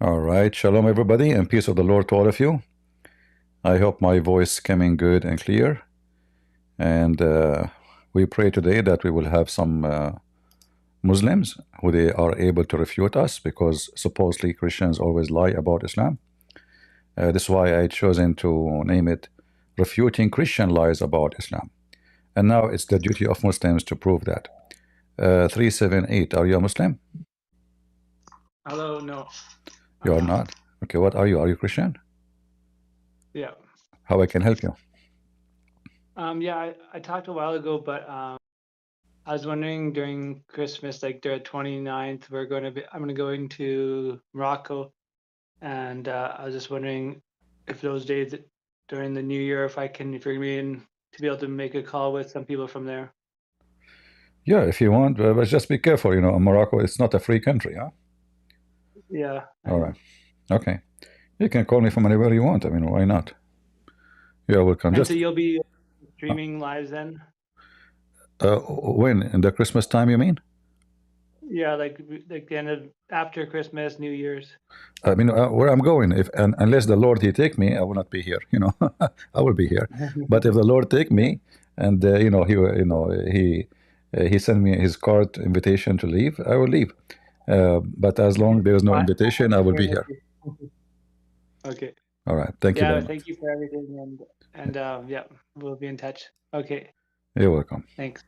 All right, shalom everybody, and peace of the Lord to all of you. I hope my voice coming good and clear. And we pray today that we will have some Muslims who they are able to refute us, because supposedly Christians always lie about Islam. This is why I chosen to name it Refuting Christian Lies About Islam. And now it's the duty of Muslims to prove that. 378, are you a Muslim? Hello, no. You are not? Okay, what are you? Are you Christian? Yeah. How I can help you? Yeah, I talked a while ago, but I was wondering during Christmas, like the 29th, I'm gonna go into Morocco, and I was just wondering if those days during the New Year, if you're gonna be in to be able to make a call with some people from there. Yeah, if you want, but just be careful. Morocco, it's not a free country, huh? Yeah. All right. Okay. You can call me from anywhere you want. I mean, why not? You're welcome. And so Just you'll be streaming live then? when? In the Christmas time, you mean? Yeah, like the end of after Christmas, New Year's. I mean, where I'm going, if unless the Lord He take me, I will not be here. I will be here. But if the Lord take me, and He send me His card invitation to leave, I will leave. But as long there is no Fine. invitation, I will be here. Okay. All right. Thank you very Yeah, much. thank you for everything, and yeah, we'll be in touch. Okay, You're welcome. thanks.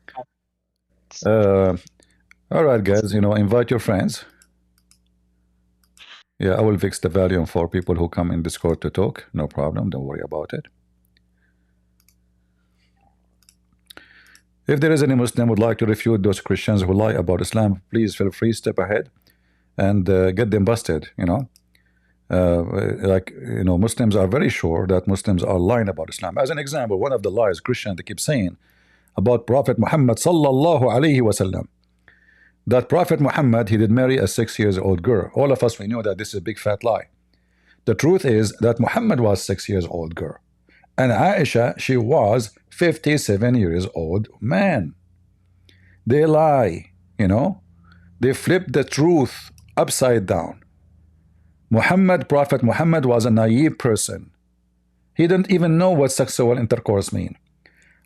All right, guys. Invite your friends. Yeah, I will fix the volume for people who come in Discord to talk. No problem. Don't worry about it. If there is any Muslim would like to refute those Christians who lie about Islam, please feel free, step ahead and get them busted. Muslims are very sure that Muslims are lying about Islam. As an example, one of the lies Christians they keep saying about Prophet Muhammad sallallahu alaihi wasallam, that Prophet Muhammad he did marry a 6 years old girl. All of us we know that this is a big fat lie. The truth is that Muhammad was 6 years old girl, and Aisha she was 57 years old man. They lie, they flip the truth upside down. Prophet Muhammad was a naive person. He didn't even know what sexual intercourse mean.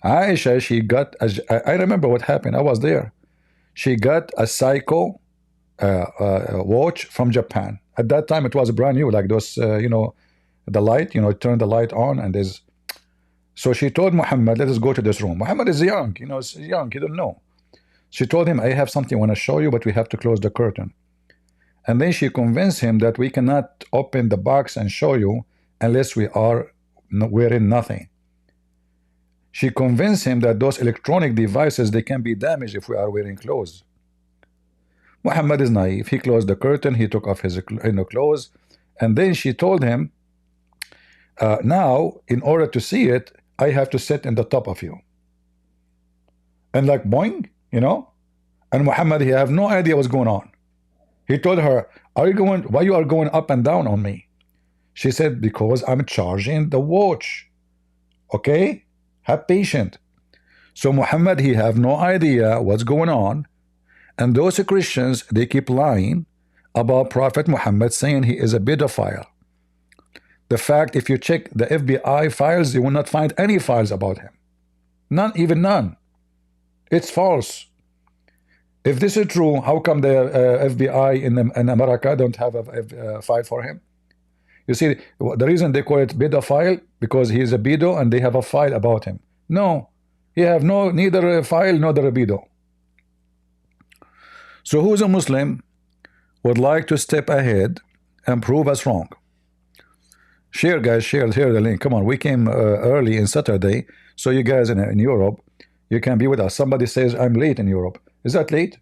Aisha, she got, I remember what happened. I was there. She got a psycho watch from Japan. At that time, it was brand new, like those, the light, turn the light on, and there's. So she told Muhammad, let us go to this room. Muhammad is young, he's young, he don't know. She told him, I have something I want to show you, but we have to close the curtain. And then she convinced him that we cannot open the box and show you unless we are wearing nothing. She convinced him that those electronic devices, they can be damaged if we are wearing clothes. Muhammad is naive. He closed the curtain, he took off his clothes, and then she told him, now, in order to see it, I have to sit in the top of you. And like boing, and Muhammad, he have no idea what's going on. He told her, why you are going up and down on me? She said, because I'm charging the watch. Okay? Have patience. So Muhammad, he have no idea what's going on. And those Christians, they keep lying about Prophet Muhammad, saying he is a pedophile. The fact, if you check the FBI files, you will not find any files about him. None, even none. It's false. If this is true, how come the FBI in America don't have a file for him? You see, the reason they call it pedophile, because he is a pedo and they have a file about him. No, he have neither a file nor a pedo. So who's a Muslim would like to step ahead and prove us wrong? Share, guys, share the link. Come on, we came early in Saturday, so you guys in Europe, you can be with us. Somebody says I'm late in Europe. Is that late?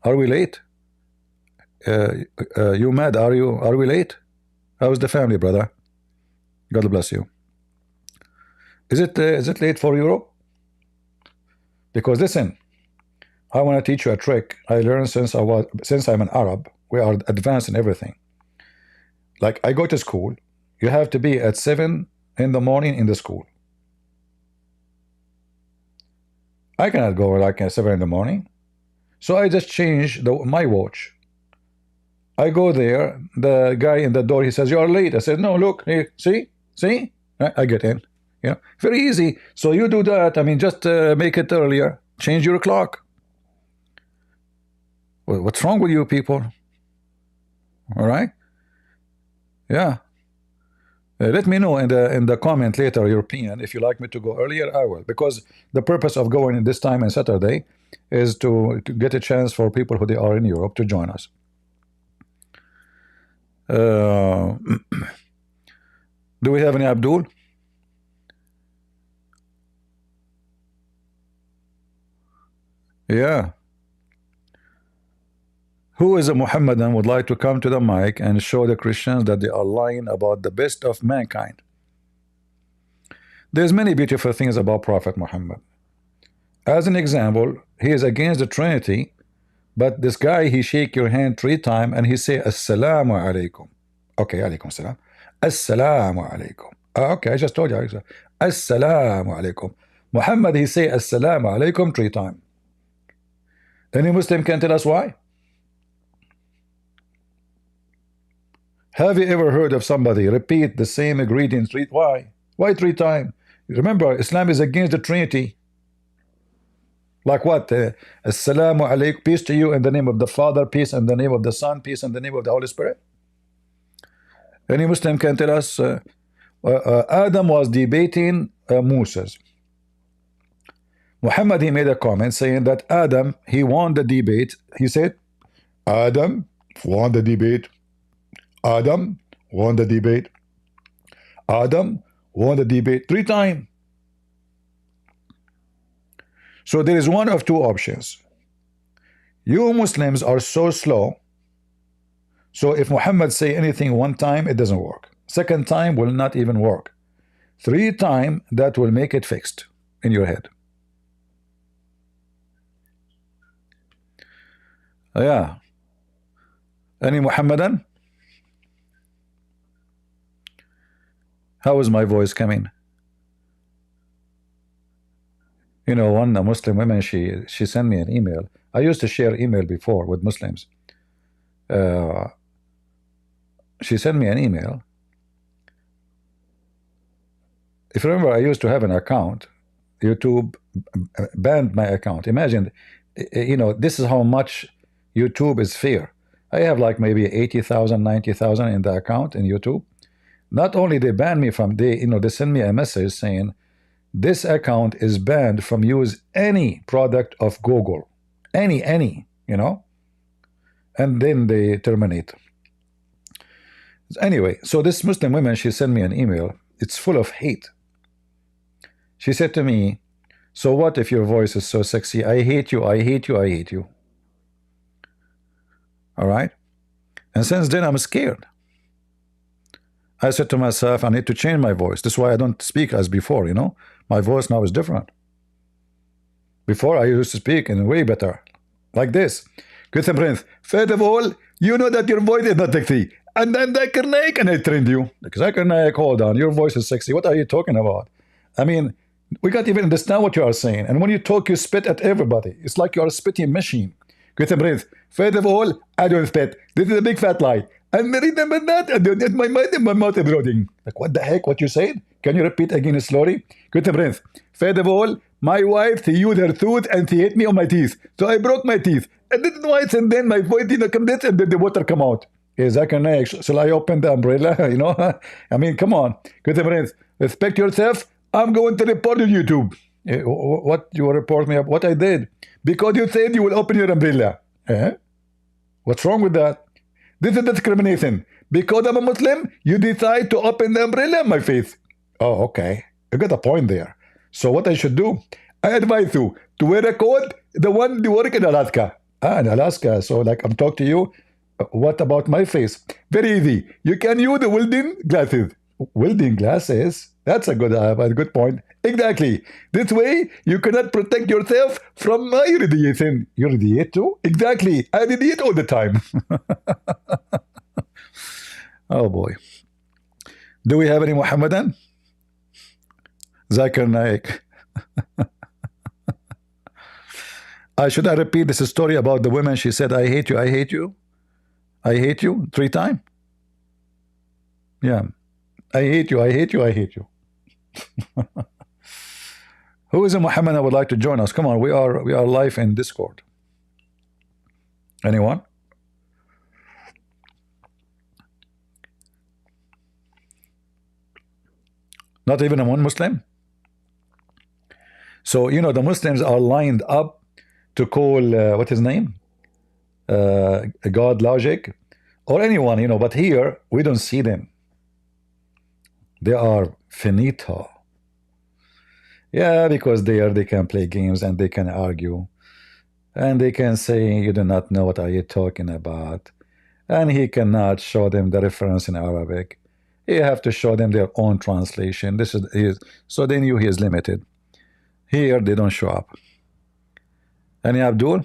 Are we late? You mad? Are we late? How's the family, brother? God bless you. Is it late for Europe? Because listen, I want to teach you a trick I learned since I'm an Arab. We are advanced in everything. Like I go to school, you have to be at 7 in the morning in the school. I cannot go like at 7 in the morning. So I just change my watch. I go there. The guy in the door, he says, "You're late." I said, "No, look, here, see." I get in. Very easy. So you do that. I mean, just make it earlier. Change your clock. Well, what's wrong with you people? All right. Yeah. Let me know in the comment later your opinion. If you like me to go earlier, I will. Because the purpose of going in this time on Saturday is to get a chance for people who they are in Europe to join us. Do we have any Abdul? Yeah. Who is a Muhammadan would like to come to the mic and show the Christians that they are lying about the best of mankind? There's many beautiful things about Prophet Muhammad. As an example, he is against the Trinity, but this guy, he shake your hand 3 times and he say Assalamu alaikum. Okay, alaikum salam. Assalamu alaikum. Okay, I just told you. Assalamu alaikum. Muhammad, he say Assalamu alaikum 3 times. Any Muslim can tell us why? Have you ever heard of somebody repeat the same ingredient 3? Why? Why 3 times? Remember, Islam is against the Trinity. Like what? Assalamu alaikum, peace to you in the name of the Father, peace in the name of the Son, peace in the name of the Holy Spirit. Any Muslim can tell us Adam was debating Moses. Muhammad, he made a comment saying that Adam, he won the debate. He said, Adam won the debate. Adam won the debate. Adam won the debate 3 times. So there is one of 2 options. You Muslims are so slow. So if Muhammad say anything 1 time, it doesn't work. 2nd time will not even work. 3 times, that will make it fixed in your head. Yeah. Any Muhammadan? How is my voice coming? You know, one Muslim woman, she sent me an email. I used to share email before with Muslims. She sent me an email. If you remember, I used to have an account. YouTube banned my account. Imagine, you know, this is how much YouTube is fair. I have like maybe 80,000, 90,000 in the account in YouTube. Not only they ban me from, they send me a message saying, this account is banned from use any product of Google. Any, you know. And then they terminate. Anyway, so this Muslim woman, she sent me an email. It's full of hate. She said to me, so what if your voice is so sexy? I hate you, I hate you, I hate you. All right? And since then, I'm scared. I said to myself, I need to change my voice. This is why I don't speak as before, you know. My voice now is different. Before, I used to speak in way better. Like this. Christian Prince, first of all, you know that your voice is not sexy. And then Zakir Naik, and I trained you. Zakir Naik, hold on, your voice is sexy. What are you talking about? I mean, we can't even understand what you are saying. And when you talk, you spit at everybody. It's like you're a spitting machine. Christian Prince, first of all, I don't spit. This is a big fat lie. I'm married number that. I don't get my mind and my mouth is rotting. Like, what the heck? What you said? Can you repeat again slowly? Christian Prince, first of all, my wife, she used her tooth and she hit me on my teeth. So I broke my teeth. And then once, and then my voice didn't come this, and then the water come out. Shall I open the umbrella? You know? I mean, come on. Christian Prince, respect yourself. I'm going to report you on YouTube. What you will report me up? What I did? Because you said you will open your umbrella. What's wrong with that? This is discrimination. Because I'm a Muslim, you decide to open the umbrella in my face. Oh, okay. You got a point there. So what I should do? I advise you to wear a coat, the one you work in Alaska. In Alaska. So like I'm talking to you. What about my face? Very easy. You can use the welding glasses. Welding glasses? That's a good point. Exactly. This way, you cannot protect yourself from my radiation. You radiate too? Exactly. I radiate all the time. Oh boy. Do we have any Muhammadan? Zakir Naik. Should I repeat this story about the woman? She said, I hate you, I hate you. I hate you 3 times. Yeah, I hate you, I hate you, I hate you. Who is a Muhammad that would like to join us? Come on, we are live in Discord. Anyone? Not even a one Muslim? So you know the Muslims are lined up to call what his name? God Logic or anyone, you know, but here we don't see them. They are finito. Yeah, because they can play games and they can argue and they can say you do not know what are you talking about, and he cannot show them the reference in Arabic. You have to show them their own translation. This is his, so they knew he is limited. Here they don't show up. Any Abdul?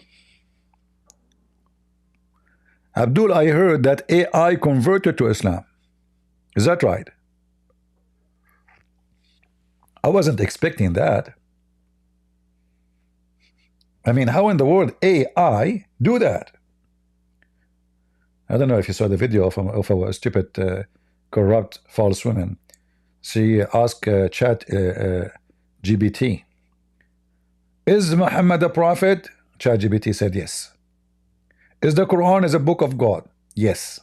Abdul, I heard that AI converted to Islam. Is that right? I wasn't expecting that. I mean, how in the world AI do that? I don't know if you saw the video of a stupid, corrupt, false woman. She asked Chat GBT, is Muhammad a prophet? Chat GBT said yes. Is the Quran is a book of God? Yes.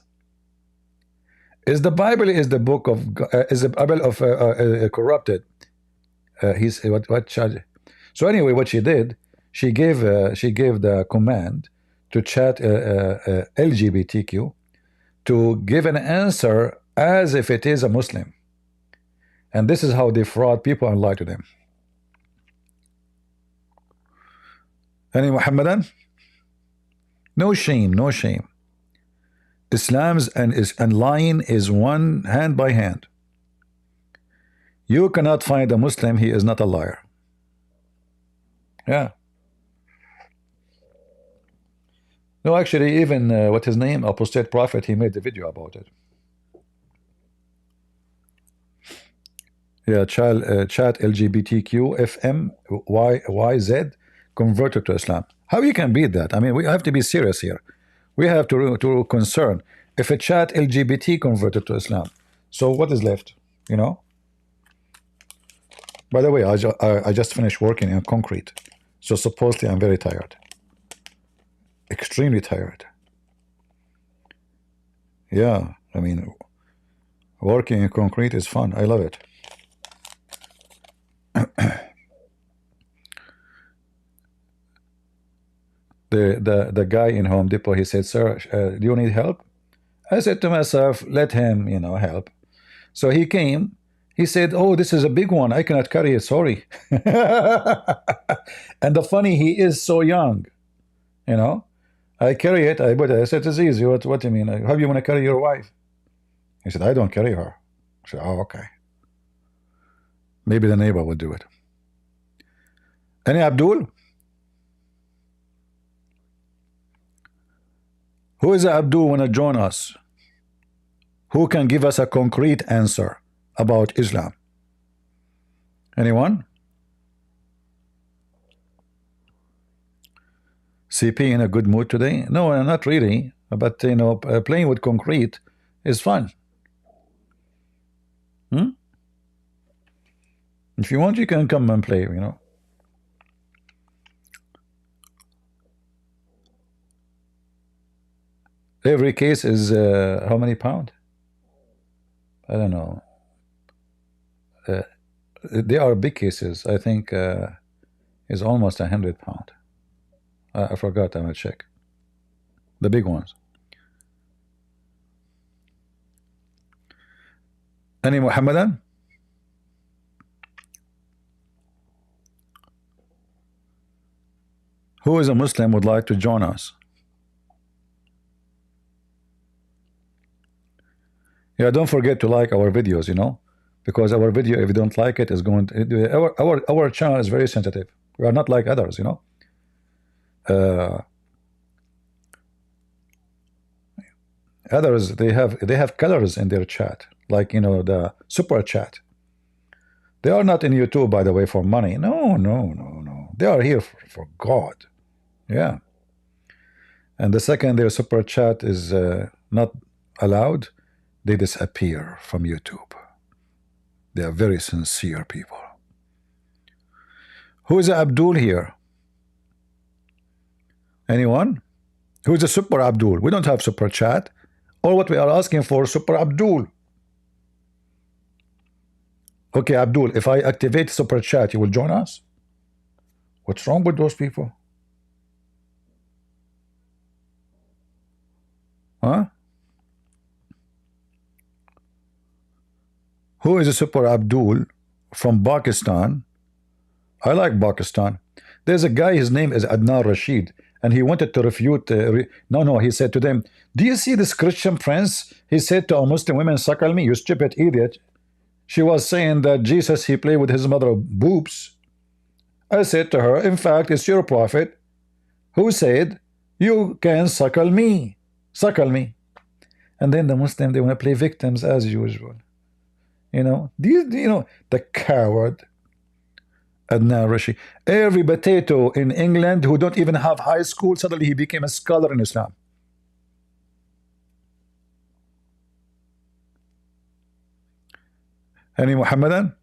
Is the Bible is the book of is the Bible of corrupted? He's what Chat. So anyway, what she did, she gave the command to Chat LGBTQ to give an answer as if it is a Muslim, and this is how they fraud people and lie to them. Any Muhammadan? No shame, no shame. Islam's and lying is one hand by hand. You cannot find a Muslim, he is not a liar. Yeah. No, actually, even what his name, Apostate Prophet, he made the video about it. Yeah, chat LGBTQ FMYYZ converted to Islam. How you can beat that? I mean, we have to be serious here. We have to concern if a chat LGBT converted to Islam. So what is left? You know. By the way, I just finished working in concrete, so supposedly I'm very tired, extremely tired. Yeah, I mean, working in concrete is fun. I love it. The guy in Home Depot, he said, sir, do you need help? I said to myself, let him, you know, help. So he came. He said, oh, this is a big one. I cannot carry it. Sorry. And the funny, he is so young. You know, I carry it. I said, it's easy. What do you mean? How do you want to carry your wife? He said, I don't carry her. I said, oh, okay. Maybe the neighbor would do it. Any Abdul? Who is Abdul want to join us? Who can give us a concrete answer about Islam? Anyone? CP in a good mood today? No, not really. But you know, playing with concrete is fun. If you want, you can come and play. You know. Every case is how many pound? I don't know. They are big cases. I think is almost 100 pound. I forgot. I'm gonna check. The big ones. Any Muhammadan? Who is a Muslim would like to join us? Yeah, don't forget to like our videos, you know, because our video, if you don't like it, is going to, our channel is very sensitive. We are not like others, you know. Others, they have colors in their chat, like, you know, the super chat. They are not in YouTube, by the way, for money. No. They are here for God. Yeah. And the second, their super chat is not allowed, they disappear from YouTube. They are very sincere people. Who is Abdul here? Anyone? Who is a Super Abdul? We don't have Super Chat. All what we are asking for, Super Abdul. Okay, Abdul, if I activate Super Chat, you will join us? What's wrong with those people? Huh? Who is a Super Abdul from Pakistan? I like Pakistan. There's a guy, his name is Adnan Rashid, and he wanted to refute. No, he said to them, do you see this Christian prince? He said to a Muslim woman, suckle me, you stupid idiot. She was saying that Jesus, he played with his mother boobs. I said to her, in fact, it's your prophet who said, you can suckle me. Suckle me. And then the Muslim, they want to play victims as usual. You know, the coward Adnan Rashid. Every potato in England who don't even have high school, suddenly he became a scholar in Islam. Any Muhammadan?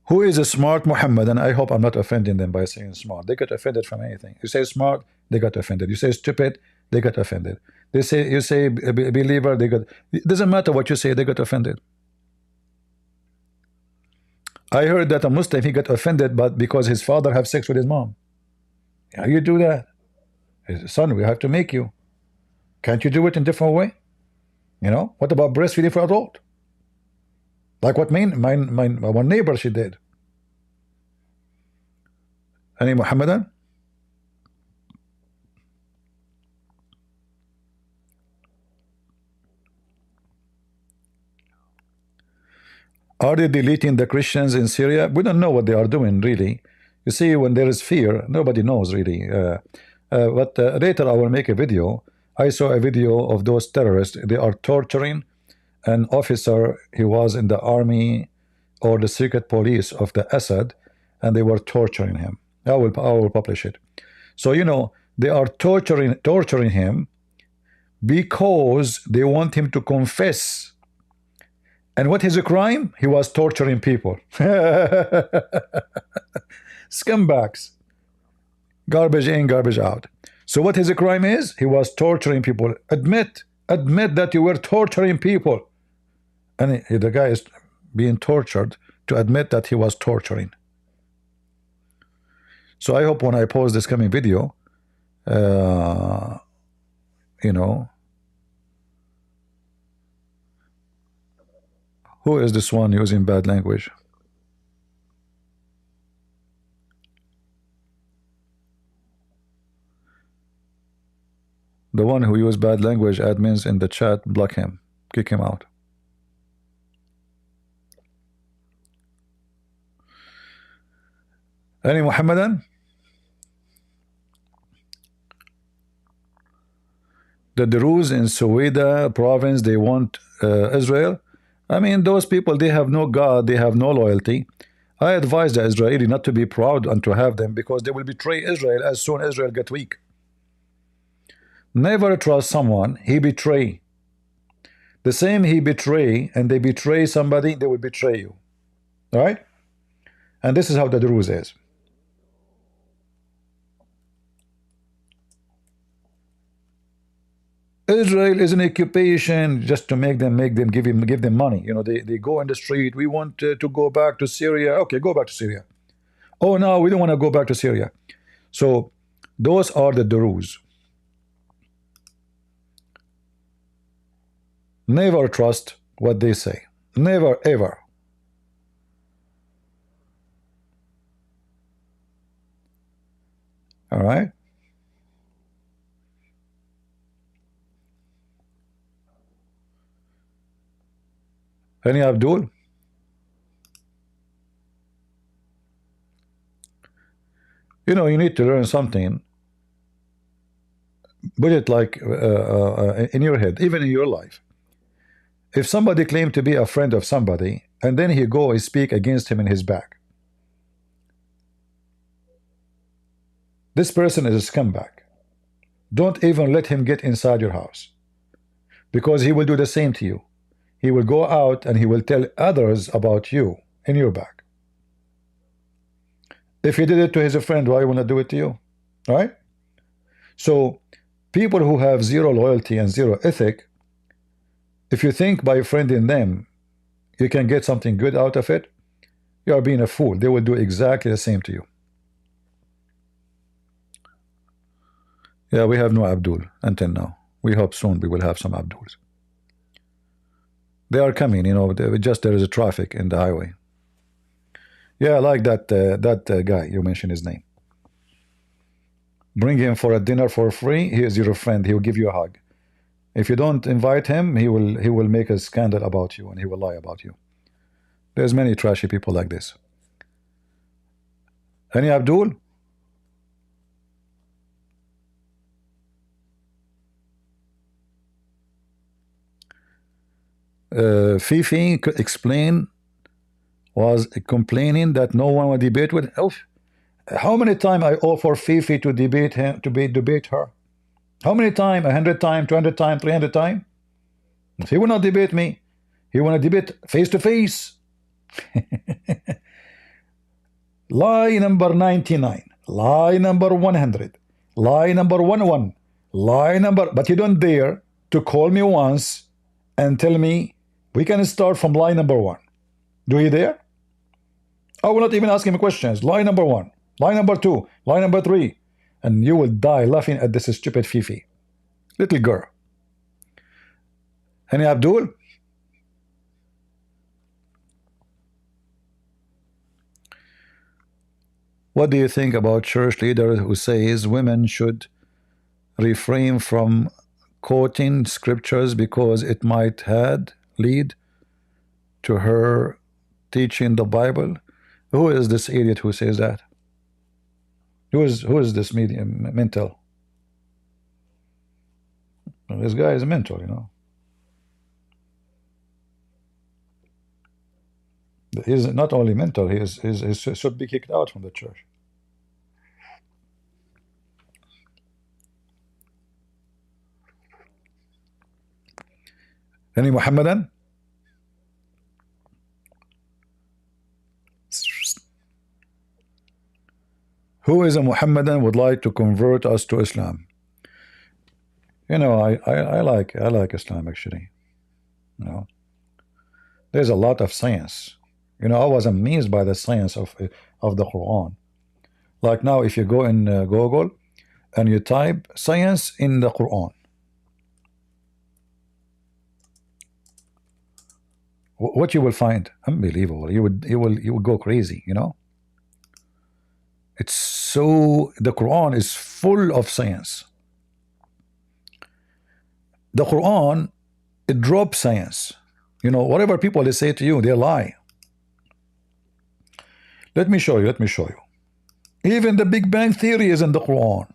Who is a smart Muhammadan? I hope I'm not offending them by saying smart. They get offended from anything. You say smart, they got offended. You say stupid, they got offended. You say believer, they got. It doesn't matter what you say, they got offended. I heard that a Muslim, he got offended, but because his father have sex with his mom. How you do that? His son, we have to make you. Can't you do it in a different way? You know, what about breastfeeding for adult? Like what my one neighbor, she did. Any Muhammadan? Are they deleting the Christians in Syria? We don't know what they are doing, really. You see, when there is fear, nobody knows, really. But later I will make a video. I saw a video of those terrorists. They are torturing an officer. He was in the army or the secret police of the Assad, and they were torturing him. I will publish it. So, you know, they are torturing him because they want him to confess. And what is a crime? He was torturing people. Scumbags. Garbage in, garbage out. So what his crime is? He was torturing people. Admit that you were torturing people. And the guy is being tortured to admit that he was torturing. So I hope when I post this coming video, you know, who is this one using bad language? The one who used bad language, admins in the chat, block him, kick him out. Any Muhammadan? The Druze in Suweda province, they want Israel. I mean, those people, they have no God, they have no loyalty. I advise the Israeli not to be proud and to have them, because they will betray Israel as soon as Israel get weak. Never trust someone he betray. The same he betray, and they betray somebody, they will betray you. All right? And this is how the Druze is. Israel is an occupation just to make them give them money. You know, they go in the street. We want to go back to Syria. Okay, go back to Syria. Oh no, we don't want to go back to Syria. So those are the Druze. Never trust what they say. Never ever. All right. Any Abdul? You know, you need to learn something. Put it like in your head, even in your life. If somebody claimed to be a friend of somebody, and then he speak against him in his back, this person is a scumbag. Don't even let him get inside your house, because he will do the same to you. He will go out and he will tell others about you in your back. If he did it to his friend, why will not do it to you? Right? So people who have zero loyalty and zero ethic, if you think by friending them you can get something good out of it, you are being a fool. They will do exactly the same to you. Yeah, we have no Abdul until now. We hope soon we will have some Abduls. They are coming, you know. Just there is a traffic in the highway. Yeah, I like that guy. You mentioned his name. Bring him for a dinner for free. He is your friend. He will give you a hug. If you don't invite him, he will make a scandal about you and he will lie about you. There's many trashy people like this. Any Abdul? Fifi explain was complaining that no one would debate with. Oh, how many times I offer Fifi to debate him, to debate her? How many times? 100 times, 200 times, 300 times? He will not debate me. He want to debate face to face. Lie number 99. Lie number 100. Lie number 11. Lie number. But you don't dare to call me once and tell me we can start from lie number 1. Do you dare? I will not even ask him questions. Lie number 1. Lie number 2. Lie number 3. And you will die laughing at this stupid Fifi. Little girl. Any Abdul? What do you think about church leader who says women should refrain from quoting scriptures because it might lead to her teaching the Bible? Who is this idiot who says that? Who is this medium mental? Well, this guy is mental, you know. He's not only mental, he should be kicked out from the church. Any Muhammadan? Who is a Muhammadan would like to convert us to Islam? You know, I like Islam actually. You know, there's a lot of science. You know, I was amazed by the science of the Quran. Like now, if you go in Google and you type science in the Quran, what you will find unbelievable. You would go crazy. You know, it's so, the Quran is full of science. The Quran, it drops science. You know, whatever people they say to you, they lie. Let me show you. Even the Big Bang Theory is in the Quran.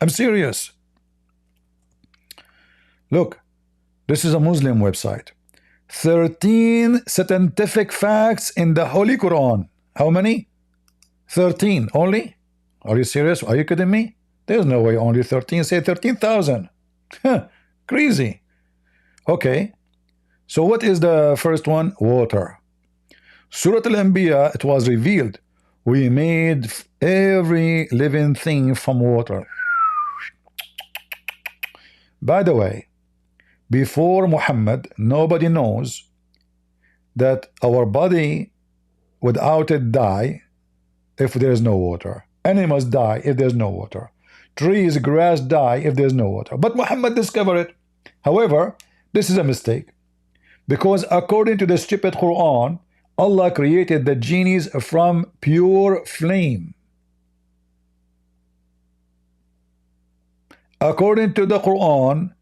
I'm serious. Look, this is a Muslim website. 13 scientific facts in the Holy Quran. How many? 13 only? Are you serious? Are you kidding me? There's no way only 13. Say 13,000. Crazy. Okay. So what is the first one? Water. Surah Al-Anbiya, it was revealed. We made every living thing from water. By the way, before Muhammad, nobody knows that our body without it die if there is no water. Animals die if there's no water. Trees, grass die if there's no water. But Muhammad discovered it. However, this is a mistake. Because according to the stupid Quran, Allah created the genies from pure flame. According to the Quran,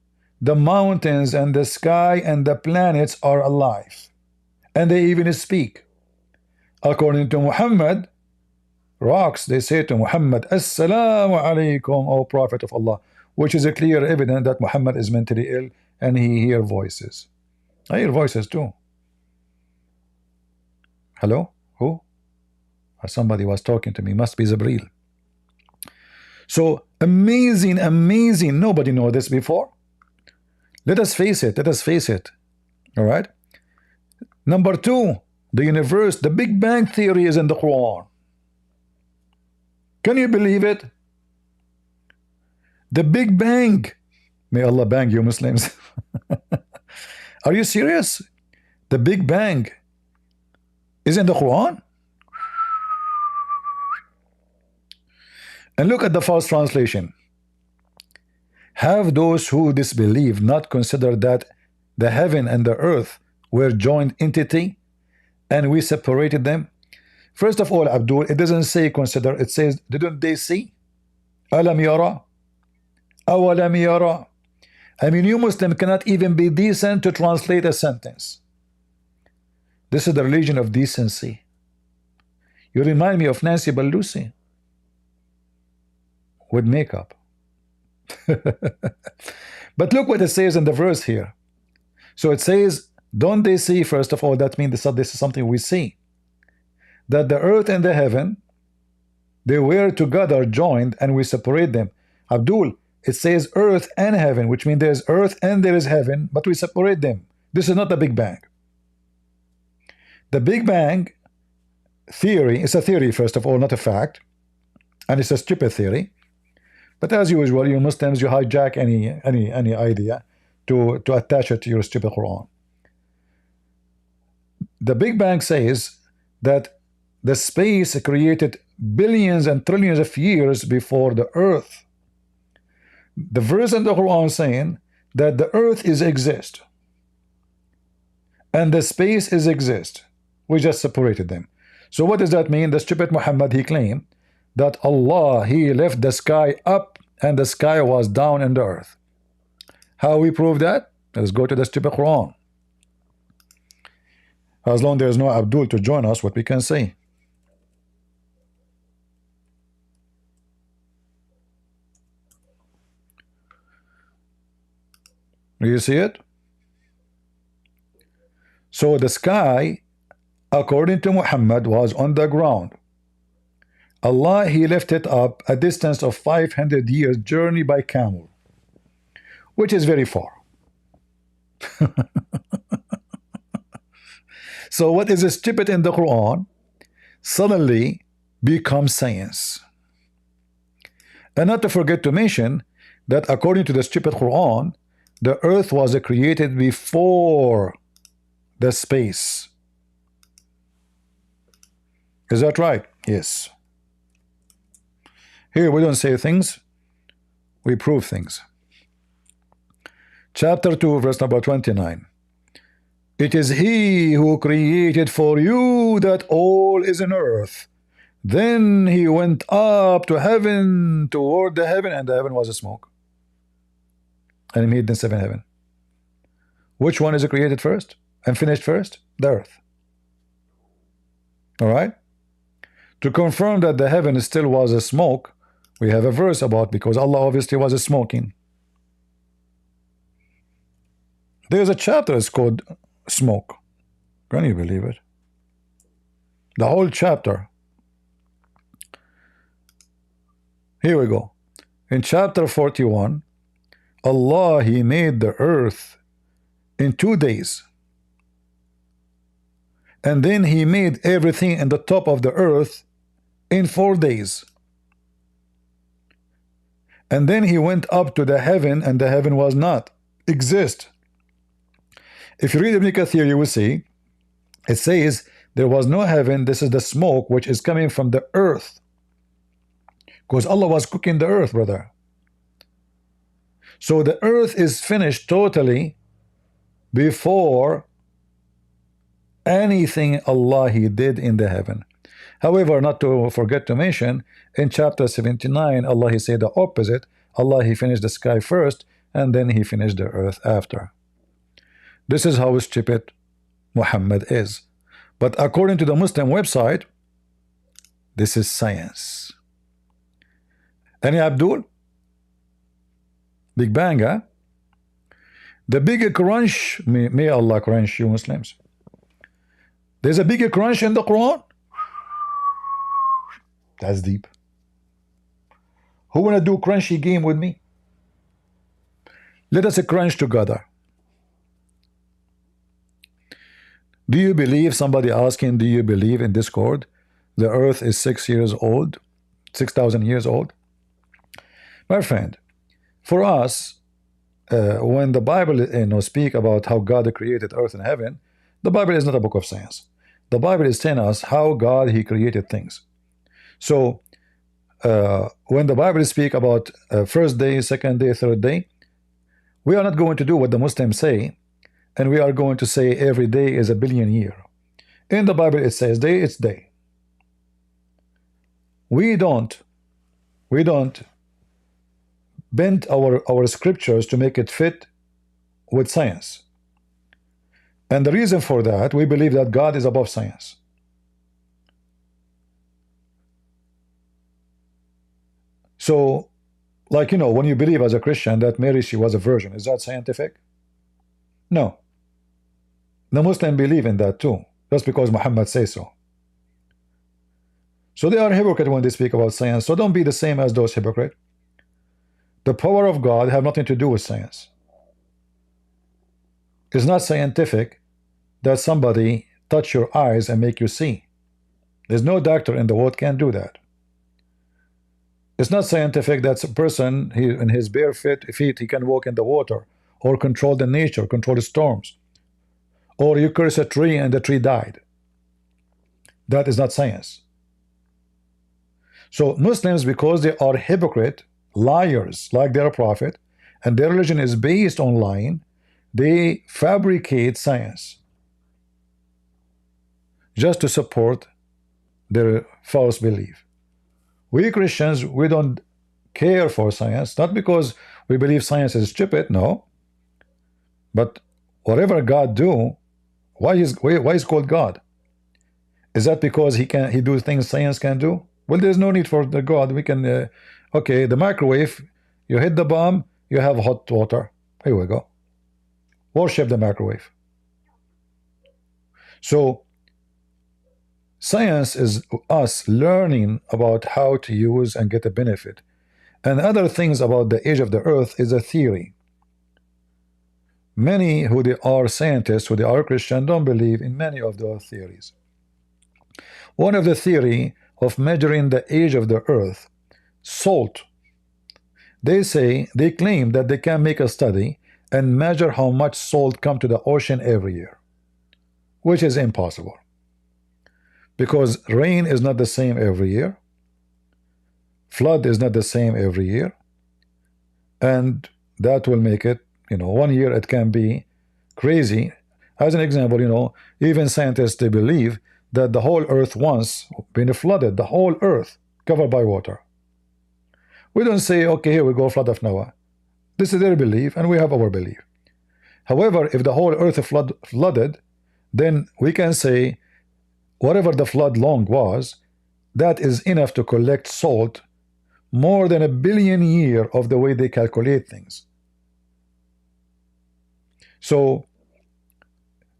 the mountains and the sky and the planets are alive. And they even speak. According to Muhammad, rocks, they say to Muhammad, Assalamu alaikum, O Prophet of Allah, which is a clear evidence that Muhammad is mentally ill and he hears voices. I hear voices too. Hello? Who? Somebody was talking to me. Must be Zabril. So Amazing, amazing. Nobody knew this before. Let us face it. Let us face it. All right. Number two, the universe, the Big Bang theory is in the Quran. Can you believe it? The Big Bang. May Allah bang you Muslims. Are you serious? The Big Bang is in the Quran? And look at the false translation. Have those who disbelieve not considered that the heaven and the earth were joined entity and we separated them? First of all, Abdul, it doesn't say consider, it says, didn't they see? Alam yara? Awalam yara? I mean, you Muslim cannot even be decent to translate a sentence. This is the religion of decency. You remind me of Nancy Pelosi with makeup. But look what it says in the verse here. So it says, don't they see? First of all, that means this is something we see, that the earth and the heaven, they were together joined and we separate them. Abdul, it says earth and heaven, which means there's earth and there is heaven, but we separate them. This is not the Big Bang. The Big Bang theory is a theory, first of all, not a fact, and it's a stupid theory. But as usual, you Muslims, you hijack any idea to attach it to your stupid Quran. The Big Bang says that the space created billions and trillions of years before the earth. The verse in the Quran saying that the earth is exist and the space is exist. We just separated them. So what does that mean? The stupid Muhammad, he claimed that Allah, he left the sky up and the sky was down in the earth. How we prove that? Let's go to the stupid Quran. As long as there is no Abdul to join us, what we can say. Do you see it? So the sky, according to Muhammad, was on the ground. Allah, he left it up a distance of 500 years journey by camel, which is very far. So what is stupid in the Quran suddenly becomes science. And not to forget to mention that according to the stupid Quran, the earth was created before the space. Is that right? Yes. Here we don't say things, we prove things. Chapter 2, verse number 29. It is he who created for you that all is in earth. Then he went up to heaven, toward the heaven, and the heaven was a smoke. And he made the seven heaven. Which one is created first and finished first? The earth. All right? To confirm that the heaven still was a smoke, we have a verse about, because Allah obviously was a smoking. There's a chapter it's called smoke. Can you believe it? The whole chapter. Here we go. In chapter 41, Allah, he made the earth in 2 days. And then he made everything in the top of the earth in 4 days. And then he went up to the heaven, and the heaven was not exist. If you read Ibn Kathir, you will see it says there was no heaven. This is the smoke which is coming from the earth, because Allah was cooking the earth, brother. So the earth is finished totally before anything Allah he did in the heaven. However, not to forget to mention, in chapter 79, Allah he said the opposite. Allah he finished the sky first, and then he finished the earth after. This is how stupid Muhammad is. But according to the Muslim website, this is science. Any Abdul? Big Bang, huh? The bigger crunch, may Allah crunch you Muslims. There's a bigger crunch in the Quran. That's deep. Who wanna do crunchy game with me? Let us crunch together. Do you believe, somebody asking, do you believe in Discord the earth is 6 years old, 6,000 years old? My friend, for us, when the Bible speak about how God created earth and heaven, the Bible is not a book of science. The Bible is telling us how God he created things. So when the Bible speak about first day, second day, third day, we are not going to do what the Muslims say, and we are going to say every day is a billion year. In the Bible it says day, it's day. We don't bend our scriptures to make it fit with science. And the reason for that, we believe that God is above science. So, like, when you believe as a Christian that Mary, she was a virgin, is that scientific? No. The Muslims believe in that too, just because Muhammad says so. So they are hypocrite when they speak about science. So don't be the same as those hypocrites. The power of God have nothing to do with science. It's not scientific that somebody touch your eyes and make you see. There's no doctor in the world can do that. It's not scientific that a person in his bare feet he can walk in the water, or control the nature, control the storms, or you curse a tree and the tree died. That is not science. So Muslims, because they are hypocrite, liars, like their prophet, and their religion is based on lying, they fabricate science just to support their false belief. We Christians, we don't care for science, not because we believe science is stupid, no. But whatever God do, why is called God? Is that because he do things science can do? Well, there's no need for the God. We can, okay, the microwave, you hit the bomb, you have hot water. Here we go. Worship the microwave. So science is us learning about how to use and get a benefit. And other things about the age of the earth is a theory. Many who they are scientists, who they are Christian, don't believe in many of those theories. One of the theory of measuring the age of the earth, salt. They claim that they can make a study and measure how much salt come to the ocean every year, which is impossible. Because rain is not the same every year. Flood is not the same every year. And that will make it, 1 year it can be crazy. As an example, even scientists, they believe that the whole earth once been flooded, the whole earth covered by water. We don't say, okay, here we go, flood of Noah. This is their belief, and we have our belief. However, if the whole earth flooded, then we can say whatever the flood long was, that is enough to collect salt more than 1 billion years of the way they calculate things. So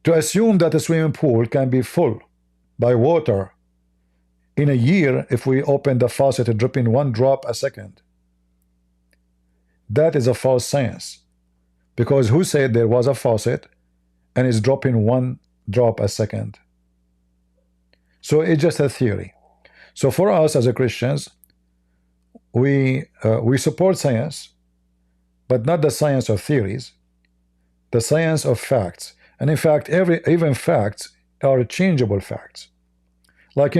to assume that a swimming pool can be full by water in a year, if we open the faucet and drip in 1 drop a second, that is a false science. Because who said there was a faucet and it's dropping 1 drop a second? So it's just a theory. So for us as a Christians, we support science, but not the science of theories, the science of facts. And in fact, even facts are changeable facts. Like,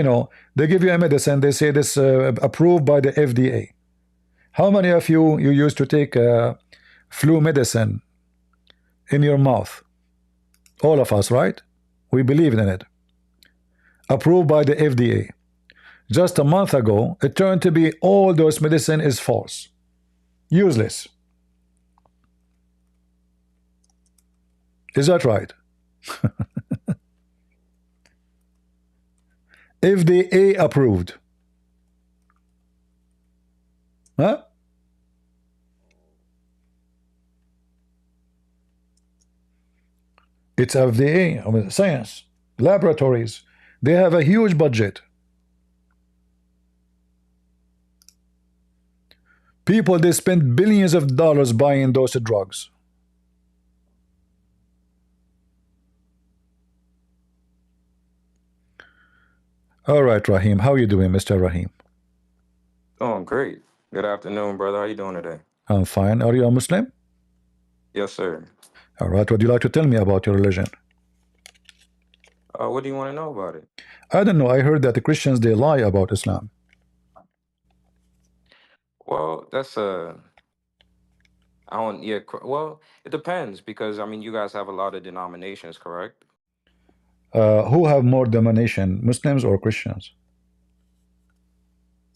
they give you a medicine, they say this approved by the FDA. How many of you used to take flu medicine in your mouth? All of us, right? We believed in it. Approved by the FDA. Just a month ago, it turned to be all those medicine is false. Useless. Is that right? FDA approved. Huh? It's FDA, I mean, science, laboratories. They have a huge budget. People, they spend billions of dollars buying those drugs. All right, Rahim. How you doing, Mr. Rahim? Oh, I'm great. Good afternoon, brother. How you doing today? I'm fine. Are you a Muslim? Yes, sir. All right. What do you like to tell me about your religion? What do you want to know about it? I don't know. I heard that the Christians, they lie about Islam. Well, that's I don't. Yeah. Well, it depends because I mean, you guys have a lot of denominations, correct? Who have more domination, Muslims or Christians?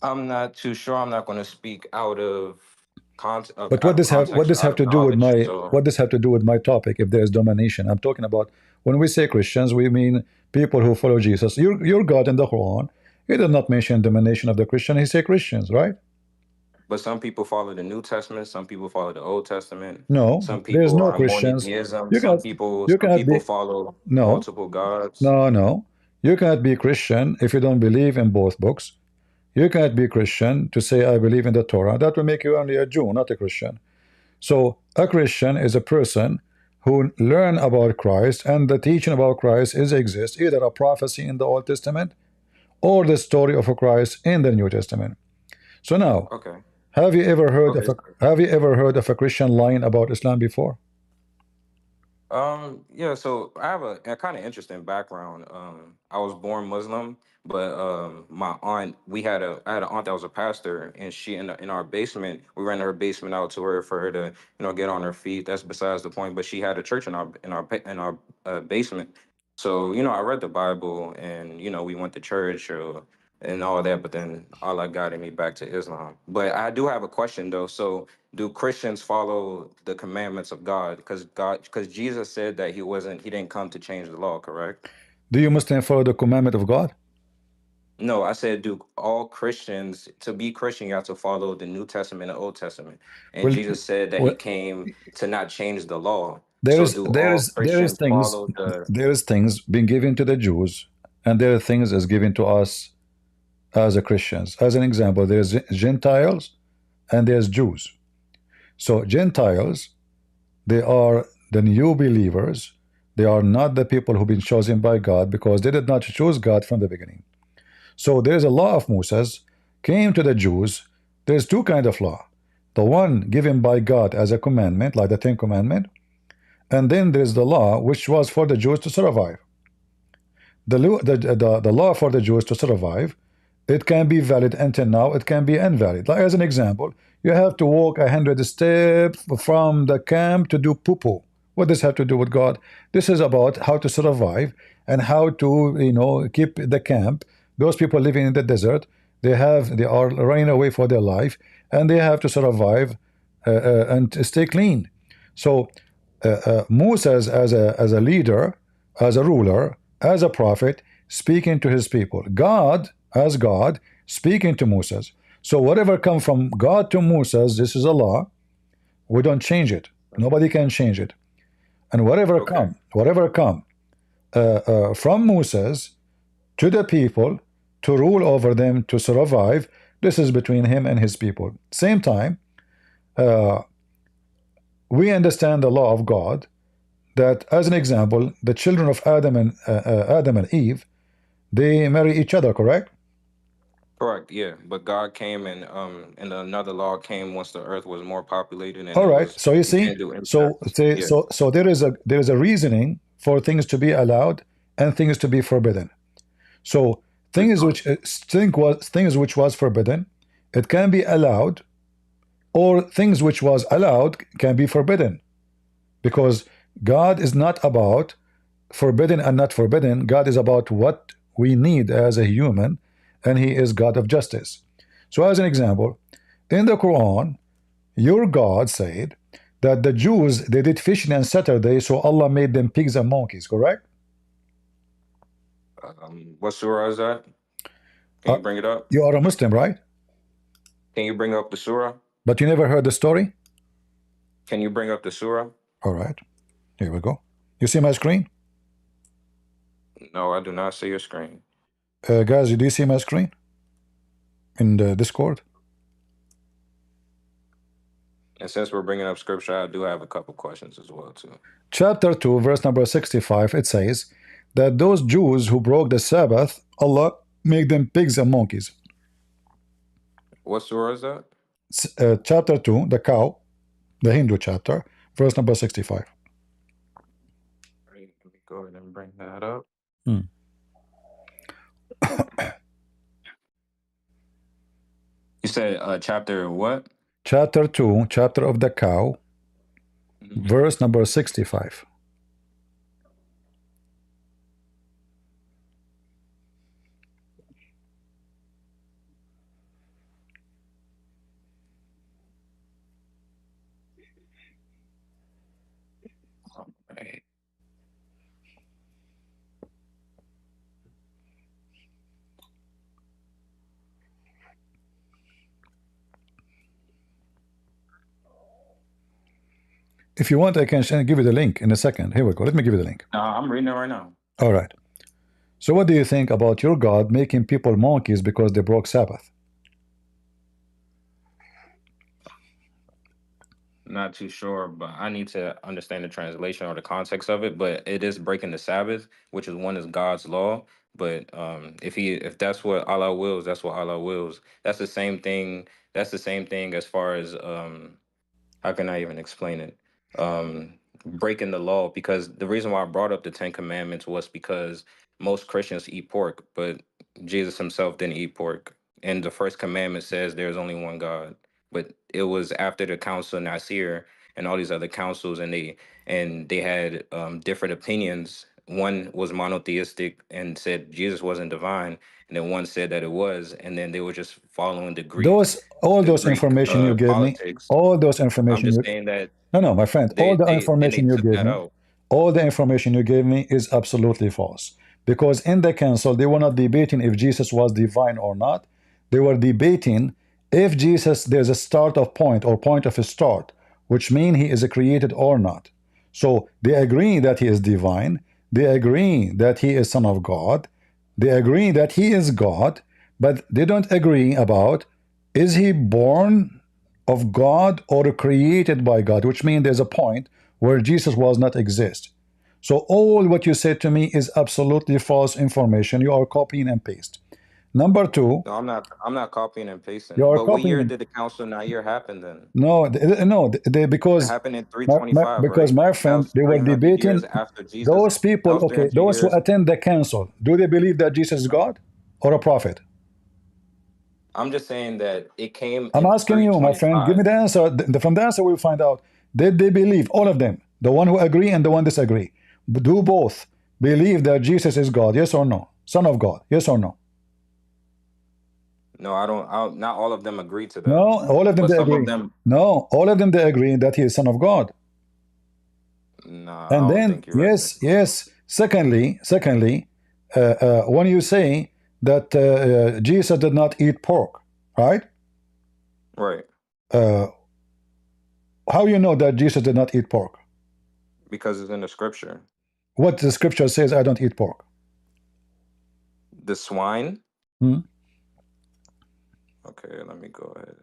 I'm not too sure. I'm not going to speak out of But out of what context or does out have of to do with knowledge. my So, what does have to do with my topic? If there is domination, I'm talking about when we say Christians, we mean people who follow Jesus. Your God in the Quran, he did not mention domination of the Christian. He said Christians, right? but some people follow the New Testament. Some people follow the Old Testament. No, Some there is people no are Christians. monotheism. You cannot you Some cannot people be follow no multiple gods. no. You cannot be Christian if you don't believe in both books. You cannot be Christian to say I believe in the Torah. That will make you only a Jew, not a Christian. So a Christian is a person who learn about Christ, and the teaching about Christ is exists either a prophecy in the Old Testament or the story of a Christ in the New Testament. So now, Okay. have you ever heard of Okay. a Christian lying about Islam before? Yeah, so I have a kind of interesting background. I was born Muslim, but my aunt, I had an aunt that was a pastor, and she in our basement, we rented her basement out to her for her to, get on her feet. That's besides the point, but she had a church in our basement. So, I read the Bible and, we went to church and all that, but then Allah guided me back to Islam. But I do have a question though. So, do Christians follow the commandments of God? Because Jesus said that he didn't come to change the law, correct? Do you Muslim follow the commandment of God? No, I said, do all Christians, to be Christian, you have to follow the New Testament and Old Testament. And Well, Jesus said that he well came to not change the law. there So is do there all is there is Christians things follow the there is things being given to the Jews, and there are things as given to us as a Christians. As an example, there's Gentiles and there's Jews. So Gentiles, they are the new believers. They are not the people who've been chosen by God because they did not choose God from the beginning. So there's a law of Moses came to the Jews. There's two kind of law. The one given by God as a commandment, like the Ten Commandment, and then there's the law which was for the Jews to survive. The law for the Jews to survive, it can be valid until now, it can be invalid. Like as an example, you have to walk 100 steps from the camp to do poo-poo. What does have to do with God? This is about how to survive and how to keep the camp. Those people living in the desert, they are running away for their life, and they have to survive and stay clean. So Moses as a leader, as a ruler, as a prophet, speaking to his people. God as God speaking to Moses. So whatever come from God to Moses, this is a law. We don't change it. Nobody can change it. And okay. whatever come from Moses to the people to rule over them to survive, this is between him and his people. Same time, we understand the law of God that, as an example, the children of Adam and Eve, they marry each other, correct? Correct, yeah. But God came and another law came once the earth was more populated and All it right. was So you you see, can't do so incest. say, Yeah. so there is a reasoning for things to be allowed and things to be forbidden. So things which was forbidden, it can be allowed, or things which was allowed can be forbidden, because God is not about forbidden and not forbidden. God is about what we need as a human, and He is God of justice. So, as an example, in the Quran, your God said that the Jews, they did fishing on Saturday, so Allah made them pigs and monkeys, correct? What surah is that? Can Uh, you bring it up? you are a Muslim, right? Can you bring up the surah? But you never heard the story? Can you bring up the surah? All right, here we go. You see my screen? No, I do not see your screen. Guys, do you see my screen in the Discord? And since we're bringing up scripture, I do have a couple questions as well too. Chapter 2, verse number 65, it says that those Jews who broke the Sabbath, Allah made them pigs and monkeys. What surah is that? Chapter 2, the cow, the Hindu chapter, verse number 65. Let me go ahead and bring that up. You said chapter what? Chapter 2, chapter of the cow, verse number 65. Right. If you want, I can give you the link in a second. Here we go. Let me give you the link. I'm reading it right now. All right. So what do you think about your God making people monkeys because they broke Sabbath? Not too sure, but I need to understand the translation or the context of it. But it is breaking the Sabbath, which is one is God's law. But if that's what Allah wills, that's what Allah wills. That's the same thing. That's the same thing as far as how can I even explain it? Breaking the law, because the reason why I brought up the Ten Commandments was because most Christians eat pork, but Jesus himself didn't eat pork. And the first commandment says there's only one God. But it was after the Council of Nicaea and all these other councils, and they had different opinions. One was monotheistic and said Jesus wasn't divine, and then one said that it was, and then they were just following the Greek Information you gave me, politics. all those I'm information just you, saying that no, my friend, all the they information you took gave that me, out. all the information you gave me is absolutely false. Because in the council, they were not debating if Jesus was divine or not. They were debating if Jesus, there's a start of point or point of a start, which means he is created or not. So they agree that he is divine. They agree that he is Son of God. They agree that he is God, but they don't agree about is he born of God or created by God, which means there's a point where Jesus was not exist. So all what you said to me is absolutely false information. You are copying and paste. Number two, No, I'm not copying and pasting. you are But what year copying. did the Council of Nicaea happen then? No, It because happened in 325, because right? my That friend, was they were 300 debating. years after Jesus. Those That people, was okay, 300 those who years. attend the council, do they believe that Jesus is God or a prophet? I'm just saying that it came I'm in asking you, my friend, give me 325. the answer. From the answer, we'll find out. Did they believe, all of them, the one who agree and the one disagree, do both believe that Jesus is God, yes or no? Son of God, yes or no? No, I don't. Not all of them agree to No, that. all of them But they some of agree. them, No, all of them they agree that he is Son of God. nah, I And don't then, think you're right there. yes. Secondly, when you say that Jesus did not eat pork, right? Right. How you know that Jesus did not eat pork? Because it's in the scripture. What the scripture says, I don't eat pork. The swine. Hmm? Okay, let me go ahead.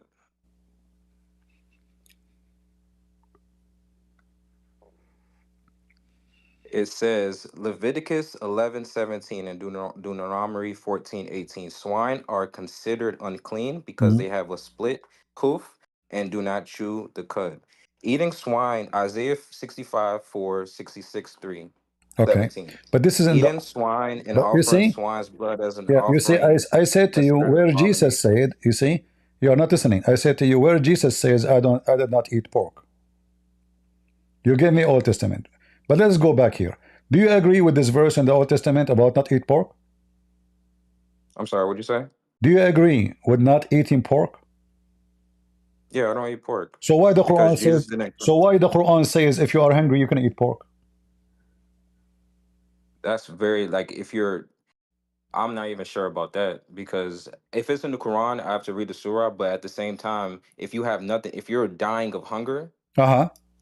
It says Leviticus 11:17 and Deuteronomy 14:18. Swine are considered unclean because they have a split hoof and do not chew the cud. Eating swine, Isaiah 65:4, 66:3, Okay, 17. but this is in the. Eating swine and But you offering see, swine's blood as an yeah, you see, offering I said to you considered where Jesus abomination. said. You see, you are not listening. I said to you where Jesus says, I did not eat pork. You gave me Old Testament, but let's go back here. Do you agree with this verse in the Old Testament about not eat pork? I'm sorry, what'd you say? Do you agree with not eating pork? Yeah, I don't eat pork. So why the Because Quran Jesus says? didn't. So why the Quran says if you are hungry you can eat pork? That's very, like, if you're, I'm not even sure about that, because if it's in the Quran, I have to read the surah. But at the same time, if you have nothing, if you're dying of hunger,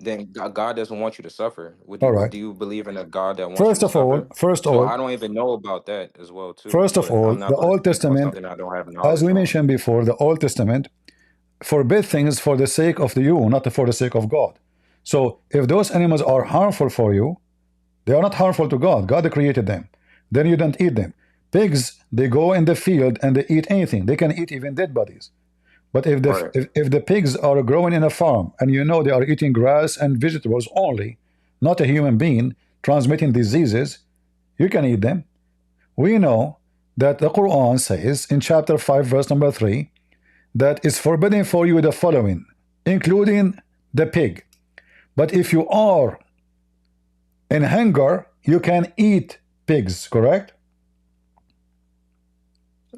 then God doesn't want you to suffer. All right. Do you believe in a God that wants you First to of all, suffer? So I don't even know about that as well too. But I'm not the going to Old speak about Testament, something I don't have as knowledge we on. mentioned before, the Old Testament, forbid things for the sake of you, not for the sake of God. So if those animals are harmful for you, they are not harmful to God. God created them. Then you don't eat them. Pigs, they go in the field and they eat anything. They can eat even dead bodies. But if the Right. if the pigs are growing in a farm and you know they are eating grass and vegetables only, not a human being, transmitting diseases, you can eat them. We know that the Quran says in chapter 5 verse number 3 that it's forbidden for you the following, including the pig. But if you are in hunger, you can eat pigs, correct?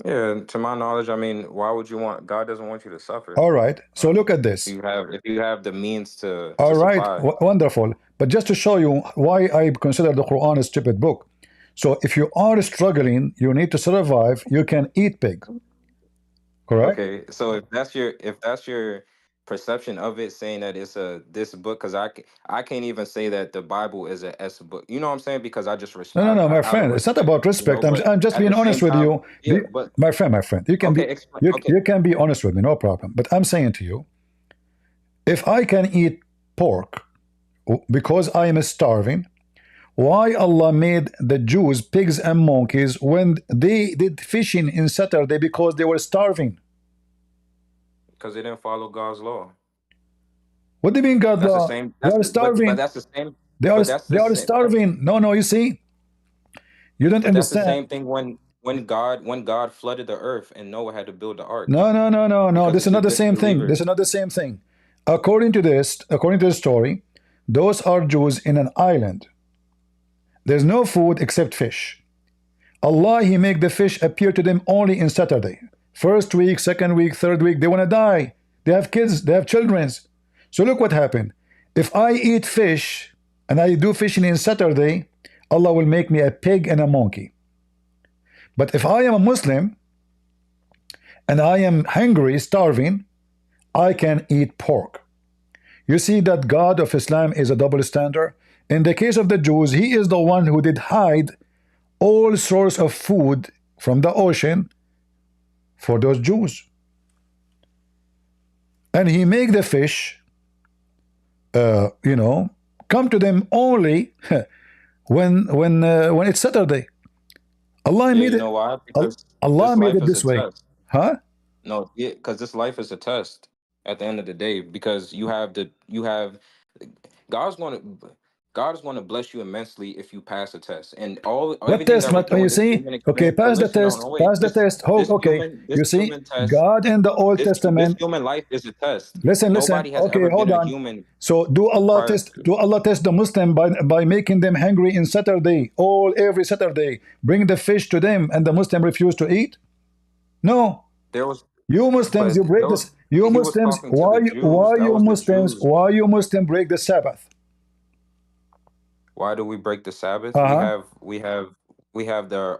Yeah, to my knowledge, I mean, why would you want? God doesn't want you to suffer. All right. So look at this. If you have the means to All right, supply. wonderful. But just to show you why I consider the Quran a stupid book. So if you are struggling, you need to survive, you can eat pig. Correct? Okay, so if that's your perception of it, saying that it's this book, because I can't even say that the Bible is a S book. You know what I'm saying? Because I just No, my out of friend. It's not respect, about respect. But I'm just at being the honest same with time, you. yeah, but My friend. You can okay, be okay, you can be honest with me, no problem. But I'm saying to you, if I can eat pork because I am starving, why Allah made the Jews pigs and monkeys when they did fishing in Saturday because they were starving? because they didn't follow God's law. What do you mean, God That's the law? same. They are But starving. that's the same. They are But that's they the are same. starving. No, you see, you don't But that's the understand. same thing when God flooded the earth and Noah had to build the ark No. because This of is the not the same thing. disbelievers. This is not the same thing. According to the story, those are Jews in an island. There's no food except fish. Allah, He make the fish appear to them only in Saturday. First week, second week, third week, they want to die. They have kids, they have children. So look what happened. If I eat fish and I do fishing in Saturday, Allah will make me a pig and a monkey. But if I am a Muslim and I am hungry, starving, I can eat pork. You see that God of Islam is a double standard. In the case of the Jews, He is the one who did hide all sorts of food from the ocean for those Jews. And He make the fish, come to them only when it's Saturday. Allah Yeah, made you it. know why? Because Allah this made life it is a this way, test. huh? No, yeah, because this life is a test at the end of the day. Because you have God's going to God is going to bless you immensely if you pass the test. And What everything test? that we're What you doing, this see? human Okay, experience. But pass the listen, test. no, wait. Pass the test. Oh, okay. This You see, human test, God in the Old this Testament. human life is a test. Listen. Nobody has Okay, ever been hold a on. human So do Allah prior test? to. Do Allah test the Muslim by making them hungry in Saturday, every Saturday? Bring the fish to them, and the Muslim refuse to eat? No. There was, You Muslims, but you break this. You he was Muslims, talking to the Jews. That was the Jews. why you Muslim break the Sabbath? Why do we break the Sabbath? Uh-huh. We have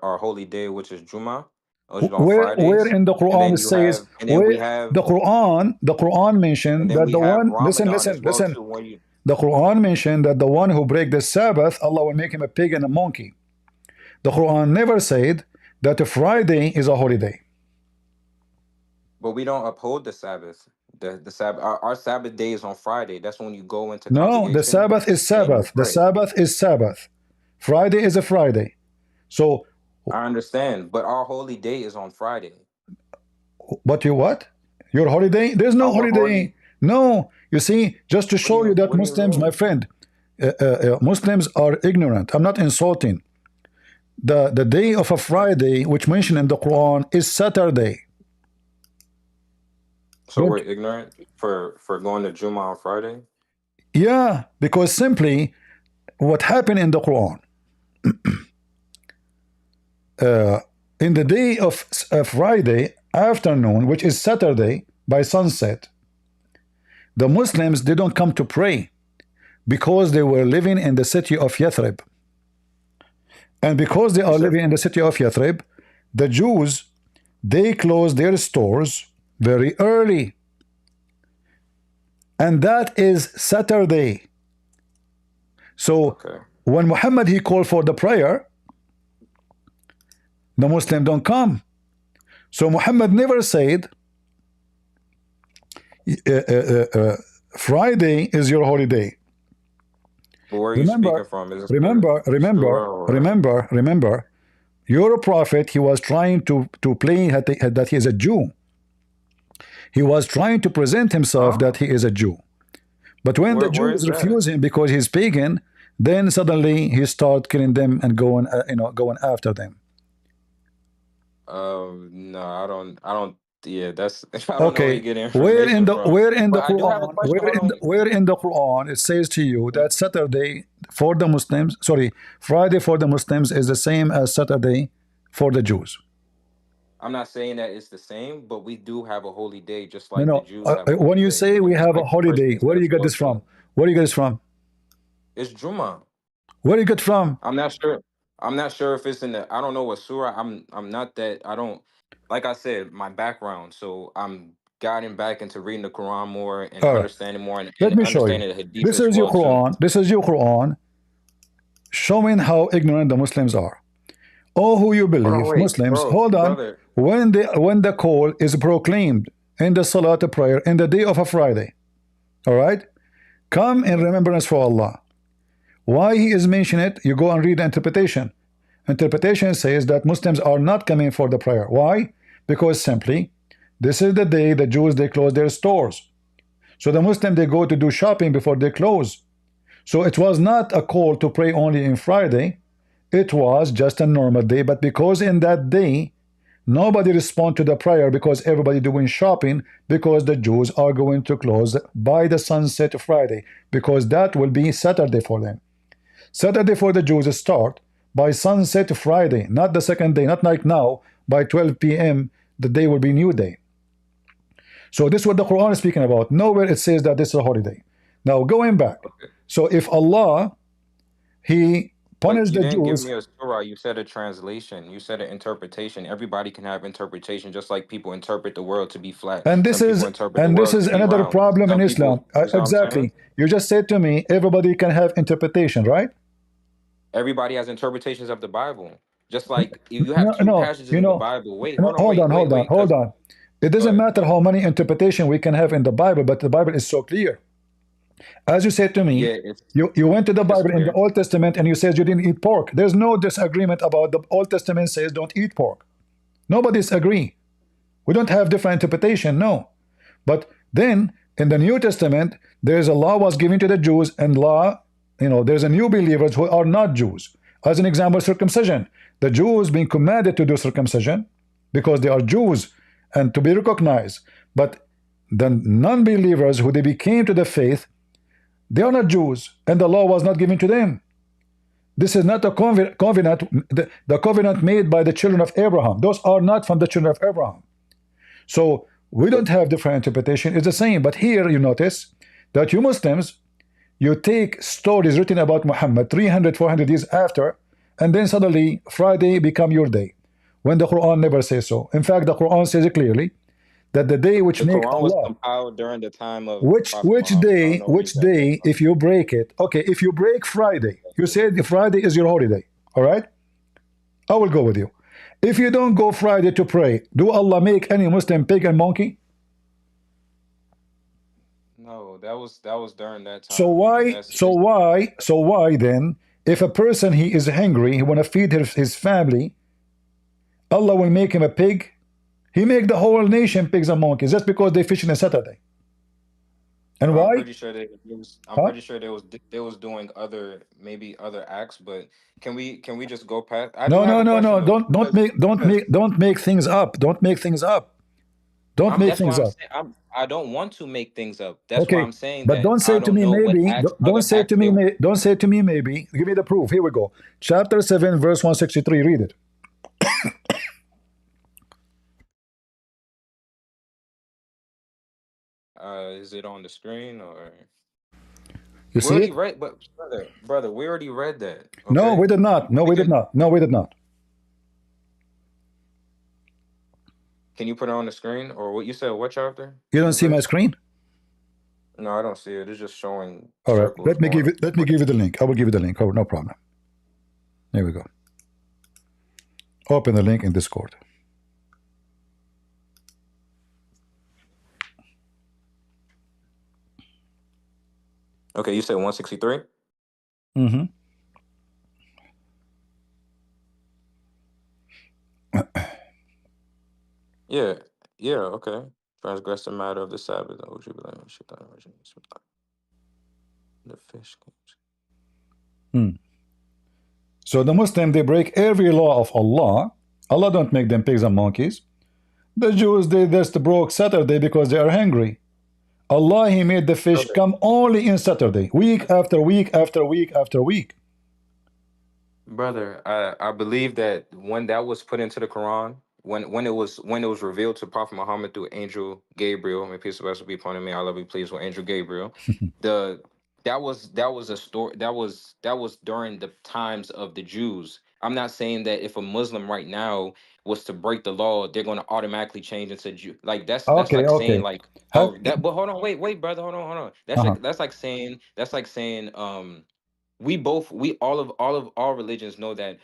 our holy day, which is Juma, which is on Where Fridays, in the Quran it says where the Quran and mentioned then that we the have one Ramadan as well listen. too. When you The Quran mentioned that the one who break the Sabbath, Allah will make him a pig and a monkey. The Quran never said that a Friday is a holiday. But we don't uphold the Sabbath. The Sabbath, our Sabbath day is on Friday. That's when you go into No, the congregation Sabbath is and you Sabbath. The pray. Sabbath is Sabbath. Friday is a Friday. So, I understand, but our holy day is on Friday. but you what? Your holiday? There's no Our holiday. holy. No, you see, just to show you that What do you Muslims, my mean? friend, Muslims are ignorant. I'm not insulting. The day of a Friday, which mentioned in the Quran, is Saturday. So Don't, we're ignorant for going to Juma on Friday. yeah, because simply what happened in the Quran, in the day of Friday afternoon, which is Saturday by sunset, the Muslims didn't come to pray because they were living in the city of Yathrib. And because they You are said living in the city of Yathrib, the Jews, they closed their stores very early. And that is Saturday. So okay. when Muhammad he called for the prayer, the Muslim don't come. So Muhammad never said, Friday is your holiday. But where are you speaking Remember, from? Is this remember, the remember, surah or remember, remember. Your prophet, he was trying to play that he is a Jew. He was trying to present himself huh? that he is a Jew. But when the Where is Jews that? refuse him because he's pagan, then suddenly he start killing them and going, going after them. No, I don't. Yeah, that's I don't know where you Okay, get information from. But I do have a question. Hold on. Where in the Quran it says to you that Saturday for the Muslims, sorry, Friday for the Muslims is the same as Saturday for the Jews? I'm not saying that it's the same, but we do have a holy day, just No, like the no. Jews have a When holy you day, say and we just have a like the holiday, Christians where do have you get this also. from? Where do you get this from? It's Juma. Where do you get from? I'm not sure. I'm not sure if it's in the. I don't know what surah. I'm not that. I don't. Like I said, my background. So I'm guiding back into reading the Quran more and All right. understanding more Let and me show you. understanding the Hadith This as is your well too. Quran. This is your Quran showing how ignorant the Muslims are. Oh, who you Hold on, believe, wait, Muslims, bro, hold on. brother. When the call is proclaimed in the Salat prayer in the day of a Friday, all right, come in remembrance for Allah. Why he is mentioning it? You go and read the interpretation. Interpretation says that Muslims are not coming for the prayer. Why? Because simply, this is the day the Jews they close their stores. So the Muslim they go to do shopping before they close. So it was not a call to pray only in Friday. It was just a normal day. But because in that day nobody respond to the prayer because everybody doing shopping, because the Jews are going to close by the sunset Friday, because that will be Saturday for them. Saturday for the Jews start by sunset Friday, not the second day, not like now by 12 p.m. the day will be new day. So this is what the Quran is speaking about. Nowhere it says that this is a holiday. Now going back, Okay. so if Allah he But punished you the didn't give Jews, me a surah. You said a translation. You said an interpretation. Everybody can have interpretation, just like people interpret the world to be flat. and Some people interpret the this world is to be another round. problem in Some Islam. people, you know what I'm saying? Exactly. You just said to me, everybody can have interpretation, right? Everybody has interpretations of the Bible. Just like if you have No, two no, passages in the Bible. Wait, no, hold on, wait, wait, wait. hold Because on. It go doesn't ahead. matter how many interpretation we can have in the Bible, but the Bible is so clear. As you said to me, Yeah, it's you went to the it's Bible in the clear. Old Testament and you said you didn't eat pork. There's no disagreement about the Old Testament says don't eat pork. Nobody's agree. We don't have different interpretation, no. But then in the New Testament, there's a law was given to the Jews, and law, there's a new believers who are not Jews. As an example, circumcision. The Jews being commanded to do circumcision because they are Jews and to be recognized. But the non-believers who they became to the faith, they are not Jews, and the law was not given to them. This is not a covenant, the covenant made by the children of Abraham. Those are not from the children of Abraham. So we But don't have different interpretation. It's the same. But here you notice that you Muslims, you take stories written about Muhammad 300, 400 years after, and then suddenly Friday become your day, when the Quran never says so. In fact, the Quran says it clearly that the day which the make Quran was Allah, compiled during the time of Prophet Muhammad. I don't know where you which got that day, from. if you break it, okay, if you break Friday, you said Friday is your holiday, all right? I will go with you. If you don't go Friday to pray, do Allah make any Muslim pig and monkey? No, that was during that time. That's it's So why then, if a person he is hungry, he want to feed his family, Allah will make him a pig? He make the whole nation pigs and monkeys just because they fishing on Saturday. And I'm why? pretty sure I'm Huh? pretty sure they was doing other maybe other acts, but can we just go past? I do No, have no, a no, question no. though, because Don't make things up. Don't make things up. Don't make that's why things I'm up. saying I don't want to make things up. That's why Okay. I'm saying But that don't I say to don't me know what maybe. acts Don't other say acts to they. me. Don't say to me maybe. Give me the proof. Here we go. Chapter 7, verse 163. Read it. Is it on the screen or You we see already it? read? But brother, we already read that. No, we Okay, did not. No, we we did just not. No, we did not. can you put it on the screen or what you said? What chapter You don't and see my verse? screen? No, I don't see it. It's just showing All right. circles going. Let me give you the link. I will give you the link. Oh, no problem. There we go. Open the link in Discord. Okay, you said 163? Mm-hmm. Yeah, yeah, okay. Transgress the matter of the Sabbath. Oh, you believe the fish. Hmm. So the Muslim, they break every law of Allah. Allah don't make them pigs and monkeys. The Jews, they just broke Saturday because they are hungry. Allah, he made the fish Brother, come only in Saturday, week after week after week after week. brother, I believe that when that was put into the Quran, when it was revealed to Prophet Muhammad through Angel Gabriel, may peace and blessings be upon him, may Allah be pleased with Angel Gabriel. The that was a story that was during the times of the Jews. I'm not saying that if a Muslim right now was to break the law, they're going to automatically change into Jew. Like that's Okay, like saying okay. like, Have, oh, that. But hold on, wait, brother, hold on. That's uh-huh. like that's like saying we all religions know that,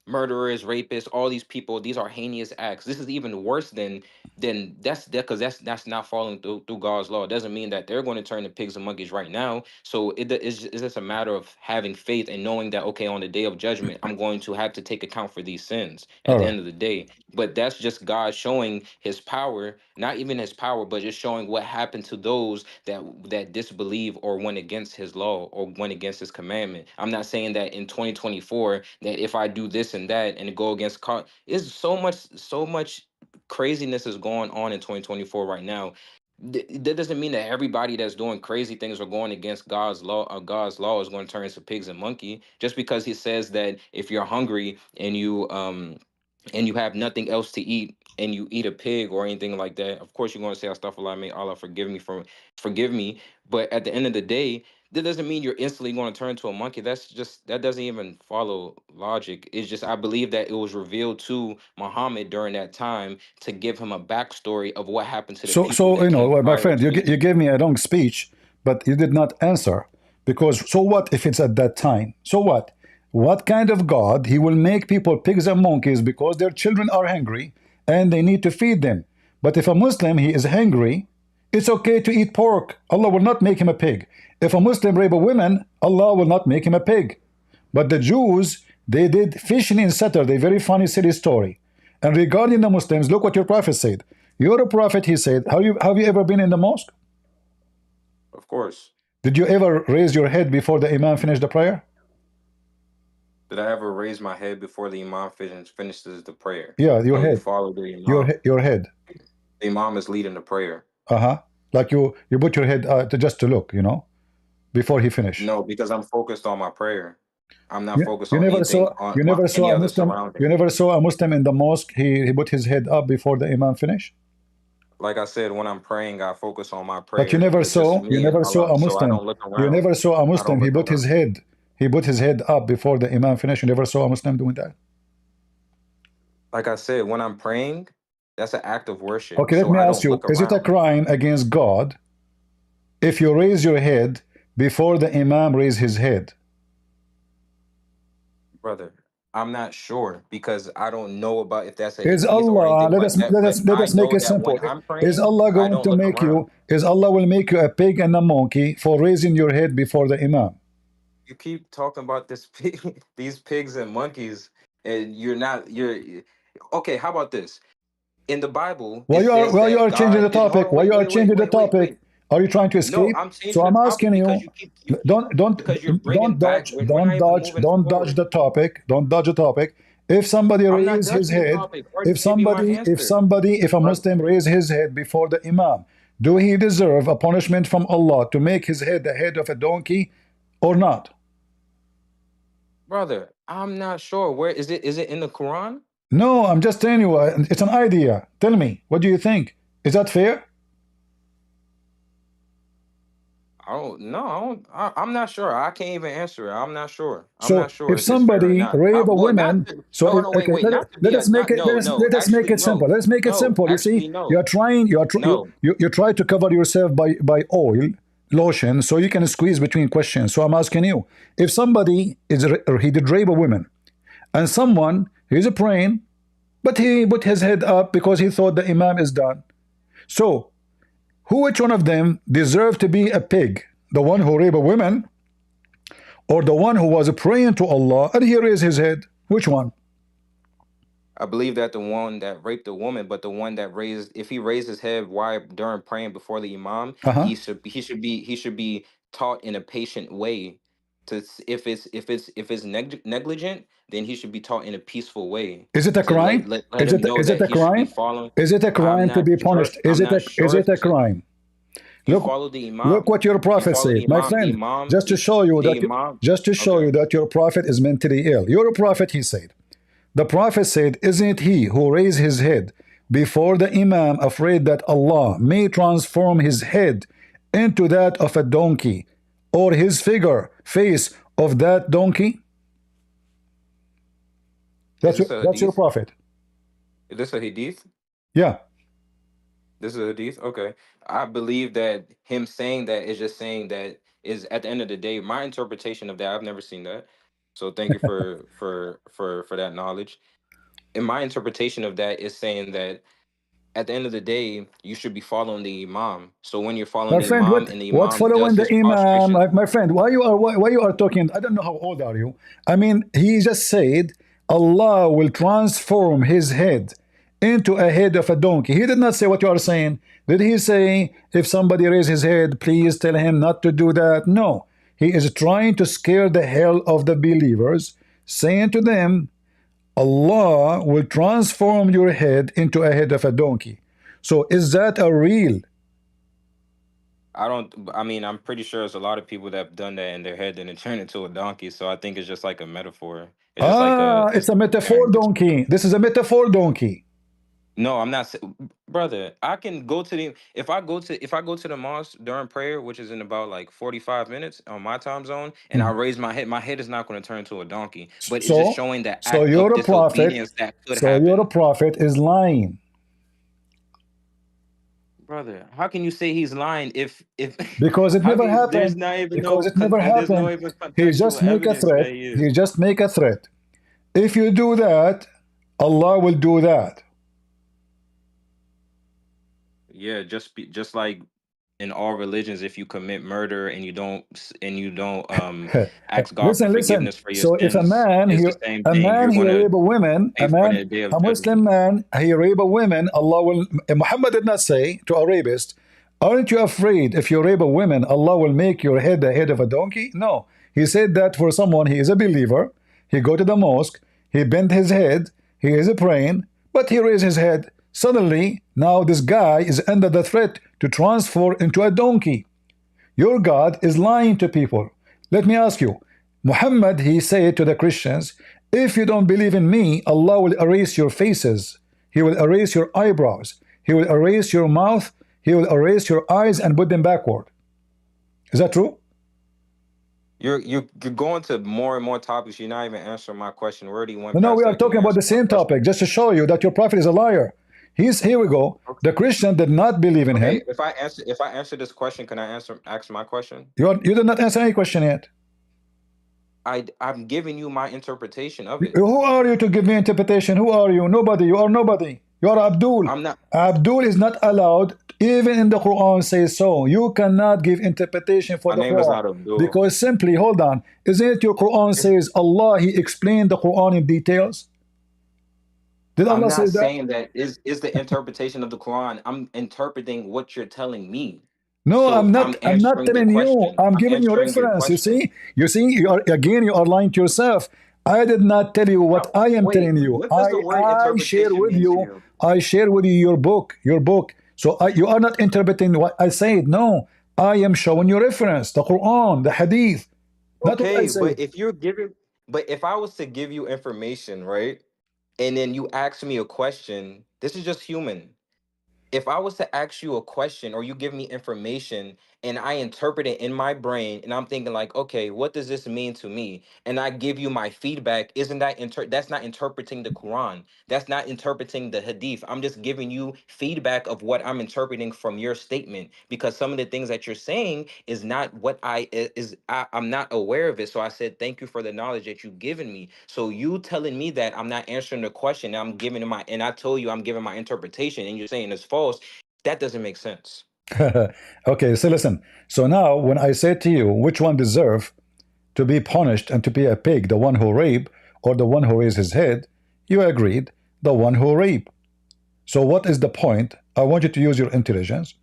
murderers, rapists, all these people, these are heinous acts. This is even worse than that, because that's not following through God's law. It doesn't mean that they're going to turn to pigs and monkeys right now. So it's just a matter of having faith and knowing that, okay, on the day of judgment, I'm going to have to take account for these sins at All the right. end of the day. But that's just God showing his power, not even his power, but just showing what happened to those that disbelieve or went against his law or went against his commandment. I'm not saying that in 2024 that if I do this and that and go against is so much craziness is going on in 2024 right now. That doesn't mean that everybody that's doing crazy things or going against God's law is going to turn into pigs and monkey. Just because he says that if you're hungry and you have nothing else to eat and you eat a pig or anything like that, of course you're going to say astaghfirullah, may Allah forgive me. But at the end of the day, that doesn't mean you're instantly going to turn into a monkey. That doesn't even follow logic. It's just, I believe that it was revealed to Muhammad during that time to give him a backstory of what happened to the people So that you know, came well, my prior friend, to him. you gave me a long speech, but you did not answer. Because so what if it's at that time? So what? What kind of God he will make people pigs and monkeys because their children are hungry and they need to feed them? But if a Muslim he is hungry, it's okay to eat pork. Allah will not make him a pig. If a Muslim rape a woman, Allah will not make him a pig. But the Jews, they did fishing in Saturday, very funny, silly story. And regarding the Muslims, look what your prophet said. Your prophet, he said, have you ever been in the mosque? Of course. Did you ever raise your head before the imam finished the prayer? Did I ever raise my head before the imam finishes the prayer? Yeah, your No, you head, follow the imam. your head. The imam is leading the prayer. Uh-huh. Like you put your head just to look, before he finish. No, because I'm focused on my prayer. I'm not You, focused you on never anything saw on you never any saw a other Muslim. surrounding. You never saw a Muslim in the mosque. He put his head up before the imam finish. Like I said, when I'm praying, I focus on my But you prayer. never It's just saw you me and never saw Allah. a So I Muslim. don't look You around. never saw a I don't Muslim. look around. He put his head up before the imam finished. You never saw a Muslim doing that. Like I said, when I'm praying, that's an act of worship. Okay, let So me I ask don't you: look is it a around. crime against God if you raise your head before the imam raise his head? Brother, I'm not sure because I don't know about if that's a Is hadith or Allah, anything like that. But let I us make know it that simple. when I'm Is praying, Allah I going don't to look make around. you, is Allah will make you a pig and a monkey for raising your head before the imam? You keep talking about these pigs and monkeys, and you're okay. How about this? In the Bible, it says Why you that are changing God the is. Hold topic? on, Why wait, you are wait, wait, changing the wait, wait, wait. topic? Are you trying to No, escape? I'm So changing the I'm asking topic because you, you keep because you're bringing back. We're not even moving don't dodge forward. the topic. Don't dodge the topic. If somebody I'm not raise his judging the head, topic. I already gave you my answer, if a brother. Muslim raise his head before the imam, do he deserve a punishment from Allah to make his head the head of a donkey or not? Brother, I'm not sure. Where is it? Is it in the Quran? No, I'm just telling you, it's an idea. Tell me, what do you think? Is that fair? I don't know. I'm not sure. I can't even answer it. I'm not sure. I'm So not sure if if it's fair or somebody not. rape a Well, not woman, to, so no, if, no, wait, okay, wait. Not to be let a us make not. it No, no. let us make Actually, it simple. no, Let's make it no. simple. You see, Actually, you no, are trying, no. you try to cover yourself by oil, lotion, so you can squeeze between questions. So I'm asking you, if somebody or he did rape a woman, and someone he's a praying, but he put his head up because he thought the imam is done. So which one of them deserve to be a pig? The one who raped women, or the one who was praying to Allah and he raised his head? Which one? I believe that the one that raped the woman, but the one that raised, if he raised his head while during praying before the imam, Uh-huh. he should be taught in a patient way. If it's negligent, then he should be taught in a peaceful way Is it a to crime? let him know Is it that a he should be crime? following. Is it a I'm crime to not be sure. punished? I'm not Is sure it if a it's a. crime? You Look, follow the look imam. what your You prophet follow said, the my imam. The friend. imam. Just to show you The that, imam. just to show Okay. you that your prophet is mentally ill. Your prophet, he said, the prophet said, isn't it he who raised his head before the imam, afraid that Allah may transform his head into that of a donkey, or his face of that donkey? Is this a That's your hadith? prophet. Is this a hadith? Yeah. This is a hadith. Okay. I believe that him saying that is just saying that is at the end of the day, my interpretation of that. I've never seen that. So thank you for that knowledge. And my interpretation of that is saying that at the end of the day, you should be following the imam. So when you're following My the friend, imam and the what imam does following the his imam? prostration, My friend, why you are talking? I don't know how old are you. I mean, he just said Allah will transform his head into a head of a donkey. He did not say what you are saying. Did he say if somebody raise his head, please tell him not to do that? No. He is trying to scare the hell of the believers, saying to them, Allah will transform your head into a head of a donkey. So is that a real? I don't. I mean, I'm pretty sure there's a lot of people that have done that in their head and it turned into a donkey. So I think it's just like a metaphor. It's just like Ah, it's it's a metaphor comparing between. donkey. This is a metaphor donkey. No, I'm not, brother. I can go to the if I go to the mosque during prayer, which is in about like 45 minutes on my time zone, and I Mhm. raise my head. My head is not going to turn into a donkey, but it's just So, showing the so act of you're a prophet. disobedience that could So your happen. prophet is lying Brother, how can you say he's lying if because it how never can you, there's happened. not even Because it never there's no happened. even He just contextual make a evidence threat. that he is. He just make a threat. If you do that, Allah will do that. Yeah, just like in all religions, if you commit murder and you don't ask God for Listen. forgiveness for your So if sins, it's the same thing. You're he gonna rape a woman, pay for it in the day of a Muslim judgment. man, he rape a woman, Allah will. Muhammad did not say to a rapist, "Aren't you afraid if you rape a woman, Allah will make your head the head of a donkey?" No, he said that for someone he is a believer. He go to the mosque, he bent his head, he is praying, but he raised his head. Suddenly, now this guy is under the threat to transform into a donkey. Your God is lying to people. Let me ask you, Muhammad, he said to the Christians, if you don't believe in me, Allah will erase your faces. He will erase your eyebrows. He will erase your mouth. He will erase your eyes and put them backward. Is that true? You're going to more and more topics. You're not even answering my question. We already No, went no, past we are that. Can talking you about answer the my same question? topic just to show you that your prophet is a liar. Here we go. The Christian did not believe in Okay, him. if I answer this question, can I ask my question? You did not answer any question yet. I'm giving you my interpretation of it. Who are you to give me interpretation? Who are you? Nobody. You are nobody. You are Abdul. I'm not. Abdul is not allowed. Even in the Quran says so. You cannot give interpretation for My the name is Quran not Abdul. because simply, hold on. Isn't it your Quran says Allah, He explained the Quran in details? Did I'm Allah say not that? saying that is the interpretation of the Quran. I'm interpreting what you're telling me. No, So I'm I'm not. I'm not answering the telling you. question. I'm I'm giving you answering your reference. You question. see. You see. You are again. You are lying to yourself. I did not tell you what No, I am wait. telling you. What does the word I share interpretation with mean to you. you? I share with you your book. Your book. So you are not interpreting what I said. No, I am showing you reference. The Quran, the Hadith, not what I Okay, said. but if I was to give you information, right? And then you ask me a question, this is just human. If I was to ask you a question or you give me information and I interpret it in my brain and I'm thinking like, okay, what does this mean to me? And I give you my feedback, isn't that's not interpreting the Quran. That's not interpreting the Hadith. I'm just giving you feedback of what I'm interpreting from your statement because some of the things that you're saying is not what I'm not aware of it. So I said, thank you for the knowledge that you've given me. So you telling me that I'm not answering the question, I'm giving my and I told you I'm giving my interpretation and you're saying it's false. That doesn't make sense. Okay, so listen. So now, when I say to you, which one deserve to be punished and to be a pig, the one who rape or the one who raised his head, you agreed the one who rape. So what is the point? I want you to use your intelligence.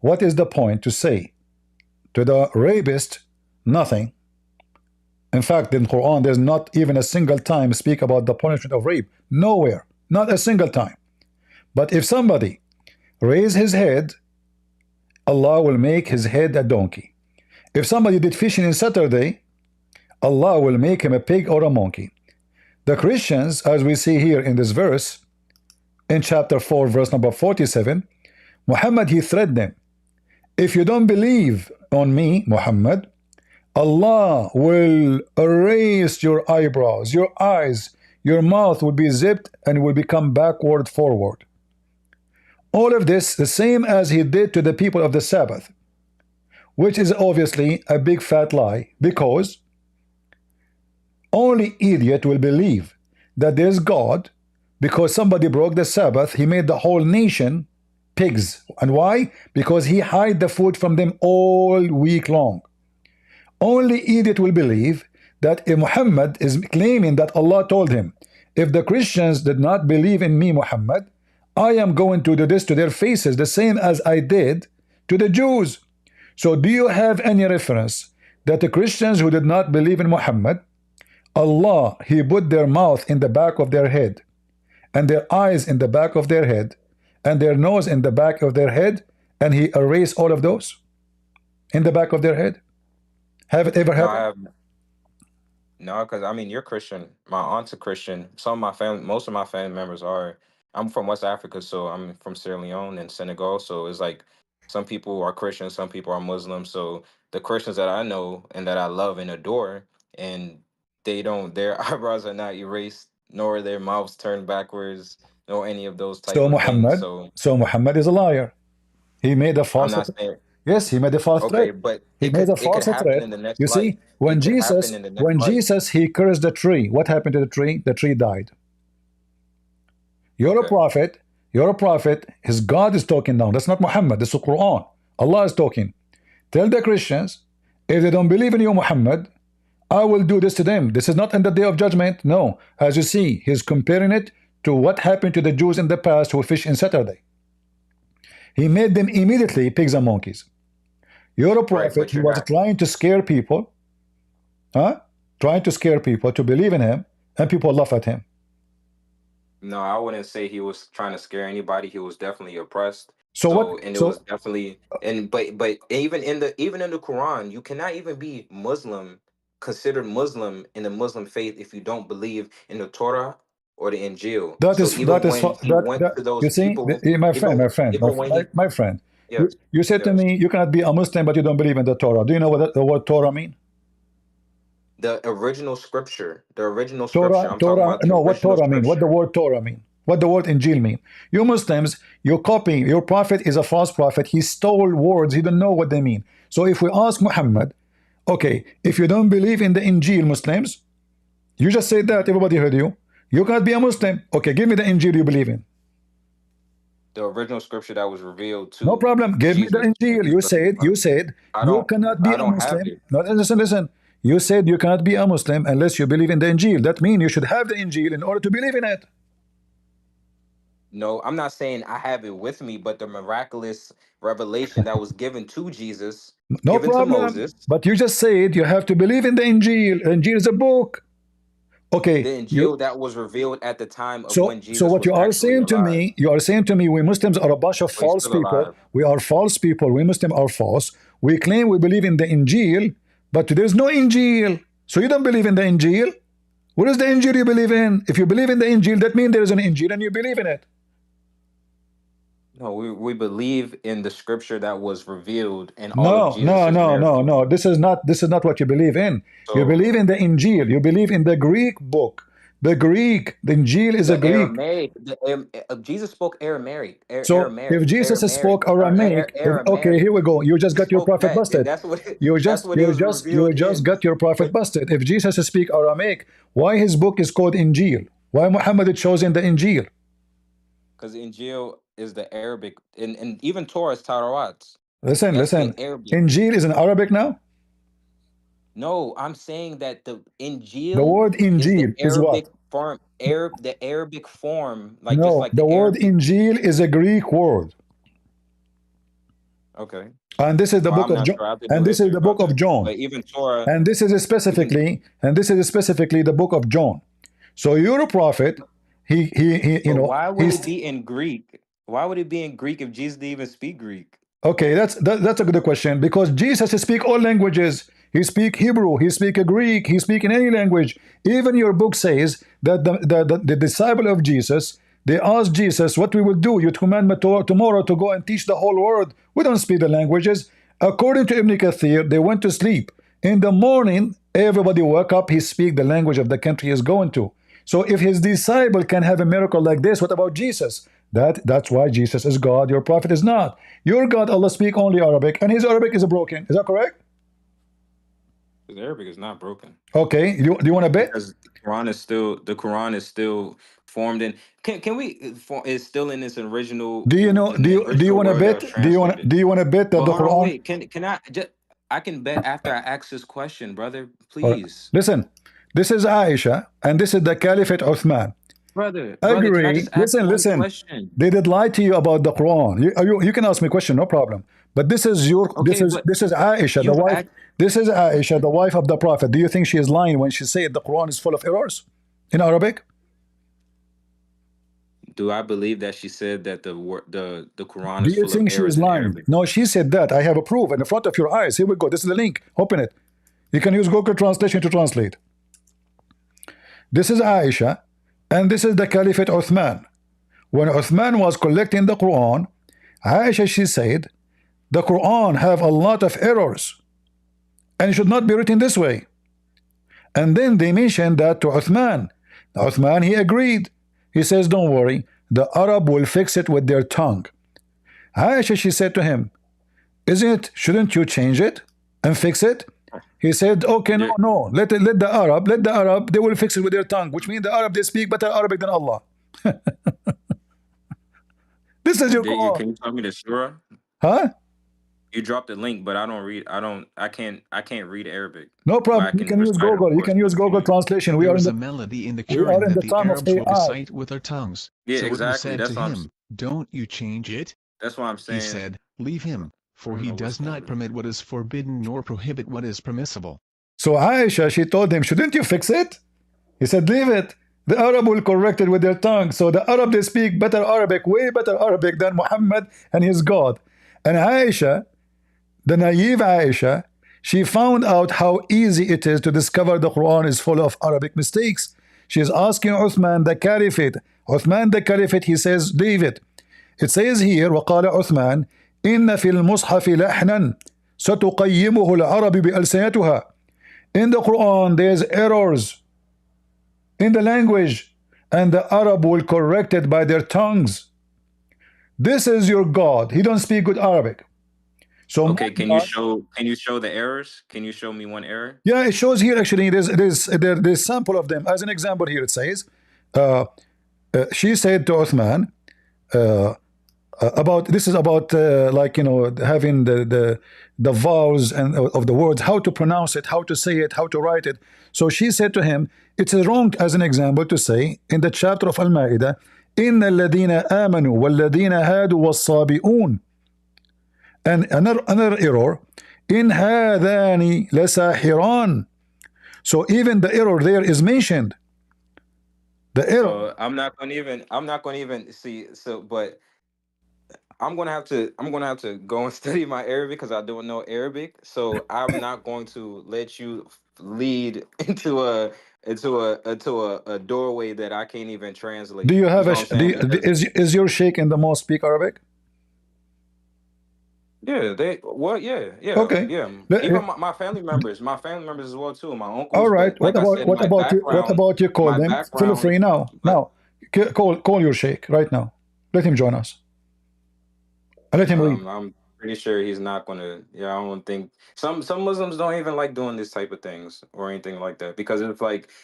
What is the point to say to the rapist nothing? In fact, in Quran, there's not even a single time speak about the punishment of rape. Nowhere. Not a single time. But if somebody raise his head, Allah will make his head a donkey. If somebody did fishing on Saturday, Allah will make him a pig or a monkey. The Christians, as we see here in this verse, in chapter 4, verse number 47, Muhammad, he threatened them. If you don't believe on me, Muhammad, Allah will erase your eyebrows, your eyes, your mouth will be zipped and will become backward, forward. All of this, the same as he did to the people of the Sabbath, which is obviously a big fat lie, because only idiot will believe that there's God because somebody broke the Sabbath. He made the whole nation pigs. And why? Because he hid the food from them all week long. Only idiot will believe that if Muhammad is claiming that Allah told him, if the Christians did not believe in me, Muhammad, I am going to do this to their faces, the same as I did to the Jews. So do you have any reference that the Christians who did not believe in Muhammad, Allah, he put their mouth in the back of their head, and their eyes in the back of their head, and their nose in the back of their head, and he erased all of those in the back of their head? Have it ever No, happened? no, because I mean, you're Christian. My aunt's a Christian. Some of my family, most of my family members are. I'm from West Africa, so I'm from Sierra Leone and Senegal. So it's like some people are Christian, some people are Muslim. So the Christians that I know and that I love and adore, and they don't, their eyebrows are not erased, nor their mouths turned backwards, nor any of those type So of things. Muhammad, So so Muhammad is a liar. He made a I'm false not threat. saying Yes, he made a false threat. okay, but He made a it could false happen threat. in the next You life. see, It could happen in the next when life. Jesus he cursed the tree, what happened to the tree? The tree died. You're a Okay. prophet. You're a prophet. His God is talking now. That's not Muhammad. That's the Quran. Allah is talking. Tell the Christians, if they don't believe in you, Muhammad, I will do this to them. This is not in the day of judgment. No. As you see, he's comparing it to what happened to the Jews in the past who fish in Saturday. He made them immediately pigs and monkeys. You're a Right, prophet. but He you're was not. trying to scare people, huh? Trying to scare people to believe in him, and people laugh at him. No, I wouldn't say he was trying to scare anybody. He was definitely oppressed. So what? So, and it was So definitely, and but even in the Quran, you cannot even be Muslim, considered Muslim in the Muslim faith if you don't believe in the Torah or the Injil. that So is that even is when he went that to those you see, people, my friend, even when he, my friend. yes, You said to yes, me, you cannot be a Muslim, but you don't believe in the Torah. Do you know what the word Torah mean? the original scripture. Torah, I'm talking Torah. about the No, what original Torah mean? What the scripture. word Torah mean? What the word Injil mean? You Muslims, you copy. Your prophet is a false prophet. He stole words. He don't know what they mean. So if we ask Muhammad, okay, if you don't believe in the Injil, Muslims, you just said that. Everybody heard you. You cannot be a Muslim. Okay, give me the Injil you believe in. The original scripture that was revealed No to problem. Give me the Jesus. Injil. You said you cannot be I a don't have Muslim. it. No, listen, listen. You said you cannot be a Muslim unless you believe in the Injil. That means you should have the Injil in order to believe in it. No, I'm not saying I have it with me, but the miraculous revelation that was given to Jesus, No given to problem. Moses, But you just said you have to believe in the Injil. Injil is a book. the Okay. Injil that was revealed at the time of when So Jesus what was you are actually saying to alive. me, you are saying to me, we Muslims are a bunch of Well, he's false still people. alive. We are false people. We Muslims are false. We claim we believe in the Injil, but there's no Injil. So you don't believe in the Injil? What is the Injil you believe in? If you believe in the Injil, that means there is an Injil and you believe in it. No, we believe in the scripture that was revealed and all of No, no, Jesus's no, no, miracles. no. This is not what you believe in. You So believe in the Injil. You believe in the Greek book. The Greek, the Injil is a the Greek. Aramaic, Jesus spoke Aramaic, So if Jesus Aramaic, spoke Aramaic, okay, Aramaic. here we go. You just He got your spoke prophet that, and busted. that's what it was You revealed just in. got your prophet But busted. If Jesus speak Aramaic, why his book is called Injil? Why Muhammad chose in the Injil? because Injil, is the Arabic, and even Torah is Tarawat. Listen, That's listen. the Arabic. Injil is in Arabic now? No, I'm saying that the The Injil word is the Injil is what? The Arabic form, like just No, like the the word Arabic. Injil is a Greek word. Okay. And this is the Well, book I'm of not John. sure. I have to do And this is history the book about of that. John. But even Torah, And this is even specifically the book of John. So your prophet, he you but know, why would it he's be in Greek? Why would it be in Greek if Jesus didn't even speak Greek? okay. That's a good question, because Jesus speak all languages. He speak Hebrew, he speak Greek, he speak in any language. Even your book says that the disciple of Jesus, they asked Jesus, what we will do? You command me tomorrow to go and teach the whole world. We don't speak the languages. According to Ibn Kathir, they went to sleep. In the morning, everybody woke up, he speak the language of the country he's going to. So if his disciple can have a miracle like this, what about Jesus? That's why Jesus is God, your prophet is not. Your God, Allah, speak only Arabic, and his Arabic is broken. Is that correct? Because Arabic is not broken. Okay. Do you want to bet? Because the Quran is still formed in. Can we is still in its original Do you know? in the Do you original want to word that was bet? translated? Do you want to bet that But the hold on, Quran? wait. Can I just? I can bet after I ask this question, brother. Or, Please, listen, this is Aisha, and this is the Caliphate Uthman. brother. Can I just Agree. ask Listen, one listen. question? They did lie to you about the Quran. You can ask me a question, no problem. But Okay, but this is Aisha, the you've wife. asked. This is Aisha, the wife of the Prophet. Do you think she is lying when she said the Quran is full of errors in Arabic? Do I believe that she said that the Quran Do is you full of think she is errors in lying? Arabic? No, she said that. I have a proof in front of your eyes. Here we go. This is the link. Open it. You can use Google Translation to translate. This is Aisha, and this is the Caliphate Uthman. When Uthman was collecting the Quran, Aisha, she said, the Quran have a lot of errors, and it should not be written this way. And then they mentioned that to Uthman. Uthman, he agreed. He says, don't worry, the Arab will fix it with their tongue. Aisha, she said to him, shouldn't you change it and fix it? He said, okay, no, There, no, let the Arab, they will fix it with their tongue, which means the Arab, they speak better Arabic than Allah. This is your Quran. can you tell me the surah? Huh? You dropped the link, but I don't read. I can't read Arabic, No but I problem. You can can use recite, of Google. You course, can use Google Qur'an. translation. There is a melody in the We are Quran in that the the time of Arabs will AI. recite with their tongues. Yeah, So it was exactly. said That's to what him, don't you change it? That's what I'm He saying. said, leave him, I for don't he know what's does not going permit on. what is forbidden nor prohibit what is permissible. So Aisha, she told him, shouldn't you fix it? He said, leave it. The Arab will correct it with their tongue. So the Arab, they speak better Arabic, way better Arabic than Muhammad and his God. And Aisha, the naive Aisha, she found out how easy it is to discover the Quran is full of Arabic mistakes. She is asking Uthman the Caliphate. Uthman the Caliphate, he says, leave it. It says here, وقال عثمان إن في المصحف لحنا ستقيمه العرب بألسنتها. In the Quran, there's errors in the language, and the Arab will correct it by their tongues. This is your God. He don't speak good Arabic. So Okay, can you show the errors? Can you show me one error? yeah, it shows here actually. There's sample of them. As an example here, it says, she said to Uthman, about this is about like having the vowels and of the words, how to pronounce it, how to say it, how to write it. So she said to him, it's wrong, as an example, to say in the chapter of Al-Ma'idah, إن الذين آمنوا والذين هادوا والصابئون. And another error, in هذان لساحران. So even the error there is mentioned. The error. So I'm not gonna even see. So, but I'm gonna have to go and study my Arabic because I don't know Arabic. So I'm not going to let you lead into a doorway that I can't even translate. Do you have You a know what I'm saying? Because is your sheikh in the mosque speak Arabic? yeah, Okay. yeah. Even my family members as well too. My All uncles, right. but like I said, What about you call my them? Feel background. free now. But Call your sheikh right now. Let him join us. And let him read. I'm pretty sure he's not gonna. Yeah, I don't think some Muslims don't even like doing this type of things or anything like that because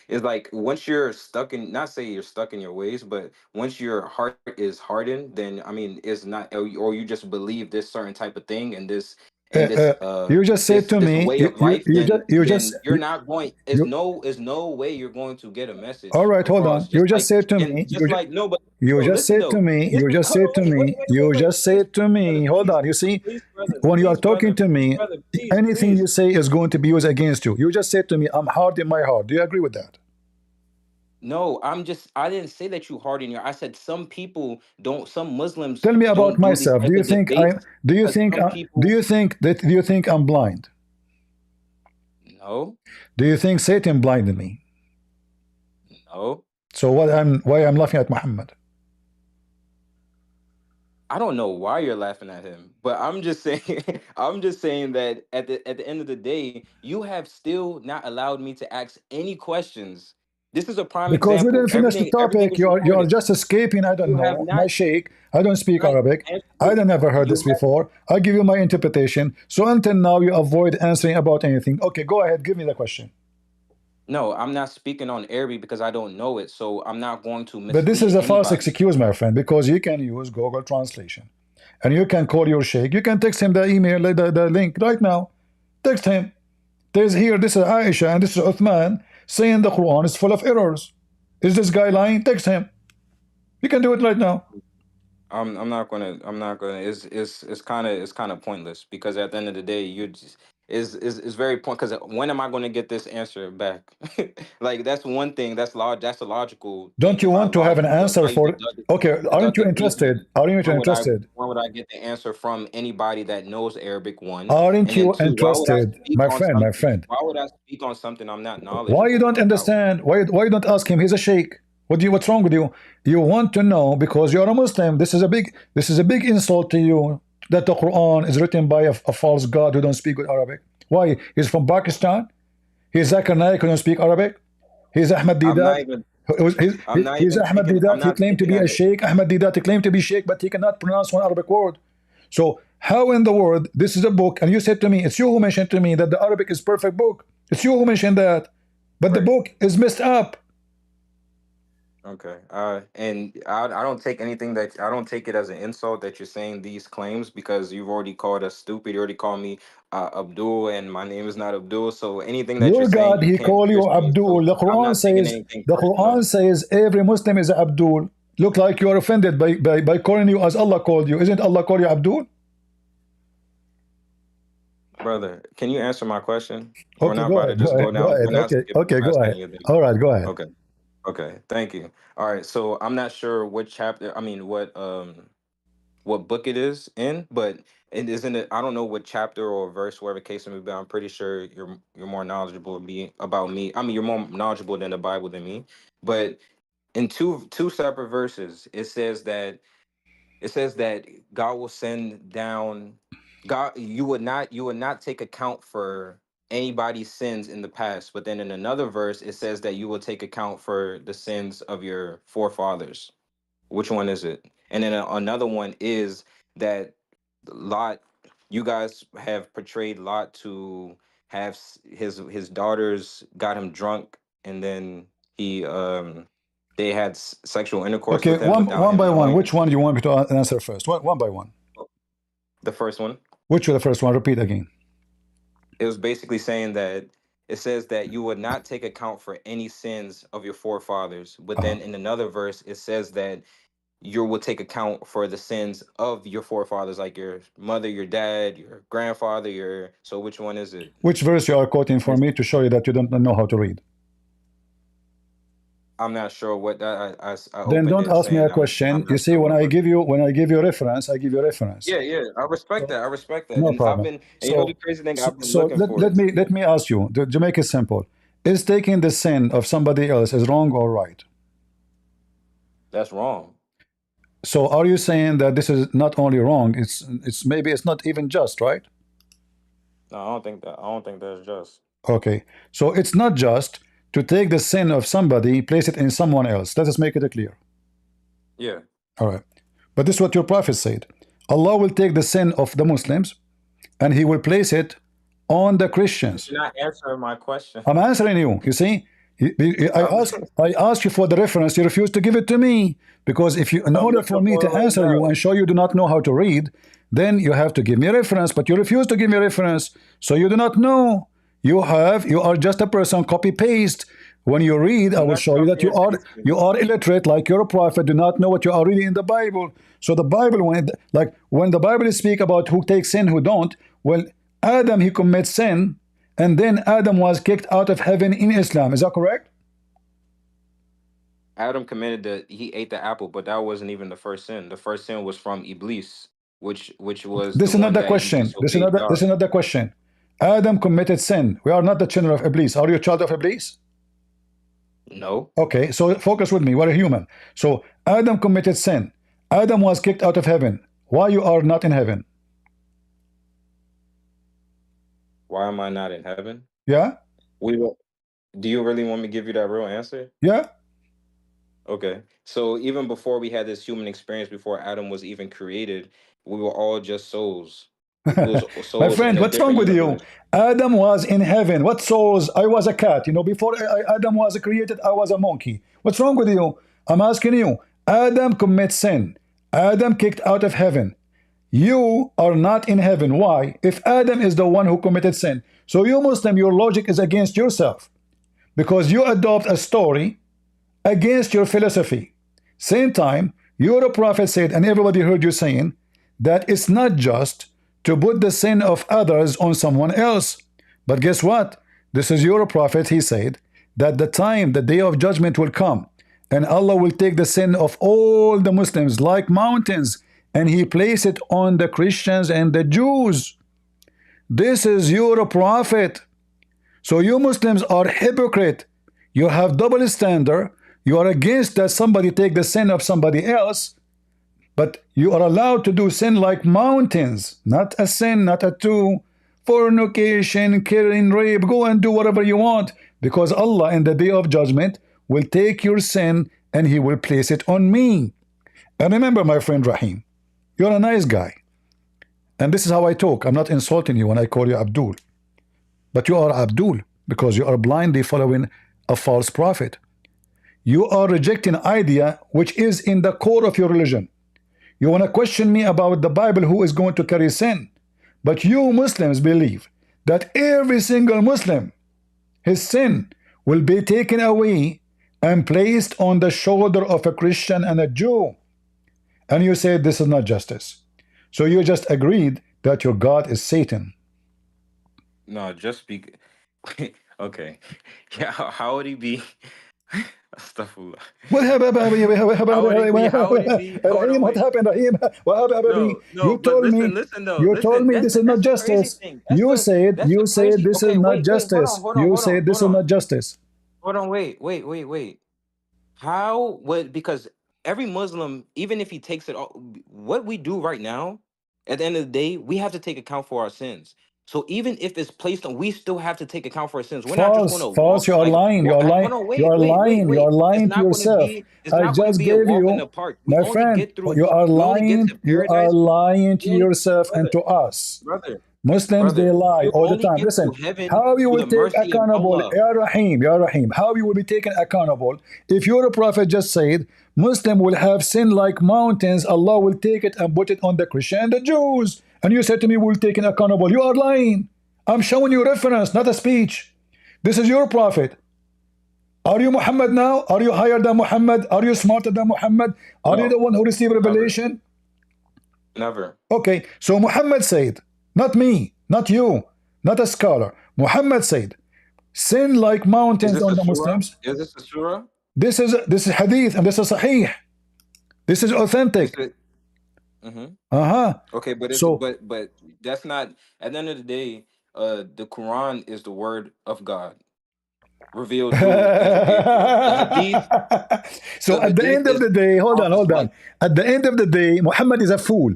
it's like once you're stuck in, not say you're stuck in your ways, but once your heart is hardened, then I mean it's not, or you just believe this certain type of thing and this Uh, and uh, this you just said to this me, way of life, you just, then you're not going. you, Is no way you're going to get a all message right, hold on. across. You Just just like said to and me, just like no, but you bro, just listen said to though. me, you Listen, just hold said on, to me, you wait, just please, said to brother, me, hold please, on. You see, please, brother, when you are please, talking to me, anything please. you say is going to be used against you. You just said to me, I'm hard in my heart. Do you agree with that? No, I didn't say that you harden your. I said some people don't. Some Muslims Tell me about don't do these myself. type of debates because some people. Do you think I'm blind? No, Do you think Satan blinded me? no. So why I'm laughing at Muhammad? I don't know why you're laughing at him, but I'm just saying I'm just saying that at the end of the day, you have still not allowed me to ask any questions. This is a prime Because we example. didn't finish the Everything topic. is You are recorded. just escaping. I don't You have know. My sheikh. I don't speak not Arabic. answered I don't never heard you this before. I give you my interpretation. So until now, you avoid answering about anything. Okay, go ahead. Give me the question. No, I'm not speaking on Arabic because I don't know it, so I'm not going to But this mislead is a false anybody. excuse, my friend, because you can use Google Translation. And you can call your sheikh. You can text him the email, the link right now. Text him. There's here, this is Aisha and this is Uthman saying the Quran is full of errors. Is this guy lying? Text him. You can do it right now. I'm not gonna it's kind of pointless because at the end of the day you just is very point because when am I going to get this answer back? Like that's one thing, that's a logical Don't thing. you If I want to have an answer I for? Okay, aren't you deductive interested? reasoning, Aren't you interested? when would I get the answer from anybody that knows Arabic, one? Aren't And then you two, why would I interested, speak my on friend? My something friend, why would I speak on something I'm not why you knowledgeable don't about? understand? Why you don't ask him? He's a sheikh. What's wrong with you? You want to know because you're a Muslim. This is a big insult to you that the Quran is written by a false god who don't speak good Arabic. Why? He's from Pakistan. He's Zakir Naik who don't speak Arabic. He's Ahmad I'm Didat. not even He's Ahmad I'm Didat. He not claimed to speaking be as a a sheikh. Ahmad Didat he claimed to be sheikh, but he cannot pronounce one Arabic word. So how in the world this is a book? And you said to me, it's you who mentioned to me that the Arabic is perfect book. It's you who mentioned that, but the right. book is messed up. Okay. And I don't take anything I don't take it as an insult that you're saying these claims because you've already called us stupid. You already called me Abdul, and my name is not Abdul. So anything that you're Your saying, God, you he can't be call you Christian. Abdul. So I'm not taking anything The Quran personal, says every Muslim is Abdul. Look like you are offended by calling you as Allah called you. Isn't Allah call you Abdul? brother. Can you answer my question? We're Okay, not go about to ahead, go just go ahead, go down. ahead. We're not Okay, skipping okay, go past ahead. any of them. All right, go ahead. Okay. Okay. Thank you. All right. So I'm not sure what chapter. I mean, what book it is in, but it isn't it. I don't know what chapter or verse, whatever case it may be. I'm pretty sure you're more knowledgeable about me. I mean, you're more knowledgeable than the Bible than me. But in two separate verses, it says that God will send down. God, you would not take account for anybody's sins in the past. But then in another verse, it says that you will take account for the sins of your forefathers. Which one is it? And then another one is that Lot, you guys have portrayed Lot to have his daughters got him drunk, and then they had sexual intercourse Okay, with him without one him by one. knowing. Which one do you want me to answer first? One by one. The first one, Which was the first one? Repeat again. it was basically saying that it says that you would not take account for any sins of your forefathers, but Uh-huh. then in another verse it says that you will take account for the sins of your forefathers, like your mother, your dad, your grandfather, your. So which one is it? Which verse you are quoting for me to show you that you don't know how to read? I'm not sure what that I Then opened don't it ask me a saying I'm question. You not see, sure what verse. when I give you reference, I give you reference. Yeah, yeah, I respect So that. I respect that, no and I've problem. been. And you know the So crazy thing, so, I've been so looking for it. let me ask you to make it simple. Is taking the sin of somebody else is wrong or right? That's wrong. So are you saying that this is not only wrong, it's maybe it's not even just, right? No, I don't think that. I don't think that's just. Okay. So it's not just to take the sin of somebody, place it in someone else. Let us make it clear. Yeah. All right. But this is what your prophet said. Allah will take the sin of the Muslims and he will place it on the Christians. You're not answering my question. I'm answering you. You see, I ask you for the reference. You refuse to give it to me because if you, in order for me to answer you and show you do not know how to read, then you have to give me a reference. But you refuse to give me a reference, so you do not know. You are just a person copy paste. When you read, I will show you that you are illiterate, like you're a prophet, do not know what you are reading in the Bible. So the Bible, when the Bible speak about who takes sin, who don't, well, Adam, he commits sin, and then Adam was kicked out of heaven in Islam. Is that correct? Adam committed he ate the apple, but that wasn't even the first sin. The first sin was from Iblis, which was This the is not one the that he question. This disobeyed God. is not the question. Adam committed sin. We are not the children of Iblis. Are you a child of Iblis? No. Okay, so focus with me. We're a human. So Adam committed sin. Adam was kicked out of heaven. Why you are not in heaven? Why am I not in heaven? Yeah? Do you really want me to give you that real answer? Yeah? Okay. So even before we had this human experience, before Adam was even created, we were all just souls. My friend, what's wrong with you? Adam was in heaven. What souls? I was a cat. You know, before Adam was created, I was a monkey. What's wrong with you? I'm asking you. Adam commits sin. Adam kicked out of heaven. You are not in heaven. Why? If Adam is the one who committed sin. So you Muslim, your logic is against yourself. Because you adopt a story against your philosophy. Same time, your prophet said, and everybody heard you saying, that it's not just to put the sin of others on someone else. But guess what? This is your prophet. He said that the time, the day of judgment will come, and Allah will take the sin of all the Muslims like mountains, and he place it on the Christians and the Jews. This is your prophet. So you Muslims are hypocrite. You have double standard. You are against that somebody take the sin of somebody else, but you are allowed to do sin like mountains. Not a sin, not a two. Fornication, killing, rape, go and do whatever you want, because Allah in the day of judgment will take your sin and he will place it on me. And remember, my friend Rahim, you're a nice guy. And this is how I talk. I'm not insulting you when I call you Abdul. But you are Abdul because you are blindly following a false prophet. You are rejecting idea which is in the core of your religion. You want to question me about the Bible, who is going to carry sin. But you Muslims believe that every single Muslim, his sin will be taken away and placed on the shoulder of a Christian and a Jew. And you say this is not justice. So you just agreed that your God is Satan. No, just speak. Okay. Yeah, how would he be? Astaghfirullah. What happened? Rahim, what happened, Rahim? What happened? No, You told me. listen though. You told me this is not justice. You said this is not justice. You said this is not justice. Hold on, wait. How would, because every Muslim, even if he takes it all, what we do right now, at the end of the day, we have to take account for our sins. So even if it's placed on, we still have to take account for our sins. We're not just going to false. You are lying. You are lying. You are lying. You are lying to yourself. I just gave you, my friend. You are lying. You are lying to yourself and to us. Muslims, they lie all the time. Listen, how you will take accountable, Ya Rahim, how you will be taken accountable if your prophet just said Muslim will have sin like mountains, Allah will take it and put it on the Christian and the Jews, and you said to me we'll take it accountable. You are lying. I'm showing you reference, not a speech. This is your prophet. Are you Muhammad now? Are you higher than Muhammad? Are you smarter than Muhammad? Are you the one who received revelation? Never. Okay, so Muhammad said, not me, not you, not a scholar. Muhammad said, sin like mountains on the Muslims. Is this a surah? This is hadith and this is sahih. This is authentic. Okay, but it's, but that's not, at the end of the day, the Quran is the word of God revealed through the hadith. So at the end of the day, hold on. At the end of the day, Muhammad is a fool.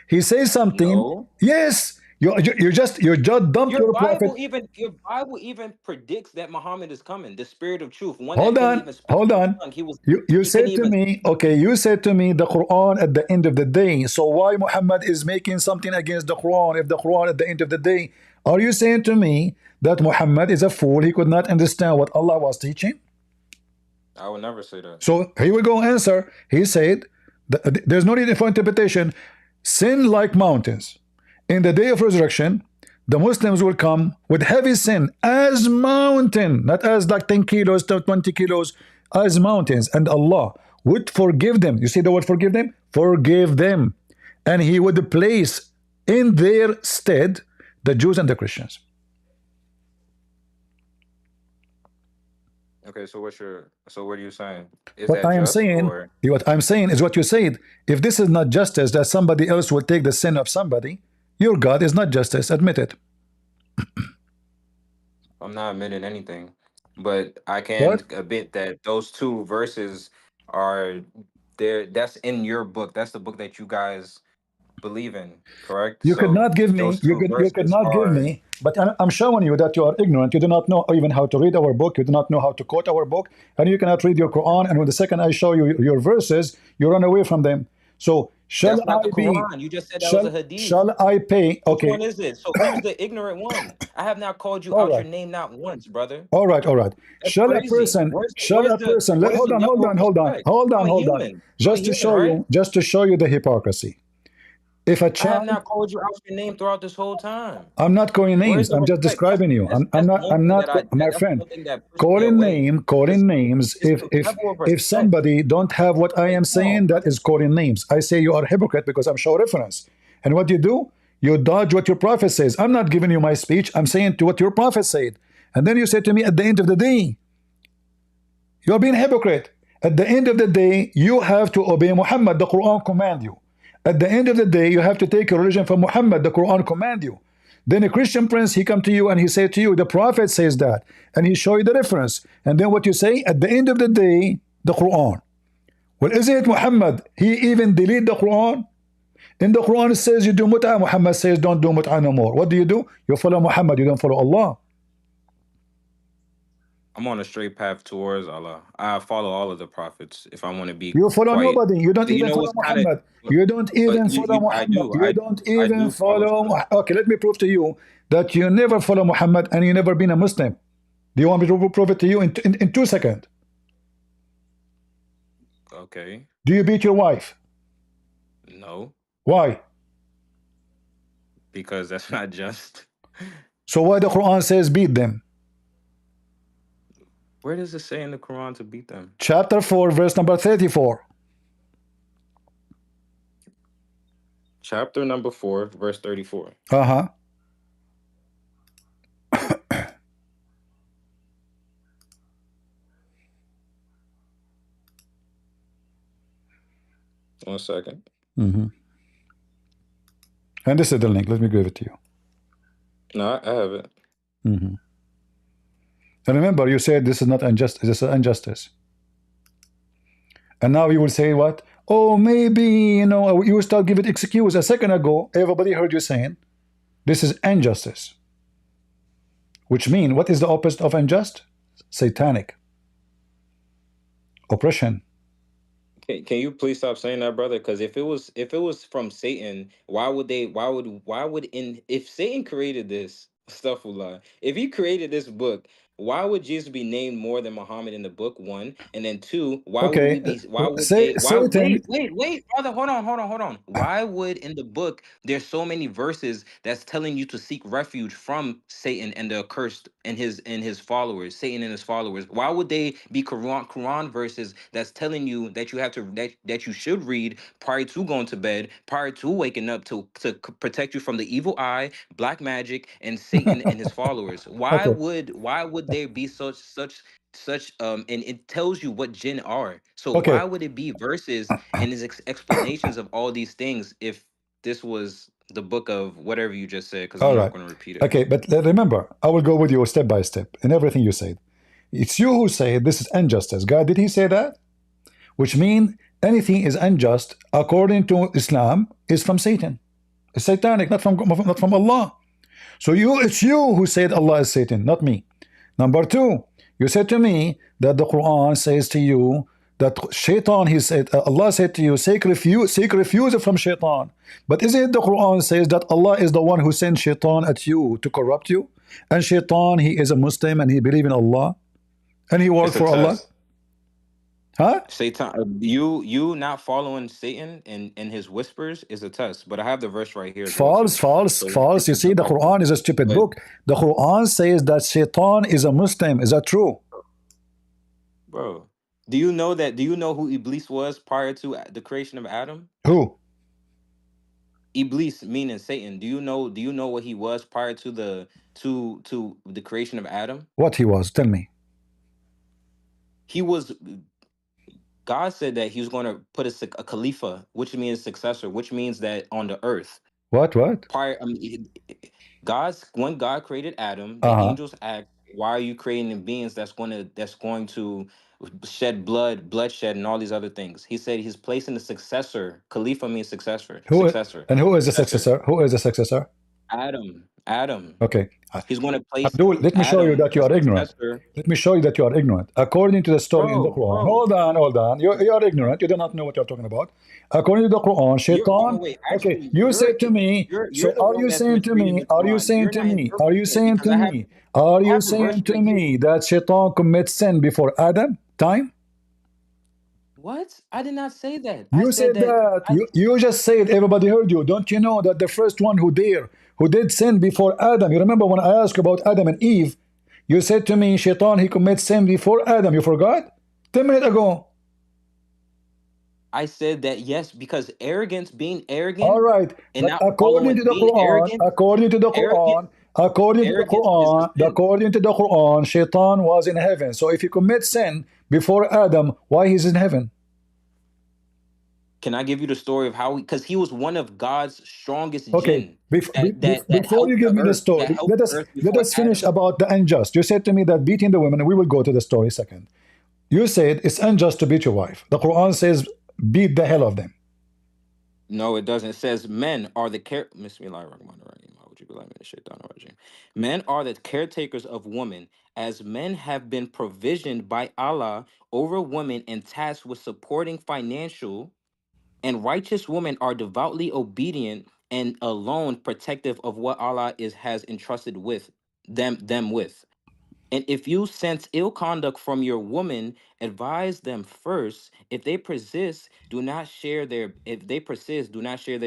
He says something. No. Yes, You just dumped your prophet. Your Bible even predicts that Muhammad is coming, the spirit of truth, one that Hold couldn't on, even speak hold his on. tongue. You He couldn't said to even. me, okay, you said to me the Quran at the end of the day. So why Muhammad is making something against the Quran if the Quran at the end of the day? Are you saying to me that Muhammad is a fool? He could not understand what Allah was teaching? I would never say that. So here we go answer. He said, there's no need for interpretation. Sin like mountains. In the day of resurrection, the Muslims will come with heavy sin as mountain, not as like 10 kilos to 20 kilos, as mountains. And Allah would forgive them. You see the word forgive them? Forgive them. And He would place in their stead the Jews and the Christians. Okay, so what are you saying? Is What that I am just saying, or what I'm saying is what you said. If this is not justice, that somebody else will take the sin of somebody, your God is not justice. Admit it. I'm not admitting anything, but I can What? admit that those two verses are there. That's in your book. That's the book that you guys believe in, correct? You could So not give me, those two you could verses not give are. me, but I'm showing you that you are ignorant. You do not know even how to read our book. You do not know how to quote our book, and you cannot read your Quran. And when the second I show you your verses, you run away from them. So That's not the Quran. You just said that was a hadith. shall I pay? Which Okay, one is it? So who's the ignorant one? I have not called you all out right. your name not once, brother. All right, all right. That's crazy. Where's Hold the on, hold level on, of hold on, respect? hold on, I'm a hold on. human. I'm a human, right? Just to show you the hypocrisy. If a I have child, not called you out your name throughout this whole time. I'm not calling Where's names. the I'm just respect? describing you. That's one thing that My that's friend. one thing that pushes me away. Calling names. It's the level of If respect. somebody don't have what I Like, am come on, saying, that brother. is calling names. I say you are a hypocrite because I'm show reference. And what you do? You dodge what your prophet says. I'm not giving you my speech. I'm saying to what your prophet said. And then you say to me at the end of the day, you're being a hypocrite. At the end of the day, you have to obey Muhammad. The Quran command you. At the end of the day, you have to take your religion from Muhammad. The Quran command you. Then a Christian prince, he come to you and he say to you, the prophet says that, and he show you the reference. And then what you say at the end of the day, the Quran. Well, isn't it Muhammad? He even delete the Quran. In the Quran it says you do mut'ah. Muhammad says don't do mut'ah no more. What do? You follow Muhammad. You don't follow Allah. I'm on a straight path towards Allah. I follow all of the prophets if I want to be You follow quite. nobody. You don't You even know follow what's kind of. Muhammad. You don't But even follow I Muhammad. do. You don't I even do follow follow. stuff. Okay, let me prove to you that you never follow Muhammad and you never been a Muslim. Do you want me to prove it to you in 2 seconds? Okay. Do you beat your wife? No, Why? because that's not just. So why the Quran says beat them? Where does it say in the Quran to beat them? Chapter 4, verse number 34. Chapter number 4, verse 34. Uh-huh. One second. And this is the link. Let me give it to you. No, I have it. And remember, you said this is not unjust. This is injustice. And now you will say what? Oh, maybe, you will start giving excuse. A second ago, everybody heard you saying this is injustice. Which means, what is the opposite of unjust? Satanic. Oppression. Can you please stop saying that, brother? Because if it was from Satan, if Satan created this stuff, if he created this book, why would Jesus be named more than Muhammad in the book? One, and then two, why would Okay. we be? Why would Say, they? Why? Satan. Wait, brother, hold on. Why would in the book there's so many verses that's telling you to seek refuge from Satan and the accursed and his followers, Satan and his followers? Why would they be Quran verses that's telling you that you have to that you should read prior to going to bed, prior to waking up to protect you from the evil eye, black magic, and Satan and his followers? Why Okay. would there be such and it tells you what jinn are, so Okay. why would it be verses and his explanations of all these things if this was the book of whatever you just said? Because I'm All not right. going to repeat it. Okay, but remember, I will go with you step by step in everything you said. It's you who say this is injustice. God, did he say that? Which means anything is unjust according to Islam is from Satan. It's satanic, not from Allah. So it's you who said Allah is Satan, not me. Number two, you said to me that the Quran says to you that Shaitan, Allah said to you, seek refuge from Shaitan. But is it the Quran says that Allah is the one who sent Shaitan at you to corrupt you? And Shaitan, he is a Muslim and he believes in Allah and he works for Allah? Huh? Satan, you not following Satan and his whispers is a test. But I have the verse right here. False. You see, the Quran is a stupid book. The Quran says that Shaitan is a Muslim. Is that true? Bro, do you know who Iblis was prior to the creation of Adam? Who? Iblis, meaning Satan. Do you know what he was prior to the creation of Adam? What he was? Tell me. He was. God said that he was going to put a Khalifa, which means successor, which means that on the earth. What? When God created Adam, the angels asked, "Why are you creating beings that's going to shed bloodshed, and all these other things?" He said he's placing the successor. Khalifa means successor. And who is the successor? Who is the successor? Adam. Okay. He's going to place. Abdul, let me show you that you are ignorant. Let me show you that you are ignorant. According to the story in the Quran. Hold on. You are ignorant. You do not know what you are talking about. According to the Quran, Shaitan. Okay, you said to me. So are you saying to me? Are you saying to me? Are you saying to me? Are you saying to me that Shaitan commits sin before Adam? Time? What? I did not say that. You said that. You just said everybody heard you. Don't you know that the first one who did sin before Adam? You remember when I asked about Adam and Eve, you said to me, Shaitan, he commits sin before Adam. You forgot? 10 minutes ago. I said that yes, because being arrogant. All right. But according to the Quran, Shaitan was in heaven. So if he commits sin before Adam, why he's in heaven? Can I give you the story of how? Because he was one of God's strongest jinn. Before you give me the story, let us finish about the unjust. You said to me that beating the women, and we will go to the story second. You said it's unjust to beat your wife. The Quran says beat the hell of them. No, it doesn't. It says men are the men are the caretakers of women, as men have been provisioned by Allah over women and tasked with supporting financial, and righteous women are devoutly obedient and alone protective of what Allah has entrusted with them with. And if you sense ill conduct from your woman, advise them first. If they persist, do not share their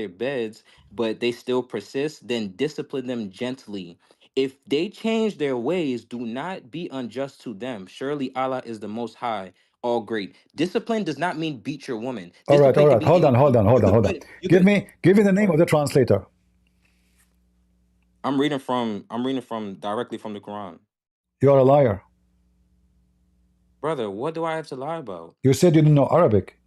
beds, but they still persist, then discipline them gently. If they change their ways, do not be unjust to them. Surely Allah is the most high, all great. Discipline does not mean beat your woman. All right. Hold on. Give me the name of the translator. I'm reading from directly from the Quran. You are a liar. Brother, what do I have to lie about? You said you didn't know Arabic.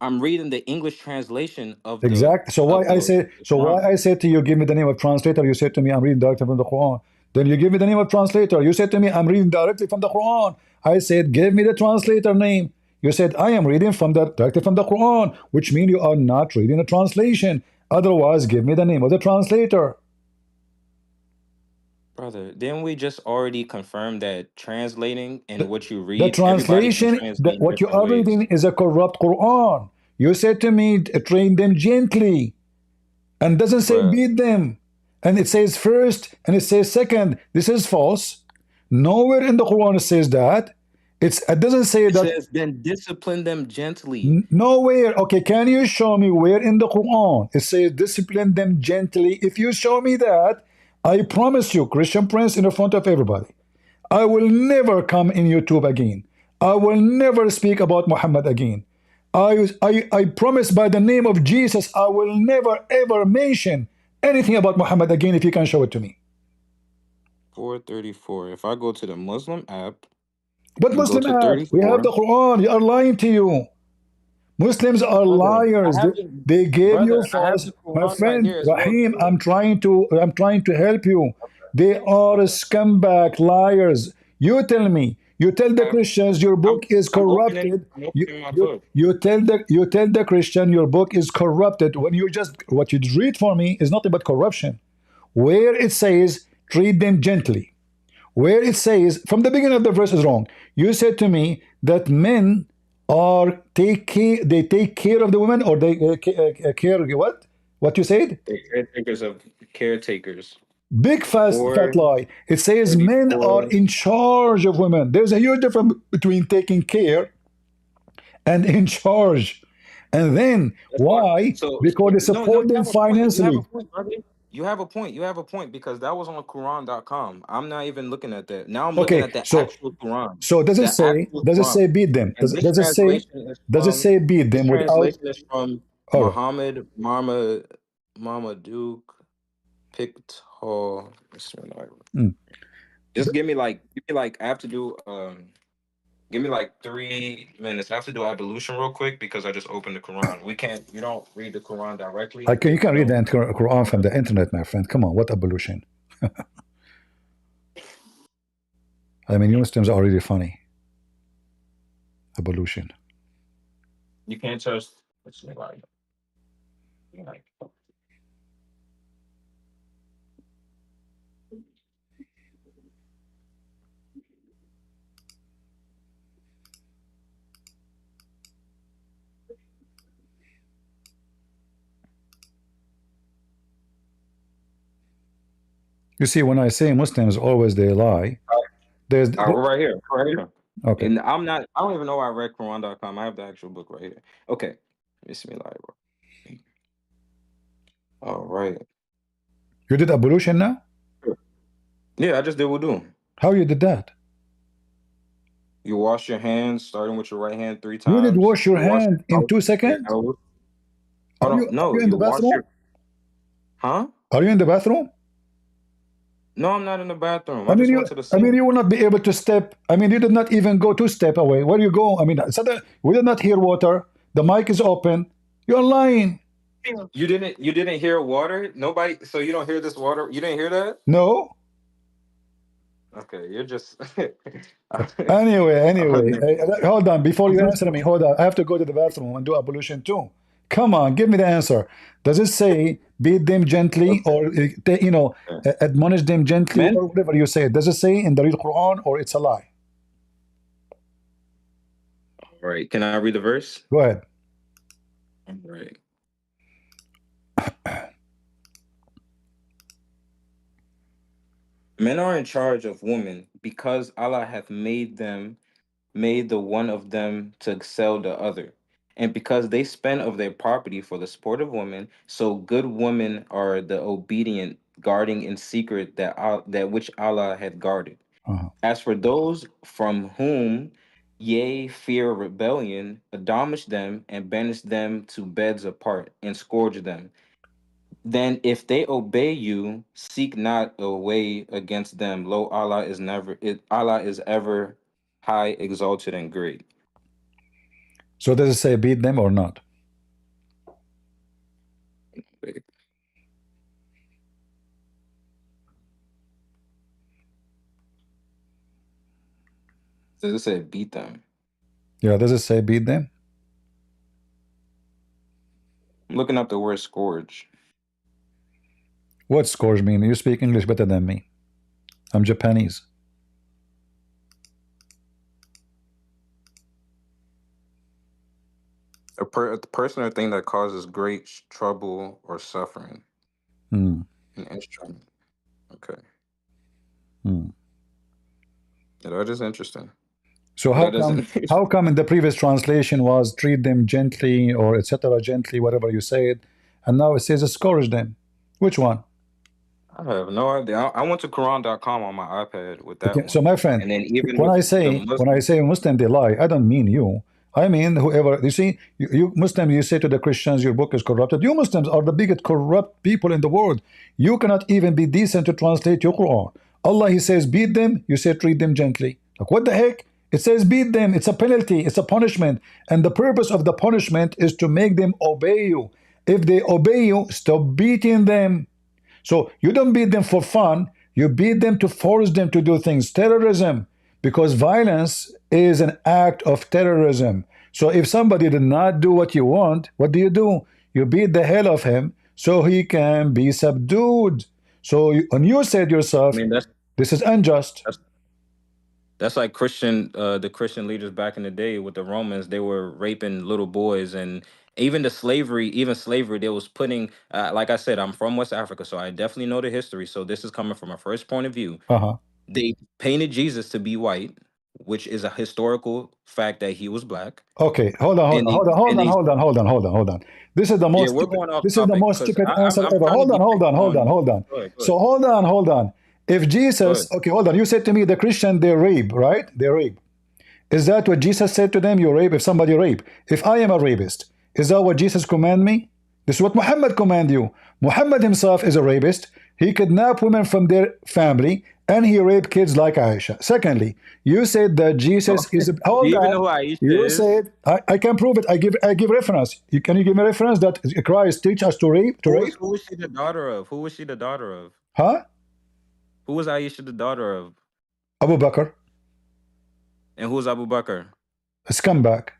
I'm reading the English translation of exactly. So why I said to you, give me the name of translator? You said to me, I'm reading directly from the Quran. Then you give me the name of translator. You said to me, I'm reading directly from the Quran. I said, give me the translator name. You said, I am reading directly from the Quran, which means you are not reading the translation. Otherwise, give me the name of the translator. Brother, didn't we just already confirm that translating and what you read, the translation, what you are reading is a corrupt Quran. You said to me, train them gently, and doesn't say beat them, and it says first and it says second. This is false. Nowhere in the Quran it says that. It doesn't say that. It says then discipline them gently. Nowhere. Okay, can you show me where in the Quran it says discipline them gently? If you show me that, I promise you, Christian Prince, in front of everybody, I will never come in YouTube again. I will never speak about Muhammad again. I promise by the name of Jesus, I will never ever mention anything about Muhammad again if you can show it to me. 434. If I go to the Muslim app. What Muslim app? We have the Quran. You are lying to you. Muslims are liars. They gave you false. My friend Rahim, I'm trying to help you. They are scumbag liars. You tell me. You tell the Christians your book is I'm opening. corrupted. I'm You, opening my you, book. you tell the Christian your book is corrupted when you just what you read for me is nothing but corruption. Where it says treat them gently, where it says from the beginning of the verse is wrong. You said to me that men are take care, they take care of the women, or they care what you said? The caretakers of caretakers. Big fat lie. It says men are 4:34. in charge of women. There's a huge difference between taking care and in charge. And then That's fine. why? Because they No, no, support you them have a point. You have a financially. point, brother. You have a point. You have a point because that was on Quran.com. I'm not even looking at that. Now I'm looking Okay, at the so actual Quran. does it The say actual Quran. beat them? And this translation is Does it from say beat them without? All right. Muhammad Marmaduke Pictal. Mm. Just give me like I have to do give me like 3 minutes. I have to do ablution real quick because I just opened the Quran. You don't read the Quran directly. You can read the No. Quran from the internet, my friend. Come on, what abolition? I mean, you Muslims are really funny. Abolition. You can't trust. Like, You see, when I say Muslims always they lie, there's we're right here. Right here. okay. And I don't even know I read Quran.com. I have the actual book right here. Okay. Bismillah. All right. You did abolition now? Yeah, I just did wudu. How you did that? You wash your hands, starting with your right hand 3 You did times. wash your You wash hand your in mouth, 2 your seconds? elbows. Are Hold you, on. No, are you in the you wash bathroom? your. Huh? Are you in the bathroom? No, I'm not in the bathroom. I just went to the I mean, sink. you will not be able to step. I mean, you did not even go 2 steps away. Where you go? I mean, suddenly we did not hear water. The mic is open. You're lying. You didn't hear water? Nobody, so you don't hear this water? You didn't hear that? No. Okay, you're just Anyway, hold on. Before you answer me, hold on. I have to go to the bathroom and do ablution too. Come on, give me the answer. Does it say beat them gently or admonish them gently Men? or whatever you say? Does it say in the real Quran or it's a lie? All right, can I read the verse? Go ahead. All right. Men are in charge of women because Allah hath made the one of them to excel the other. And because they spend of their property for the sport of women, so good women are the obedient, guarding in secret that which Allah hath guarded. Uh-huh. As for those from whom ye fear rebellion, admonish them and banish them to beds apart and scourge them. Then if they obey you, seek not a way against them. Lo, Allah is ever high, exalted, and great. So does it say beat them or not? Does it say beat them? Yeah, does it say beat them? I'm looking up the word scourge. What scourge mean? You speak English better than me. I'm Japanese. A person or thing that causes great trouble or suffering. Hmm. An instrument. Okay. Hmm. Yeah, that is interesting. So how come in the previous translation was treat them gently or etc. gently, whatever you said, and now it says scourge them? Which one? I have no idea. I went to Quran.com on my iPad with that Okay, one. so my friend, And then even when with I the say Muslim they lie, I don't mean you. I mean whoever. You see, you Muslims, you say to the Christians your book is corrupted. You Muslims are the biggest corrupt people in the world. You cannot even be decent to translate your Quran. Allah, He says beat them. You say treat them gently. Like what the heck? It says beat them. It's a penalty. It's a punishment. And the purpose of the punishment is to make them obey you. If they obey you, stop beating them. So you don't beat them for fun. You beat them to force them to do things. Terrorism. because violence is an act of terrorism. So if somebody did not do what you want, what do? You beat the hell of him so he can be subdued. So when you said I yourself, mean, this is unjust. that's like the Christian leaders back in the day with the Romans. They were raping little boys, and even slavery. They was putting, like I said, I'm from West Africa, so I definitely know the history. So this is coming from a first point of view. Uh-huh. They painted Jesus to be white, which is a historical fact that he was black. Okay, hold on, hold And on, they, hold on, hold and on, they, hold on, hold on, hold on, hold on. This is the yeah, most we're stupid, going off this is the topic most because stupid answer I'm ever. trying to Hold on, be hold on, hold on, on. hold on. Go ahead, go So ahead, hold on. If go Jesus, ahead. okay, hold on. You said to me the Christian they rape, right? They rape. Is that what Jesus said to them? You rape if somebody rape. If I am a rapist, is that what Jesus command me? This is what Muhammad command you. Muhammad himself is a rapist. He kidnapped women from their family and he raped kids like Aisha. Secondly, you said that Jesus is a, Do hold you even know on. who Aisha You is? said I can prove it. I give reference. Can you give me reference that Christ teach us to rape? Who was she the daughter of? Who was she the daughter of? Huh? Who was Aisha the daughter of? Abu Bakr, And who's Abu Bakr? a scumbag.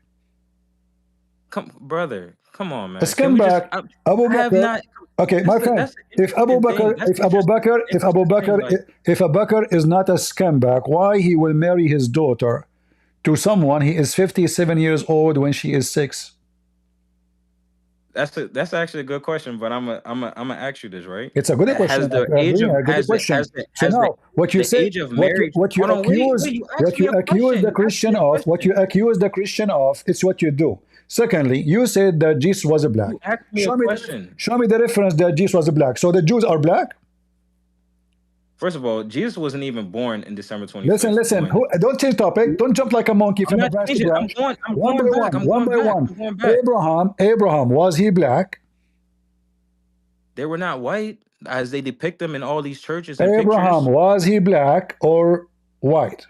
Come, brother, come on, A man. Can we just? scumbag. Abu I have Bakr. not. Okay, my friend. That's an interesting thing. That's interesting thing. Like, If Abu Bakr is not a scumbag, why he will marry his daughter to someone he is 57 years old when she is 6? that's actually a good question. But I'm gonna ask you this, right? It's a good Has question. the I age agree. of A good question. So has now, what you the say, age of marriage? what you Hold on, wait, accuse, wait. You asked me a question. You asked me a question. the Christian of, it's what you do. Secondly, you said that Jesus was a black. You asked me a question. Show me the reference that Jesus was a black. So the Jews are black. First of all, Jesus wasn't even born in December 25th. Listen. One. Don't change topic. Don't jump like a monkey I'm from a not branch to changing. I'm branch. going. I'm One going by back. one. I'm One going by back. one. I'm going back. Abraham, was he black? They were not white as they depict them in all these churches and Abraham, pictures. was he black or white?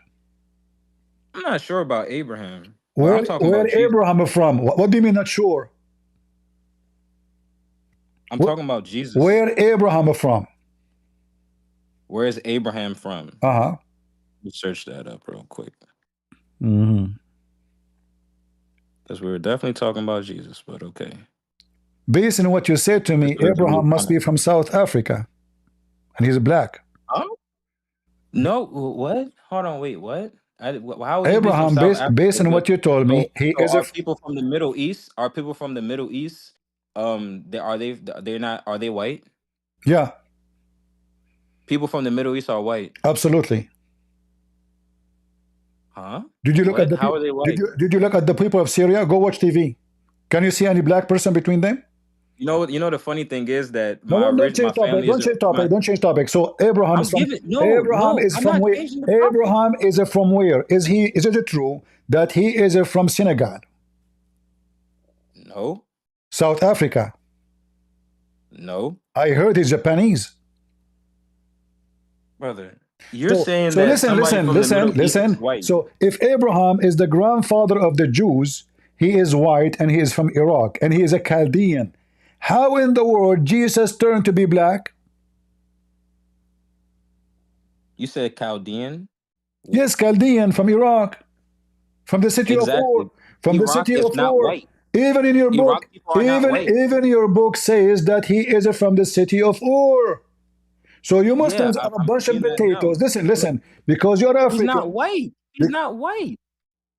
I'm not sure about Abraham, but I'm talking Where about Jesus. Abraham from? What do you mean not sure? I'm talking about Jesus. Where Abraham from? Where is Abraham from? Uh-huh. Let's search that up real quick. Mm-hmm. Because we were definitely talking about Jesus, but okay. Based on what you said to me, Abraham must be from South Africa, and he's black. Oh? No, what? Hold on, wait, what? How would he be from Abraham, South Africa? based on what you told me, he So is a are people from the Middle East? Are people from the Middle East? They're not. Are they white? yeah, People from the Middle East are white. absolutely. Huh? Did you look at What? the How are they white? did you look at the people of Syria? Go watch TV. Can you see any black person between them? You know the funny thing is that No, don't change my topic. family is Don't change topic. So Abraham is I'm from giving no. I'm from not where? changing the topic. Abraham is from where? Is it true that he is from Senegal, No, South Africa? no, I heard he's Japanese. brother. You're saying So that somebody from the Middle East is white. So if Abraham is the grandfather of the Jews, he is white and he is from Iraq and he is a Chaldean. How in the world Jesus turned to be black? You said Chaldean? Yes, Chaldean from Iraq, from the city of Ur, Exactly. Iraq is not white. Even in your book, Iraq people are not white. even your book says that he is from the city of Ur. So you Muslims are a I'm bunch of seeing that now. potatoes. Listen, because you're African. He's not white. He's not white.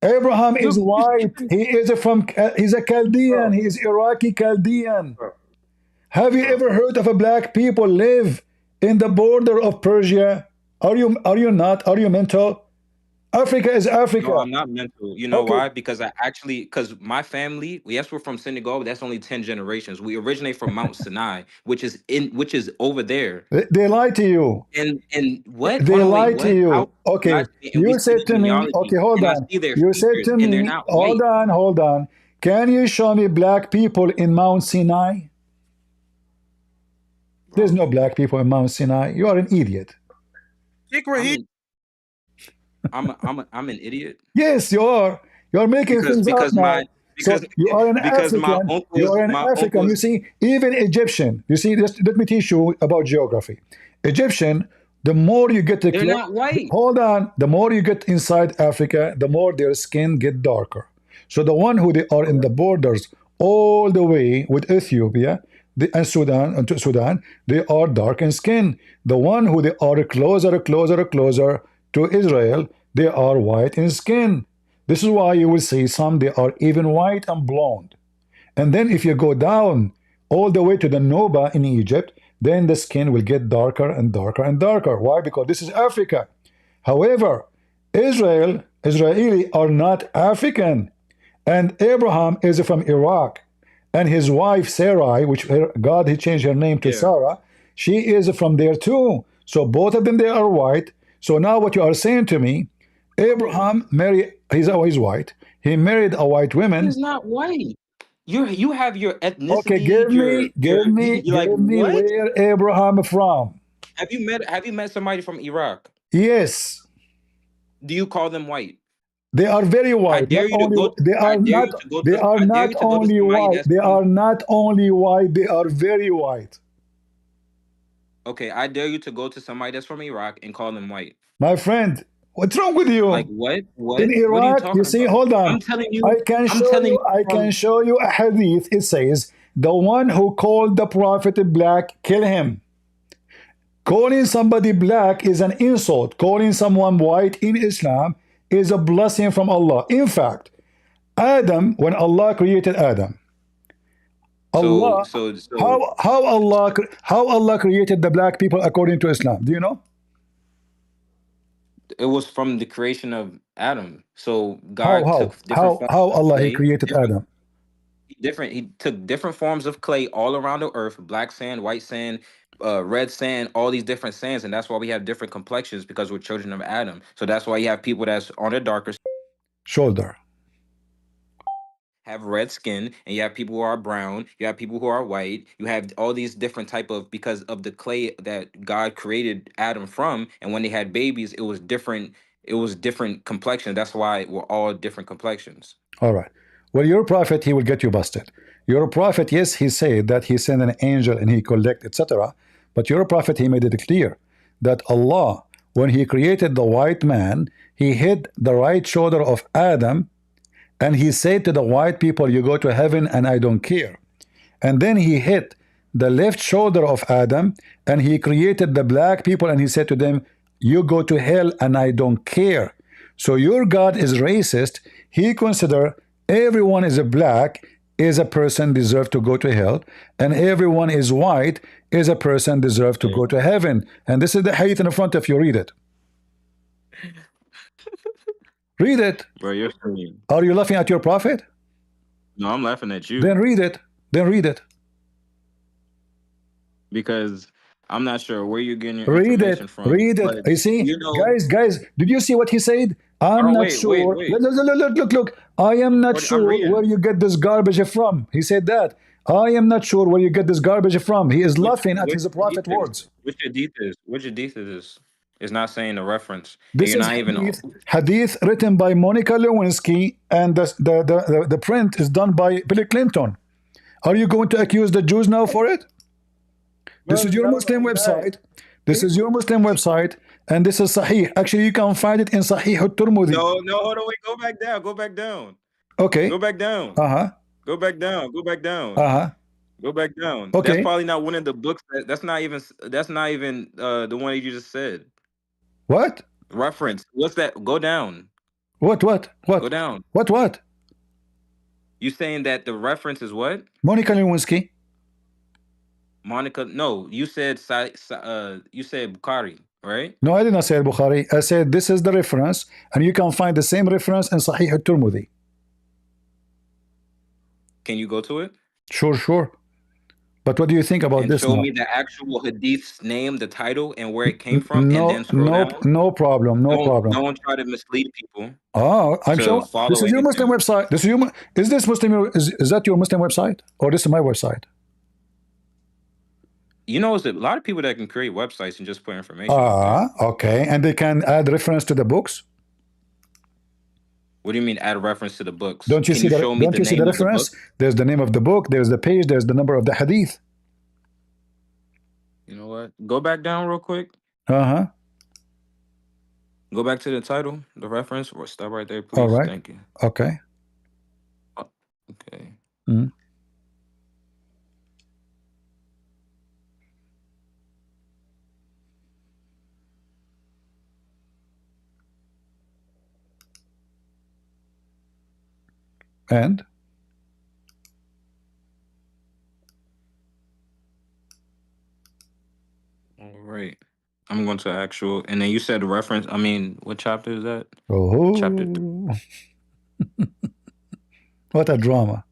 Abraham is white. He's a Chaldean. Bro. He is Iraqi Chaldean. Bro. Have you ever heard of a black people live in the border of Persia? Are you not? Are you mental? Africa is Africa. No, I'm not mental. You know why? Because because my family, yes, we're from Senegal, but that's only 10 generations. We originate from Mount Sinai, which is over there. They lie to you. And what? They lie to you. How, okay. You said to me, okay, hold on. You said to me, hold on. Can you show me black people in Mount Sinai? There's no black people in Mount Sinai. You are an idiot. I'm an idiot. Yes, you are. You are making things up now. So you are an African. You are an African. You see, even Egyptian. You see, let me teach you about geography. Egyptian The more you get They're not white. hold on, the more you get inside Africa, the more their skin get darker. So the one who they are in the borders all the way with Ethiopia and Sudan, they are dark in skin. The one who they are closer to Israel, they are white in skin. This is why you will see some they are even white and blonde. And then if you go down all the way to the Noba in Egypt, then the skin will get darker and darker and darker. Why? Because this is Africa. However, Israeli are not African. And Abraham is from Iraq. And his wife Sarai, which God he changed her name to Sarah, she is from there too. So both of them, they are white. So now what you are saying to me, Abraham married, he's always white. He married a white woman. He's not white. You have your ethnicity. Okay, give me what? where Abraham from. Have you met somebody from Iraq? Yes. Do you call them white? They are very white. I dare you to go. They are not only white. They are not only white. They are very white. Okay, I dare you to go to somebody that's from Iraq and call them white. My friend, what's wrong with you? Like what? What? In Iraq, what are you talking see, about? hold on. I'm telling you. I can show you a hadith. It says, the one who called the prophet black, kill him. Calling somebody black is an insult. Calling someone white in Islam is a blessing from Allah. In fact, Adam, when Allah created Adam, how Allah created the black people according to Islam? Do you know? It was from the creation of Adam. So God took different forms how Allah clay, he created Adam? He took different forms of clay all around the earth, black sand, white sand, red sand, all these different sands, and that's why we have different complexions, because we're children of Adam. So that's why you have people that's on the darker shoulder, have red skin, and you have people who are brown, you have people who are white, you have all these different type of, because of the clay that God created Adam from, and when they had babies, it was different complexion. That's why we're all different complexions. All right. Well, your prophet, he will get you busted. Your prophet, yes, he said that he sent an angel and he collect, etc. But your prophet, he made it clear that Allah, when he created the white man, he hit the right shoulder of Adam, and he said to the white people, you go to heaven and I don't care. And then he hit the left shoulder of Adam, and he created the black people, and he said to them, you go to hell and I don't care. So your God is racist. He consider everyone is a black is a person deserve to go to hell, and everyone is white is a person deserve to go to heaven. And this is the hadith in front of you. Read it. Read it. Bro, you're funny. Are you laughing at your prophet? No, I'm laughing at you. Then read it. Then read it. Because I'm not sure where you're getting your read information it. from. Read it. You see, you know, guys, did you see what he said? I'm not sure. Wait. Look. I am not sure where you get this garbage from. He said that. I am not sure where you get this garbage from. He is laughing at his prophet words. Which hadith is this? It's not saying a reference. This is hadith written by Monica Lewinsky, and the print is done by Bill Clinton. Are you going to accuse the Jews now for it? This is your Muslim website. This is your Muslim website, and this is Sahih. Actually, you can find it in Sahih al-Tirmidhi. No, hold on, wait, go back down. Okay. Go back down. Go back down. Go back down. Okay. That's probably not one of the books. That's not even the one you just said. What? Reference. What's that? Go down. What? Go down. What? You saying that the reference is what? Monica Lewinsky. No, you said Bukhari, right? No, I did not say Bukhari. I said this is the reference, and you can find the same reference in Sahih al-Tirmidhi. Can you go to it? Sure. But what do you think about this? Show me the actual hadith's name, the title, and where it came from, and then scroll down. No problem. Don't try to mislead people. Oh, I'm sure. This is your Muslim website. Is this Muslim? Is that your Muslim website, or this is my website? You know, there's a lot of people that can create websites and just put information. Okay. And they can add reference to the books? What do you mean add reference to the books? Don't you see the reference? There's the name of the book, there's the page, there's the number of the hadith. You know what? Go back down real quick. Go back to the title, the reference, or stop right there, All please. right. Thank you. Okay. Okay. Mm. And All right. I'm going to actual, and then you said reference. I mean, what chapter is that? Chapter 3. oh, what a drama.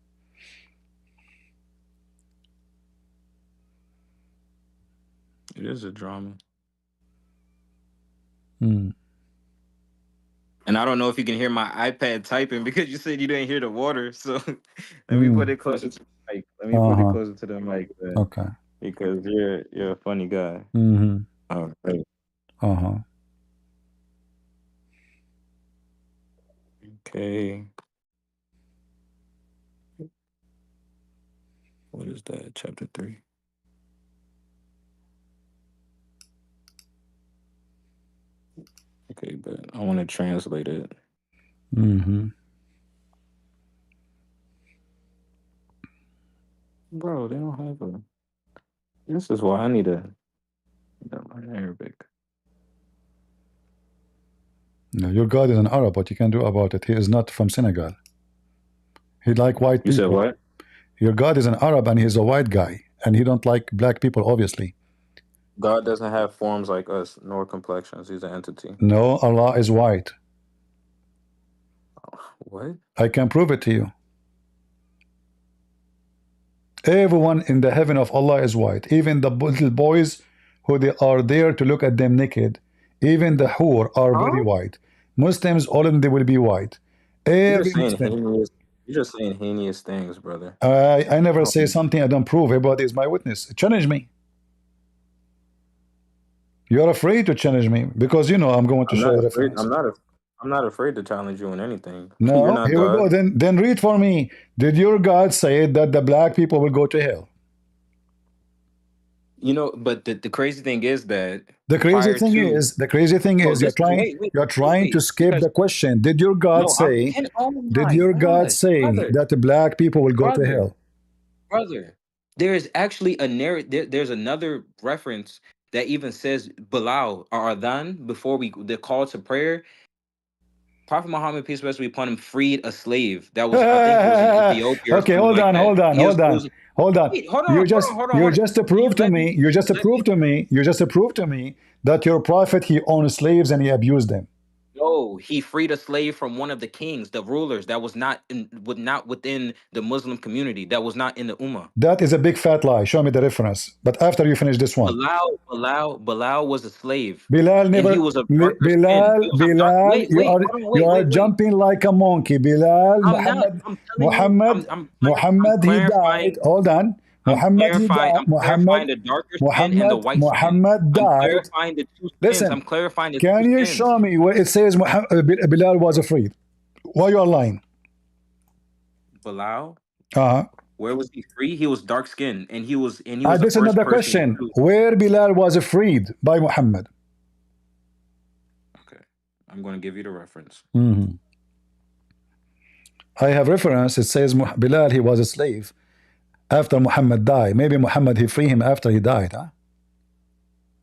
It is a drama. Mm. And I don't know if you can hear my iPad typing because you said you didn't hear the water. So let me put it closer to the mic. Let me put it closer to the mic, man, Okay. because you're a funny guy. Mm-hmm. All right. Uh-huh. Okay. What is that? Chapter 3. Okay, but I want to translate it. Mm-hmm. Bro, they don't have a. This is why I need to learn Arabic. No, your God is an Arab. What you can do about it? He is not from Senegal. He like white You said people. what? Your God is an Arab and he's a white guy. And he don't like black people, obviously. God doesn't have forms like us, nor complexions. He's an entity. No, Allah is white. What? I can prove it to you. Everyone in the heaven of Allah is white. Even the little boys who they are there to look at them naked. Even the hur are very white. Muslims, all of them, they will be white. You're Every just saying Muslim. heinous. You're just saying heinous things, brother. I never I say don't- something I don't prove. Everybody is my witness. Challenge me. You're afraid to challenge me because you know I'm going to I'm show not you afraid. reference. I'm not afraid to challenge you in anything. You're No, not here we go. God. Then read for me. Did your God say that the black people will go to hell? You know, but the crazy thing is that The crazy prior thing to is, the crazy thing no, is, listen, wait, wait, you're wait, trying to wait, skip because the question. Did your God no, I'm say? can. Oh Did my your God gosh, say that the black people will go to brother, hell? brother. There is actually a there's another reference that even says Bilal or Adhan before the call to prayer. Prophet Muhammad, peace be upon him, freed a slave that was, I think it was in Ethiopia or Okay, something hold like on, that. hold on, hold It on, was hold on. wait, hold on, You hold on, just hold on, you hold on. just to Can you prove to let me me, you just to let me prove to me, you just to prove to me that your prophet he owned slaves and he abused them. No, he freed a slave from one of the kings, the rulers that was not within the Muslim community, that was not in the Ummah. That is a big fat lie. Show me the reference. But after you finish this one, Bilal was a slave, Bilal and he never. was of darker skin. He was of dark. Bilal, Wait, wait, hold on, you wait, are wait, wait. jumping like a monkey. Bilal, I'm not. I'm telling you. I'm Muhammad. He died. clarifying. Hold on. Muhammad. He died. I'm clarifying the darker skin and the white skin. Muhammad I'm died. clarifying the two skins. I'm Listen, clarifying the two can you skins. show me where it says Bilal was afraid? Why you are lying? Bilal, Uh-huh. where was he free? He was dark skinned, and he was the This is first another person question. to. Where Bilal was freed by Muhammad? Okay, I'm going to give you the reference. Mhm. I have reference. It says Bilal he was a slave after Muhammad died. Maybe Muhammad he freed him after he died. Huh?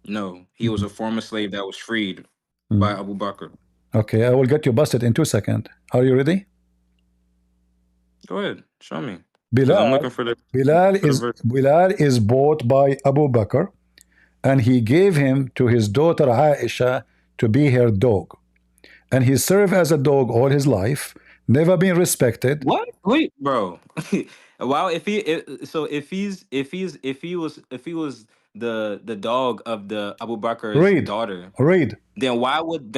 No, he was a former slave that was freed by Mhm. Abu Bakr. Okay, I will get you busted in 2 seconds. Are you ready? Go ahead, show me, because I'm looking for the verse. Bilal is bought by Abu Bakr, and he gave him to his daughter Aisha to be her dog, and he served as a dog all his life, never been respected. What? Wait, bro. Wow, if he was the dog of the Abu Bakr's Read, daughter, read, then why would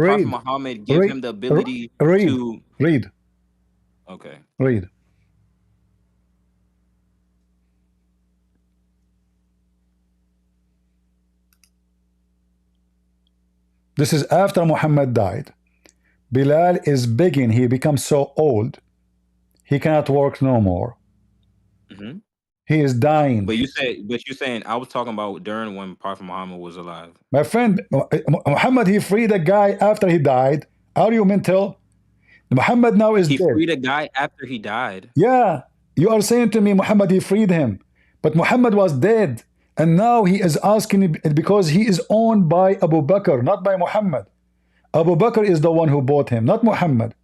Prophet read, Muhammad give read, him the ability read, to? read, Okay, read. This is after Muhammad died. Bilal is begging. He becomes so old, he cannot work no more. hmm He is dying. But you're saying I was talking about during when Prophet Muhammad was alive. My friend, Muhammad, he freed a guy after he died. Are you mental? Muhammad now is He dead. freed a guy after he died. Yeah, you are saying to me, Muhammad, he freed him. But Muhammad was dead. And now he is asking because he is owned by Abu Bakr, not by Muhammad. Abu Bakr is the one who bought him, not Muhammad.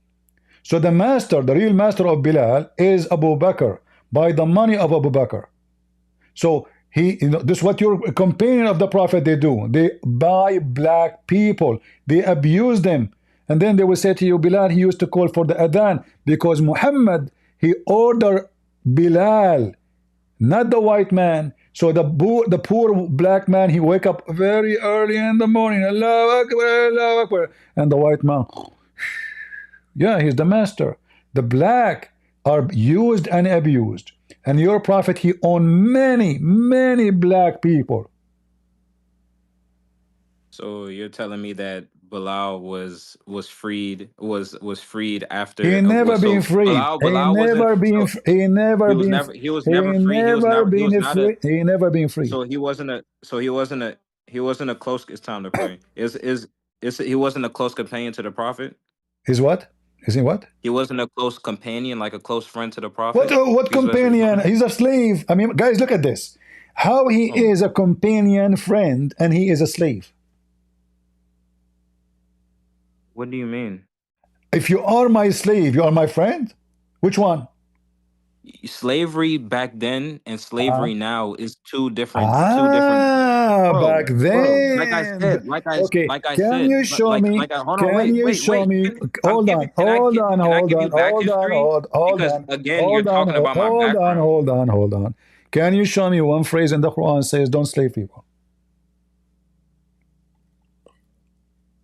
So the master, the real master of Bilal is Abu Bakr by the money of Abu Bakr. So he, this is what your companion of the Prophet they do. They buy black people. They abuse them. And then they will say to you, Bilal, he used to call for the adhan because Muhammad, he ordered Bilal, not the white man. So the poor black man, he wake up very early in the morning, Allahu Akbar, Allahu Akbar, and the white man, yeah, he's the master. The black are used and abused. And your prophet, he owned many, many black people. So you're telling me that Bilal was freed after He never been freed. He never been free. He never been free. So he wasn't a close. It's time to pray. He wasn't a close companion to the Prophet? Is what? Is he what? He wasn't a close companion, like a close friend to the Prophet? What companion? He's a slave. I mean, guys, look at this. How he is a companion friend and he is a slave. What do you mean? If you are my slave, you are my friend? Which one? Slavery back then and slavery now is two different. Back then. Like I said. Can you show me? Can you show me? Hold on. Can you show me one phrase in the Quran says don't slave people?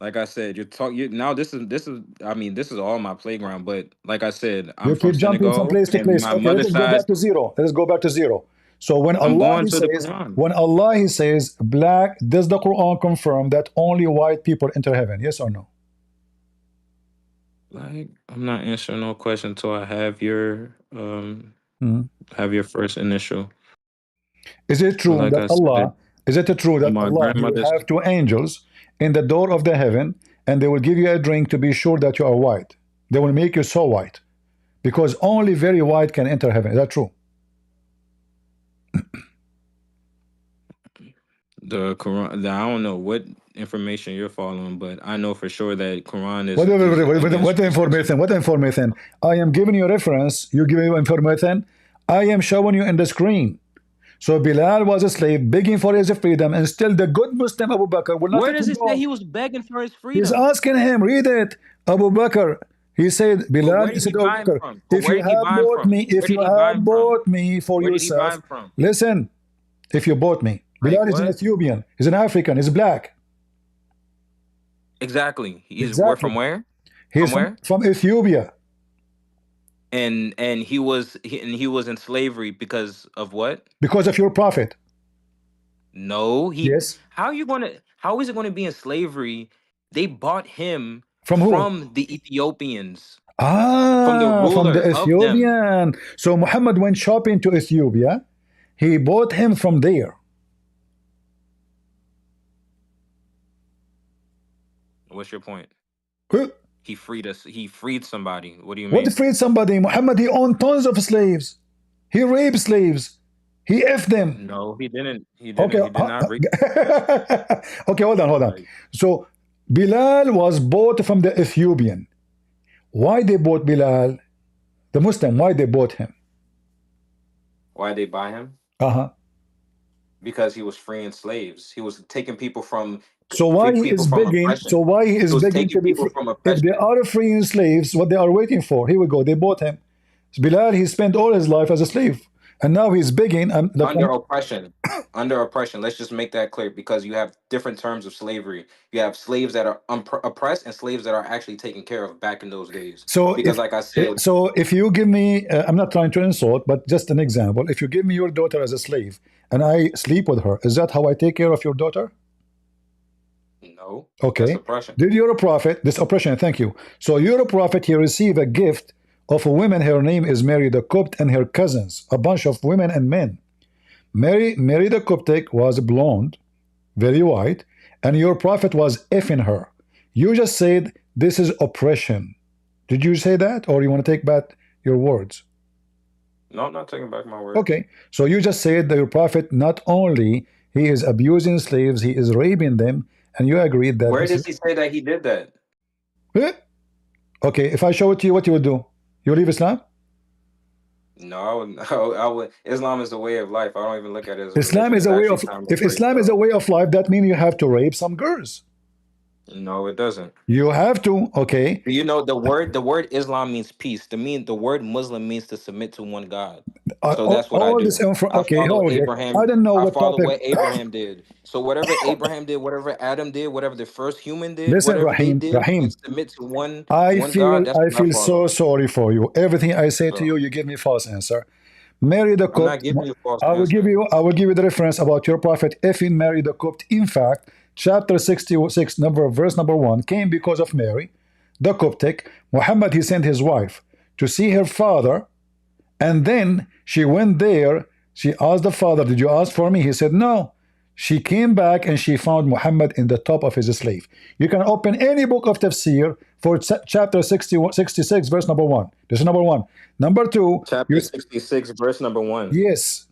Like I said, now this is all my playground, but like I said, I'm from jumping Senegal, from place to place. Okay, let's go back to zero. Let's go back to zero. So when Allah he says black, does the Quran confirm that only white people enter heaven? Yes or no? Like, I'm not answering no question until I have your first initial. Is it true that Allah you have two angels in the door of the heaven, and they will give you a drink to be sure that you are white? They will make you so white, because only very white can enter heaven. Is that true? The Quran, I don't know what information you're following, but I know for sure that Quran is... What information? What information? I am giving you reference. You give me information. I am showing you in the screen. So Bilal was a slave begging for his freedom, and still the good Muslim Abu Bakr will not. Where does it say he was begging for his freedom? He's asking him, read it. Abu Bakr, he said, Bilal, he said, Abu Bakr, if you have bought me for yourself, listen, if you bought me, Bilal is an Ethiopian, he's an African, he's black. Exactly. From where? He's from Ethiopia. And he was in slavery because of what? Because of your prophet. No, yes. How is it going to be in slavery? They bought him from who? From the Ethiopians. From the Ethiopian. So Muhammad went shopping to Ethiopia. He bought him from there. What's your point? Who? He freed us. He freed somebody. What do you mean? What freed somebody? Muhammad, he owned tons of slaves. He raped slaves. He effed them. No, he didn't. He did not rape. Okay, hold on. So Bilal was bought from the Ethiopian. Why they bought Bilal? The Muslim, why they bought him? Why they buy him? Because he was freeing slaves. He was taking people from... So why he is begging? So why he is begging to be free? If they are freeing slaves, what they are waiting for? Here we go. They bought him. Bilal, he spent all his life as a slave, and now he's begging. Under oppression. Under oppression. Let's just make that clear, because you have different terms of slavery. You have slaves that are oppressed and slaves that are actually taken care of back in those days. So, like I said, so if you give me, I'm not trying to insult, but just an example. If you give me your daughter as a slave, and I sleep with her, is that how I take care of your daughter? No. Okay. That's oppression. Did your prophet, this oppression, thank you. So your prophet, he received a gift of a woman, her name is Mary the Copt, and her cousins, a bunch of women and men. Mary the Coptic was blonde, very white, and your prophet was effing her. You just said this is oppression. Did you say that, or you want to take back your words? No, I'm not taking back my words. Okay, so you just said that your prophet not only he is abusing slaves, he is raping them, and you agreed that Where this does is. he say that he did that? Eh? Okay, if I show it to you, what you would do? You leave Islam? No, I would, I would. Islam is the way of life. I don't even look at it as a Islam religion. is It's a way actually of. kind of If crazy, Islam is a though. way of life, that means you have to rape some girls. No, it doesn't. You have to. Okay. You know, the word Islam means peace. The word Muslim means to submit to one God. So that's what I All do. this info. I Okay. follow Okay. Abraham. I don't know I what follow topic. what Abraham did. So whatever Abraham did, whatever Adam did, whatever the first human did, Listen, whatever they Rahim. did, and Rahim. submit to one I one God. feel. That's I what I feel so follow. sorry for you. Everything I say to So you, you give me false answer. Mary the I'm not Copt. giving you a false I will give answer. you. I will give you the reference about your prophet. If in Mary the Copt, in fact, chapter 66, verse number 1, came because of Mary, the Coptic. Muhammad, he sent his wife to see her father, and then she went there. She asked the father, "Did you ask for me?" He said, "No." She came back and she found Muhammad in the top of his slave. You can open any book of tafsir for chapter 66, verse number 1. This is number 1. Number 2, Chapter 66, verse number 1. yes.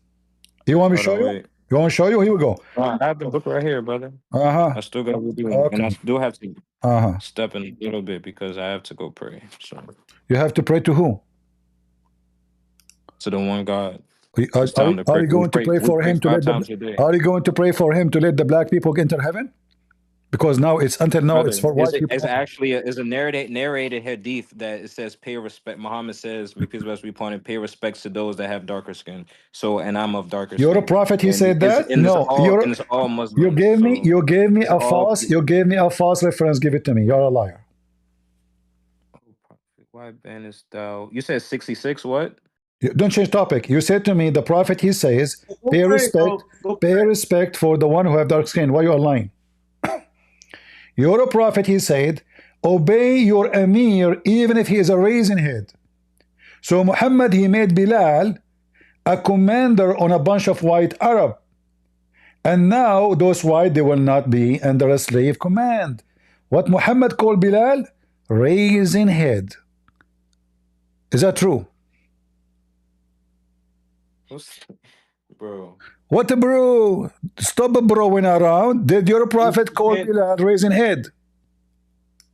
You want me to Hold show on, you? wait. You want me to show you? Here we go. I have the book right here, brother. Uh-huh. I still got to do, and I Okay. still have to Uh-huh. step in a little bit because I have to go pray. So You have to pray to who? to the one God. Are, It's time to pray. are you going to pray We for pray him to 5 let the times a day. are you going to pray for him to let the black people enter heaven? Because now it's until now it's Brother, for white people. it's actually a narrated hadith that it says pay respect. Muhammad says, may peace be upon him, pay respects to those that have darker skin. So, and I'm of darker You're a skin. prophet, he said that? No, It's all you Muslims. gave me So you gave me it's a all. false reference. Give it to me. You're a liar. Why banest thou? You said 66. What? Don't change topic. You said to me the prophet, he says, pay respect for the one who have dark skin. Why you are lying? You're a prophet, he said, obey your emir even if he is a raisin head. So Muhammad, he made Bilal a commander on a bunch of white Arab. And now those white, they will not be under a slave command. What Muhammad called Bilal? Raisin head. Is that true? Bro. What a bro? Stop broing around. Did your prophet call Bilal raisin head?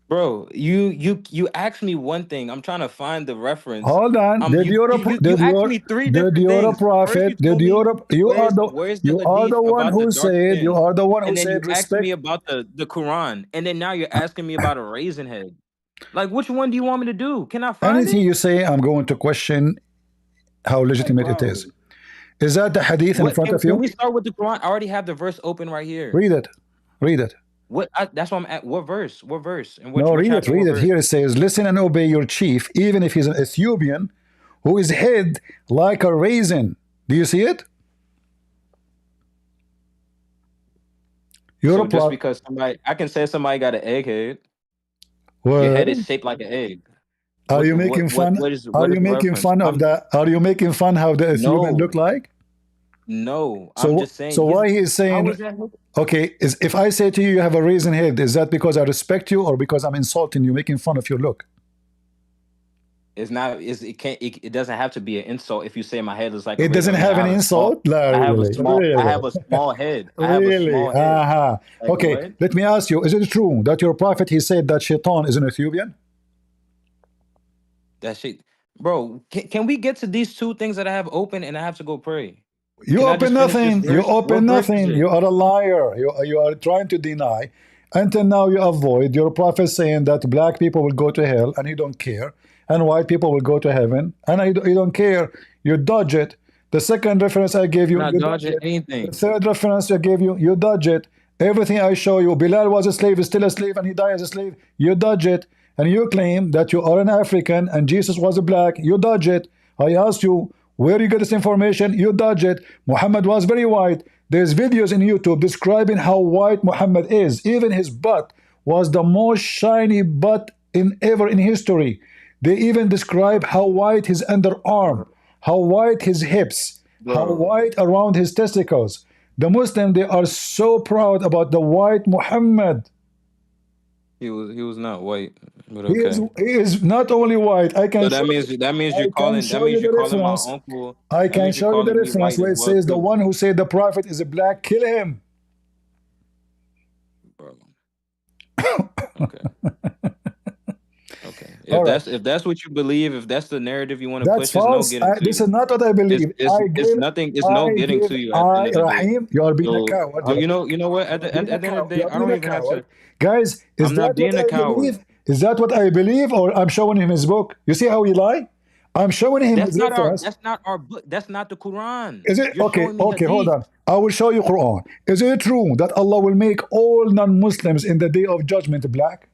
Bro, you asked me one thing. I'm trying to find the reference. Hold on. You asked me 3 different things. Prophet? First, you told me, You where's the hadith one about the who dark said skin? you are the one who And then you said asked me respect. about the Quran, and then now you're asking me about a raisin head. Like, which one do you want me to do? Can I find Anything it? you say, I'm going to question how legitimate it is. Is that the hadith in front of you? Can we start with the Quran? I already have the verse open right here. Read it. Read it. That's why I'm at. What verse? What verse? And No, what read it. chapter? Read What it. verse? Here it says, listen and obey your chief, even if he's an Ethiopian, who is head like a raisin. Do you see it? So just because I can say somebody got an egg head. Your head is shaped like an egg. Are you making fun? Are you making fun of that? Are you making fun how the Ethiopian look like? No, so, I'm just saying. So why he is saying? Okay, if I say to you, you have a raisin head, is that because I respect you or because I'm insulting you, making fun of your look? It's not. It doesn't have to be an insult if you say my head is like. It doesn't have an insult. I have a small head. Really? Okay. What? Let me ask you: is it true that your prophet he said that Shaitan is an Ethiopian? That shit, bro. Can we get to these 2 things that I have open and I have to go pray? You open nothing. You open nothing. You are a liar. You are trying to deny. Until now, you avoid your prophet saying that black people will go to hell and you don't care, and white people will go to heaven and you don't care. You dodge it. The second reference I gave you, not you dodge dodge it. anything. The third reference I gave you, you dodge it. Everything I show you, Bilal was a slave, is still a slave, and he died as a slave. You dodge it. And you claim that you are an African and Jesus was a black. You dodge it. I asked you, where you get this information? You dodge it. Muhammad was very white. There's videos in YouTube describing how white Muhammad is. Even his butt was the most shiny butt ever in history. They even describe how white his underarm, how white his hips, how bro. white around his testicles. The Muslim, they are so proud about the white Muhammad. He was not white, but He okay. is not only white. So that means you're I can calling that show you means the you're calling my reference. uncle. I That can means you're show you the calling me reference white where as it well says the too, one who said the prophet is a black, kill him. bro. Okay. Okay. All If right, that's what you believe, if that's the narrative you want to that's push, it's no false. getting to This is you. not what I It's believe. it's it's nothing. It's no getting to you at the end of the day. Rahim, you are being a So coward. you know what? At You are the at, being a at the end of coward. the You day, are I being don't a even have to. coward. Guys, is I'm that not what being a I coward. believe? Is that what I believe, or I'm showing him his book? You see how he lie? I'm showing him That's his not our. reference. That's not our book. That's not the Quran. Is it You're okay? showing me Okay, hold hadith, on. I will show you Quran. Is it true that Allah will make all non-Muslims in the day of judgment black?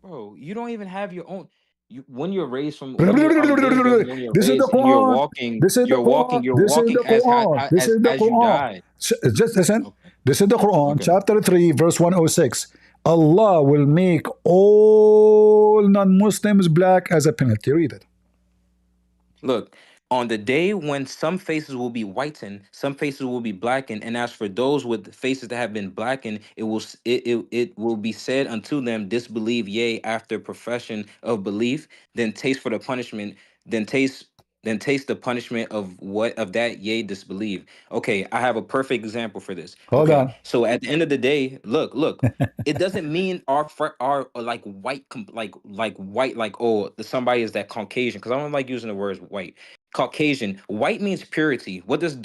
bro. You don't even have your own. When you're raised from when you're on the day of judgment, when you're This is the raised and you're Quran. walking, This is the you're walking, Quran. you're This is walking the as Quran. This is the as you Quran. died. Just listen. Okay. This is the Quran, Okay. chapter 3, verse 106. Allah will make all non-Muslims black as a penalty. Read it. Look, on the day when some faces will be whitened, some faces will be blackened, and as for those with faces that have been blackened, it will be said unto them, disbelieve, yea, after profession of belief, then taste for the punishment, then taste the punishment of what of that, yea, disbelieve. Okay, I have a perfect example for this. Hold Okay, on. so at the end of the day, look. It doesn't mean our like white like white like oh somebody is that Caucasian because I don't like using the words white. Caucasian. White means purity. What does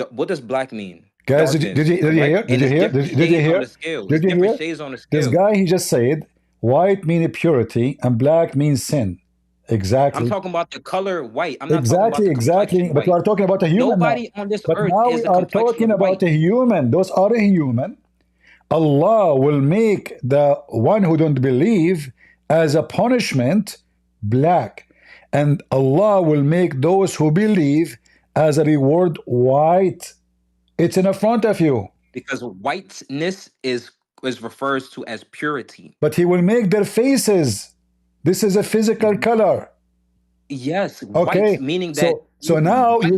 black mean? Guys, Darkness, did you correct? hear? Did And you it's hear? different Did you shades on hear? the scale. It's Did you different hear? shades on the This scale. guy, he just said white means purity and black means sin. I'm Exactly. talking about the color white. I'm not talking about Exactly, the exactly. complexion But we white. are talking about a human now. Nobody on this But earth now we is a are complexion talking of about white. a human. Those are a human. Allah will make the one who don't believe as a punishment black. And Allah will make those who believe as a reward white. It's in front of you. Because whiteness is refers to as purity. But He will make their faces. This is a physical color. Yes, white Okay, meaning that so now white.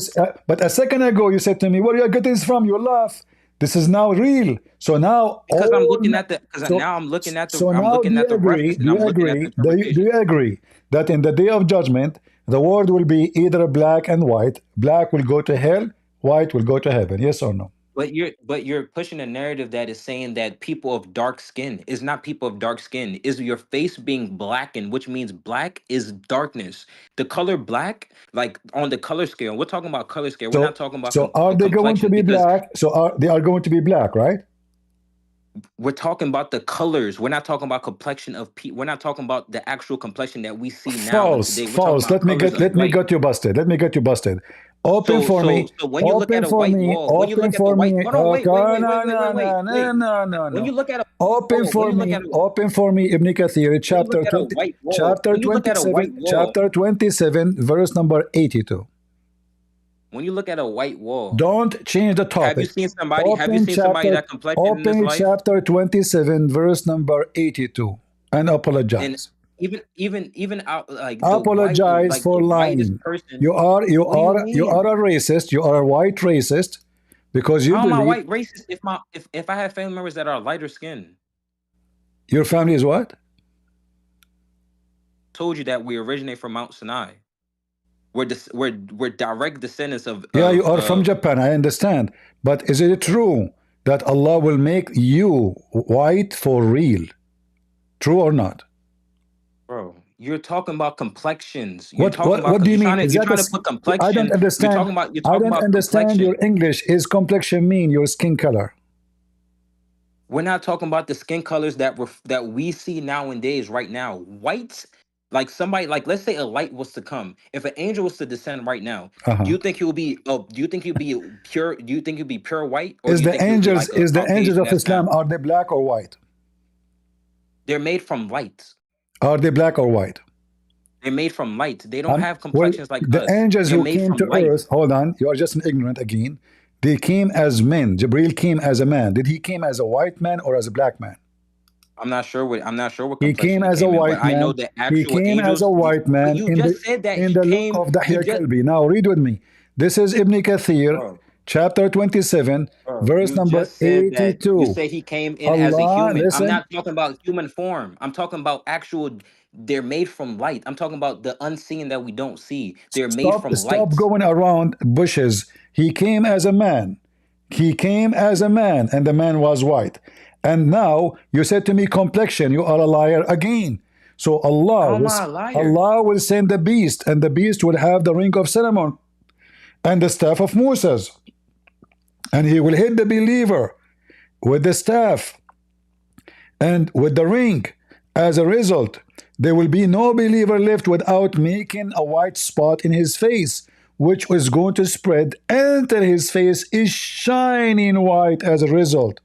but a second ago you said to me, "Where are you getting this from?" You laugh. This is now real. So now Because I'm all looking at the because so now I'm looking at the so I'm now looking at the reference and I'm looking at the Do interpretation. you agree that in the day of judgment the world will be either black and white? Black will go to hell, white will go to heaven. Yes or no? But you're pushing a narrative that is saying that people of dark skin is not people of dark skin. Is your face being blackened, which means black is darkness. The color black, like on the color scale, we're talking about color scale. We're not So talking about so are they going to complexion be because black? So they are going to be black, right? we're talking about the colors. We're not talking about complexion of people. We're not talking about the actual complexion that we see now and False, today. We're talking false. about colors of Let me white. get you busted. Let me get you busted. Open So for so me. so when you look at Open a for white me. wall, when you Open look at the for white, me. hold on, Okay, wait. When no. you look at a Open wall, when for you look me. at a Open for me. Ibn Kathir, when you look chapter at a 20, white wall, when you look at a white wall, chapter 27, verse number 82. when you look at a white wall, Don't change the have you topic. seen somebody that complexion in this Open life? chapter 27, verse number 82, and And apologize. even out like Apologize like the for whitest lying. person. What do you You are mean? a racist. You are a white racist because you How am I believe white racist if I have family members that are lighter skin? your family is what? Told you that we originate from Mount Sinai. We're direct descendants of Yeah, you of are from of Japan. I understand. But is it true that Allah will make you white for real? True or not? bro. You're talking about complexions. You're talking What about do you mean? Is you're that a? trying to put I don't complexion. understand. You're I talking don't about understand your complexion. English. Is complexion mean your skin color? We're not talking about the skin colors that we see nowadays, right now. White, like somebody, like let's say a light was to come. If an angel was to descend right now, do Uh-huh. you think he will be? Do you think he'll be pure? Do you think he'll be pure white, or do Is you the think he'll be angels like a angels Caucasian of that's Islam, down? are they black or white? They're made from light. Are they black or white? They're made from light. They don't have Well, complexions like the us. angels They're who made came from to light. earth, hold on, you are just an ignorant again. They came as men. Jibril came as a man. Did he came as a white man or as a black man? I'm not sure what He came complexion he as a came in, but white I know man. the He actual came as a angels. white But man you just said that in he the look came. of You Dahya just, al-Kalbi. Now read with me. This is Ibn Kathir, bro, chapter 27, verse you number just said that. You 82. say he came in as a Allah, human. I'm listen, not talking about human form. I'm talking about actual. They're made from light. I'm talking about the unseen that we don't see. They're made from stop light. going around bushes. He came as a man. He came as a man, and the man was white. And now you said to me complexion. You are a liar again. So How am I a liar? Allah will send the beast, and the beast will have the ring of Solomon and the staff of Moses, and he will hit the believer with the staff and with the ring. As a result, there will be no believer left without making a white spot in his face, which is going to spread until his face is shining white as a result.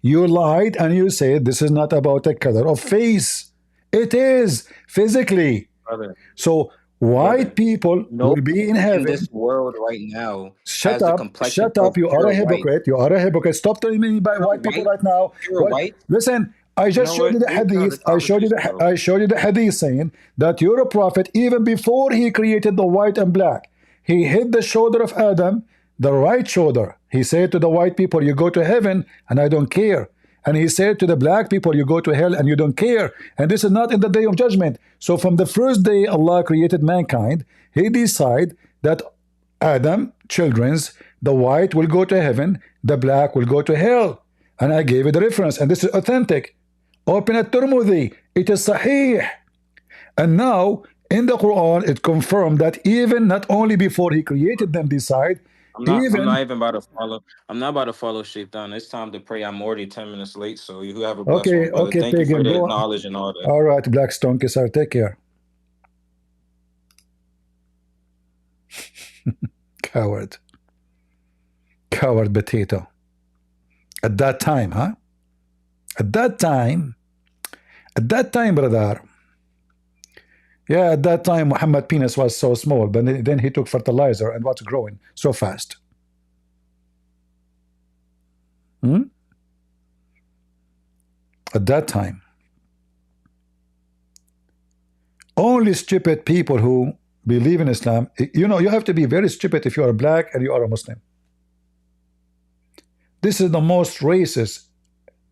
You lied and you said this is not about the color of face. It is physically. Brother, So white brother. people will be in Nobody in this heaven. world right now Shut has the up, complexion shut of up. You are pure a white. hypocrite. You are a hypocrite. Stop telling me by Pure white people white? right now. Pure What? white? Listen, I You just know showed what? you the Restart the hadith. conversation, bro. I showed you the hadith saying that you're a prophet even before he created the white and black. He hit the shoulder of Adam, the right shoulder. He said to the white people, you go to heaven and I don't care. And he said to the black people, you go to hell and you don't care. And this is not in the day of judgment. So from the first day Allah created mankind, he decided that Adam, children's, the white will go to heaven, the black will go to hell. And I gave you the reference, and this is authentic. Open at Tirmidhi, it is Sahih. And now, in the Quran, it confirmed that even not only before he created them decide, I'm even, not even about to follow. I'm not about to follow Shaitan. It's time to pray. I'm already 10 minutes late. So you have a blessed one, brother. okay, Thank you for pagan, the go. knowledge and all that. All right, Black Stone Kisser, take care. Coward. Coward potato. At that time, huh? At that time, brother. Yeah, at that time, Muhammad penis was so small, but then he took fertilizer and what's growing so fast. At that time. Only stupid people who believe in Islam, you know, you have to be very stupid if you are black and you are a Muslim. This is the most racist,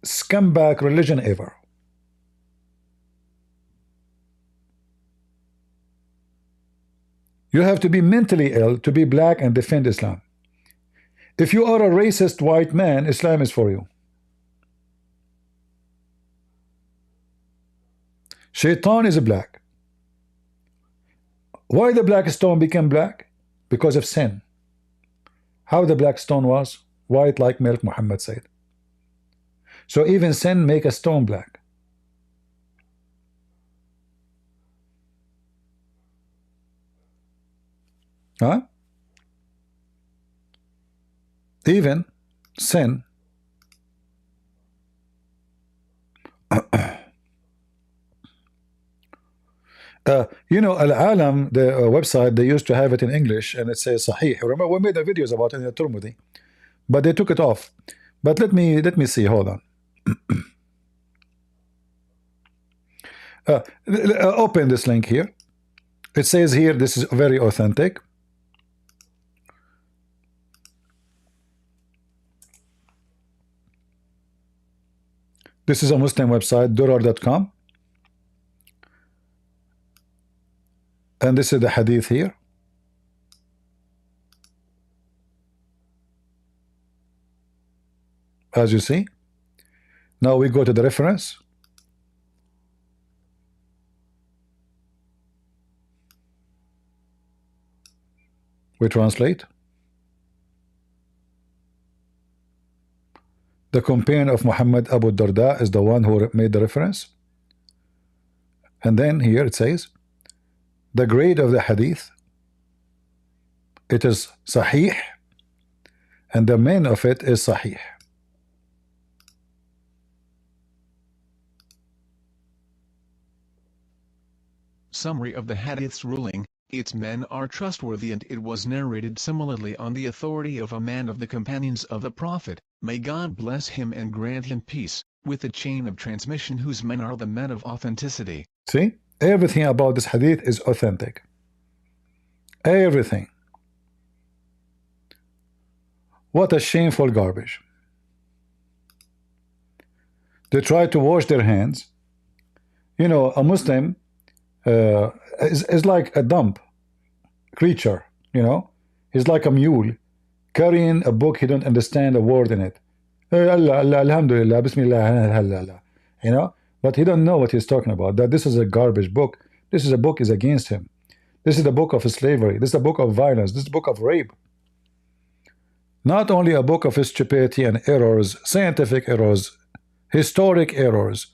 scumbag religion ever. You have to be mentally ill to be black and defend Islam. If you are a racist white man, Islam is for you. Shaitan is black. Why the black stone became black? Because of sin. How the black stone was? White like milk, Muhammad said. So even sin make a stone black. Huh? Even sin. You know, Al-Alam, the website, they used to have it in English and it says Sahih. Remember, we made the videos about it in the Tirmidhi, but they took it off. But let me see. Hold on. Open this link here. It says here, this is very authentic. This is a Muslim website, durar.com. And this is the hadith here. As you see. Now we go to the reference. We translate. The companion of Muhammad Abu Darda is the one who made the reference. And then here it says, the grade of the hadith, it is Sahih, and the main of it is Sahih. Summary of the hadith's ruling: its men are trustworthy, and it was narrated similarly on the authority of a man of the companions of the Prophet, may God bless him and grant him peace, with a chain of transmission whose men are the men of authenticity. See? Everything about this hadith is authentic. Everything. What a shameful garbage. They try to wash their hands. You know, a Muslim is like a dumb creature, you know. He's like a mule carrying a book he don't understand a word in it. Allah, Allah, alhamdulillah, bismillah, you know. But he don't know what he's talking about. That this is a garbage book. This is a book is against him. This is the book of slavery. This is a book of violence. This is a book of rape. Not only a book of stupidity and errors, scientific errors, historic errors,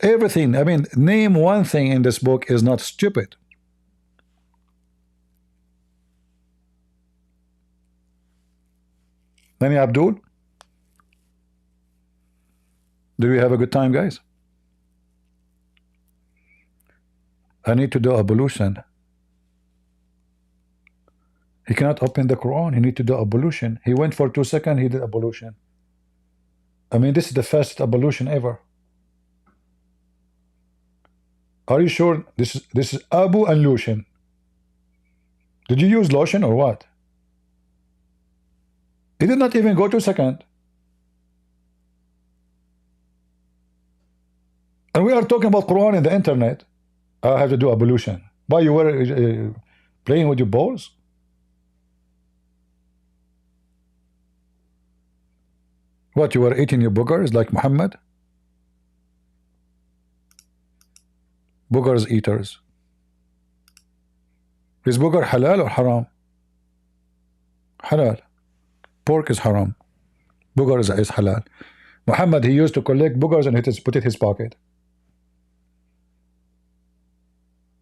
everything. I mean, name one thing in this book is not stupid. Nani Abdul? Do we have a good time, guys? I need to do ablution. He cannot open the Quran. He need to do ablution. He went for 2 seconds. He did ablution. I mean, this is the fastest ablution ever. Are you sure this is Abu and lotion? Did you use lotion or what? He did not even go 2 seconds. And we are talking about Quran in the internet. I have to do ablution. Why you were playing with your balls? What, you were eating your boogers like Muhammad? Boogers eaters. Is booger halal or haram? Halal. Pork is haram. Boogers is halal. Muhammad, he used to collect boogers and put it in his pocket.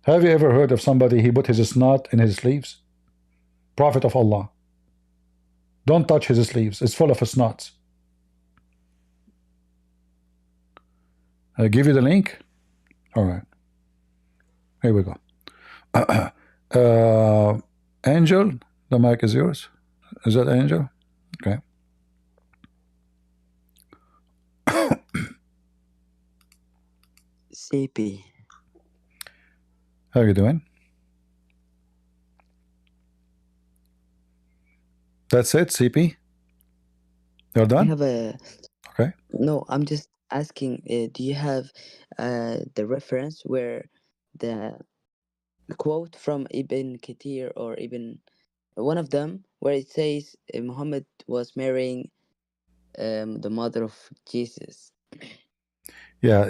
Have you ever heard of somebody he put his snot in his sleeves? Prophet of Allah. Don't touch his sleeves. It's full of snots. I give you the link. All right. Here we go. Angel, the mic is yours. Is that Angel? Okay. CP. How are you doing? That's it, CP? You're I done? have a Okay. no. I'm just asking. Do you have the reference where the quote from Ibn Kathir or Ibn one of them where it says Muhammad was marrying the mother of Jesus? Yeah,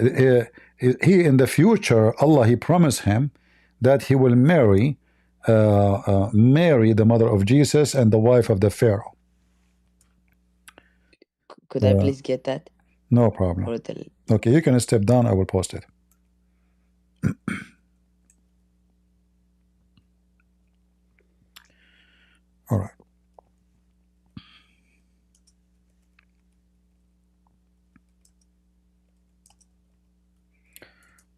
he in the future, Allah, he promised him that he will marry Mary, the mother of Jesus, and the wife of the Pharaoh. Could I please get that? No problem. Or the Okay, you can step down. I will post it. All right.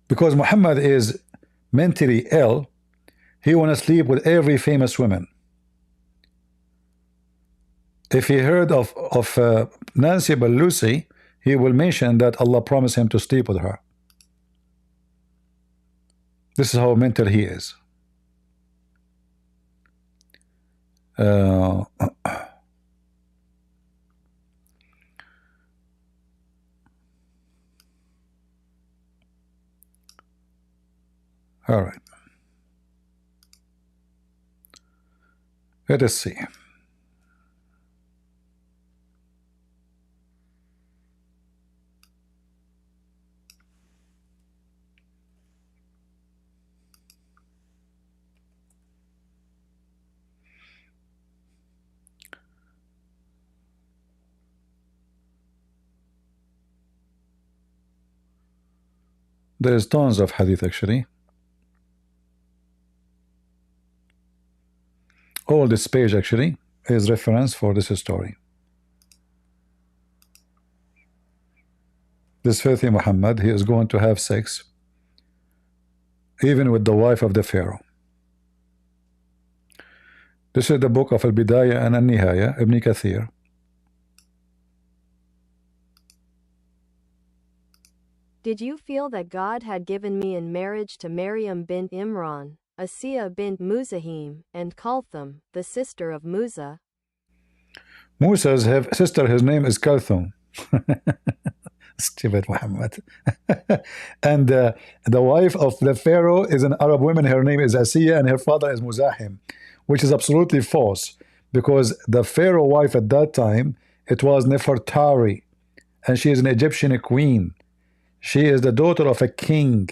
Because Muhammad is mentally ill, he want to sleep with every famous woman. If he heard of Nancy Pelosi, he will mention that Allah promised him to sleep with her. This is how mental he is. All right. Let us see. There is tons of hadith actually. All this page actually is reference for this story. This filthy Muhammad, he is going to have sex even with the wife of the Pharaoh. This is the book of Al-Bidayah and Al-Nihaya, Ibn Kathir. Did you feel that God had given me in marriage to Maryam bint Imran, Asiya bint Muzahim, and Kalthum, the sister of Musa? Musa's sister, his name is Kalthum. Stupid Muhammad. And the wife of the Pharaoh is an Arab woman. Her name is Asiya, and her father is Muzahim, which is absolutely false, because the Pharaoh wife at that time, it was Nefertari, and she is an Egyptian queen. She is the daughter of a king,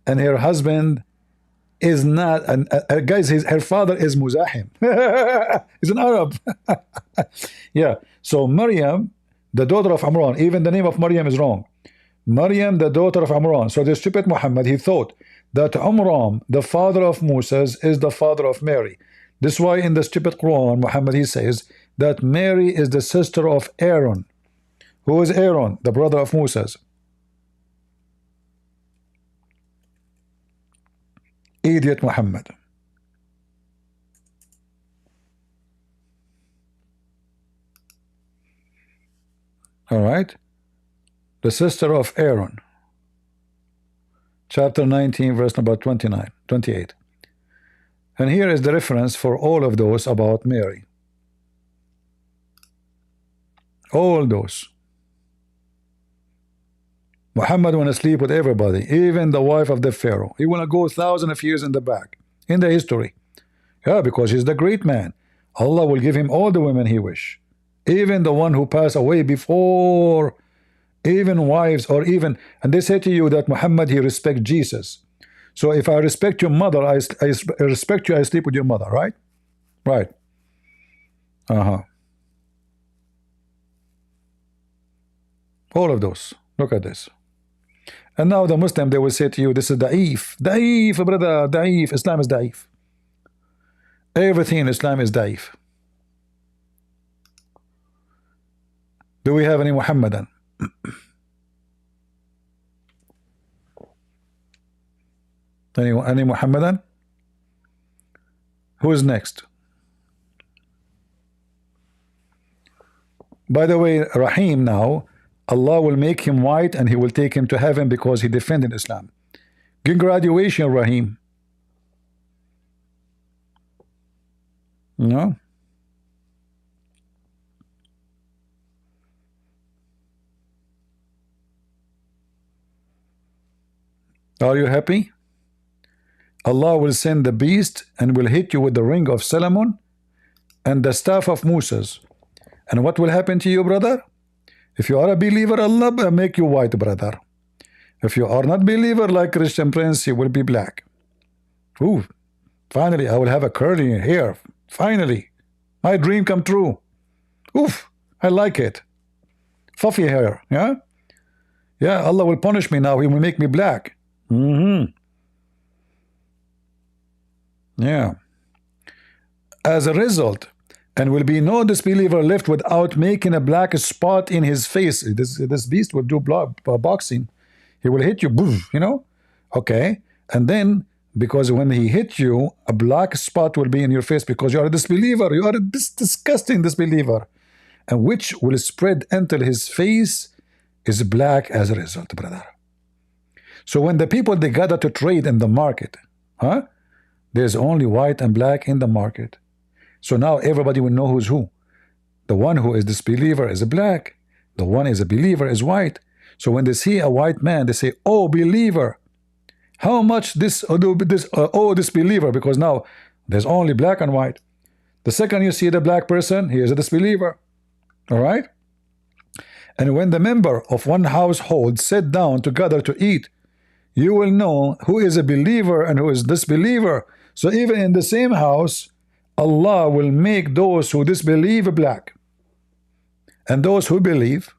and her husband is not. And guys, her father is Muzahim. He's an Arab. Yeah. So Maryam, the daughter of Imran, even the name of Maryam is wrong. Maryam, the daughter of Imran. So the stupid Muhammad, he thought that Imran, the father of Moses, is the father of Mary. This is why in the stupid Quran, Muhammad, he says that Mary is the sister of Aaron. Who is Aaron? The brother of Moses. Idiot Muhammad. All right. The sister of Aaron. Chapter 19, verse number 28. And here is the reference for all of those about Mary. All those. Muhammad want to sleep with everybody, even the wife of the Pharaoh. He want to go thousands of years in the back, in the history. Yeah, because he's the great man. Allah will give him all the women he wish. Even the one who passed away before, even wives, or even, and they say to you that Muhammad, he respects Jesus. So if I respect your mother, I respect you, I sleep with your mother, right? Right. All of those. Look at this. And now the Muslim, they will say to you, this is da'if. Da'if, brother, da'if. Islam is da'if. Everything in Islam is da'if. Do we have any Muhammadan? Any Muhammadan? Who is next? By the way, Rahim now, Allah will make him white and he will take him to heaven because he defended Islam. Congratulations, Rahim. No? Are you happy? Allah will send the beast and will hit you with the ring of Solomon and the staff of Moses. And what will happen to you, brother? If you are a believer, Allah will make you white, brother. If you are not believer, like Christian Prince, you will be black. Ooh, finally, I will have a curly hair. Finally, my dream come true. Oof, I like it. Fluffy hair, yeah? Yeah, Allah will punish me now. He will make me black. Yeah. As a result, and will be no disbeliever left without making a black spot in his face. This beast will do boxing. He will hit you, boof, you know? Okay. And then, because when he hit you, a black spot will be in your face because you are a disbeliever. You are a disgusting disbeliever. And which will spread until his face is black as a result, brother. So when the people, they gather to trade in the market, there's only white and black in the market. So now everybody will know who's who. The one who is disbeliever is a black. The one is a believer is white. So when they see a white man, they say, oh, believer. How much this disbeliever? Because now there's only black and white. The second you see the black person, he is a disbeliever. All right? And when the member of one household sit down together to eat, you will know who is a believer and who is disbeliever. So even in the same house, Allah will make those who disbelieve black and those who believe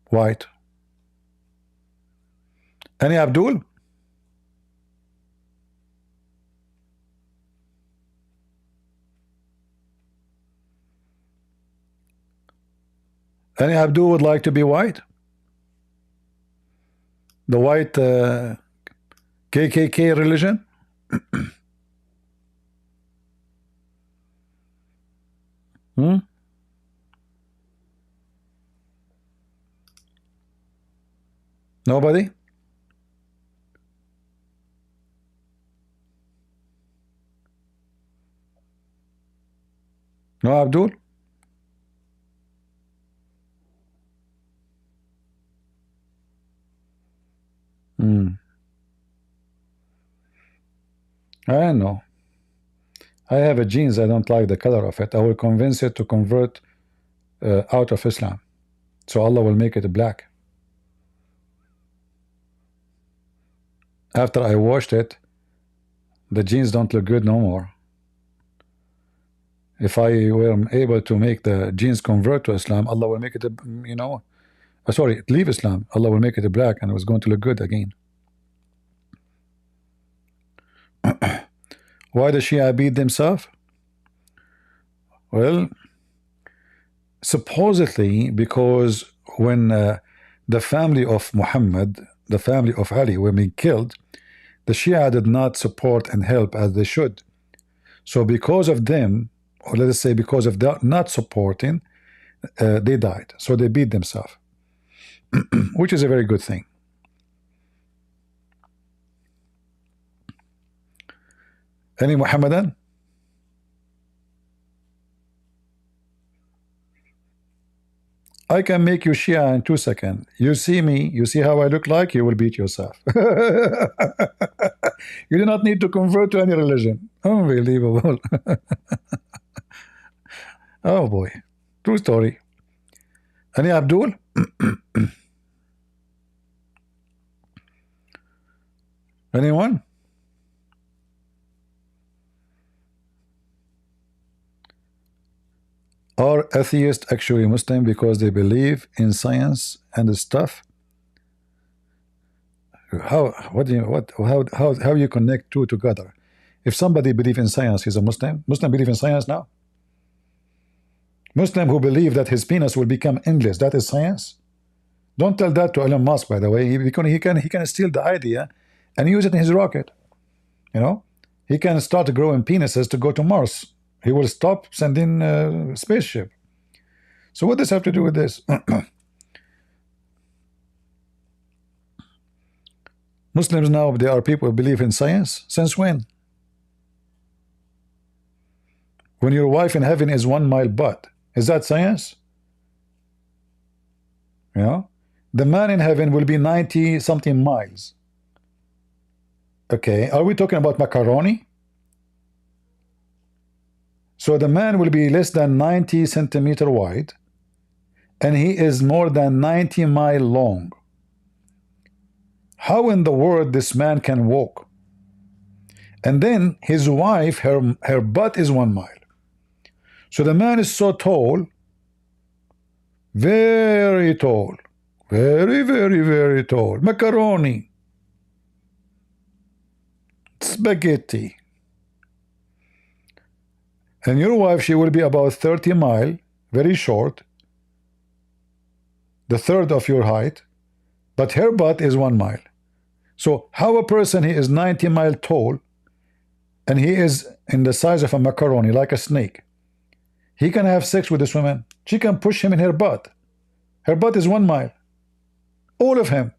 white. Any Abdul? Any Abdul would like to be white? The white KKK religion? Nobody? No, Abdul? I know. I have a jeans, I don't like the color of it. I will convince it to convert out of Islam. So Allah will make it black. After I washed it, the jeans don't look good no more. If I were able to make the jeans convert to Islam, Allah will make it, you know, sorry, leave Islam. Allah will make it black and it was going to look good again. Why the Shia beat themselves? Well, supposedly because when the family of Muhammad, the family of Ali were being killed, the Shia did not support and help as they should. So because of them, or let us say because of that not supporting, they died. So they beat themselves, which is a very good thing. Any Muhammadan? I can make you Shia in 2 seconds. You see me, you see how I look like, you will beat yourself. You do not need to convert to any religion. Unbelievable. Oh boy. True story. Any Abdul? Anyone? Are atheists actually Muslim because they believe in science and stuff? How you connect two together? If somebody believes in science, he's a Muslim. Muslim believe in science now. Muslim who believe that his penis will become endless, that is science. Don't tell that to Elon Musk, by the way. He can steal the idea and use it in his rocket. You know, he can start growing penises to go to Mars. He will stop sending spaceship. So what does have to do with this? Muslims now, they are people who believe in science. Since when? When your wife in heaven is 1 mile butt, is that science? You know, the man in heaven will be 90 something miles. Okay, are we talking about macaroni? So the man will be less than 90 centimeter wide and he is more than 90 mile long. How in the world this man can walk? And then his wife, her butt is 1 mile. So the man is so tall, very tall, very, very, very tall. Macaroni, spaghetti. And your wife, she will be about 30 mile, very short, the third of your height, but her butt is 1 mile. So how a person, he is 90 mile tall and he is in the size of a macaroni, like a snake, he can have sex with this woman. She can push him in her butt. Her butt is 1 mile. All of him.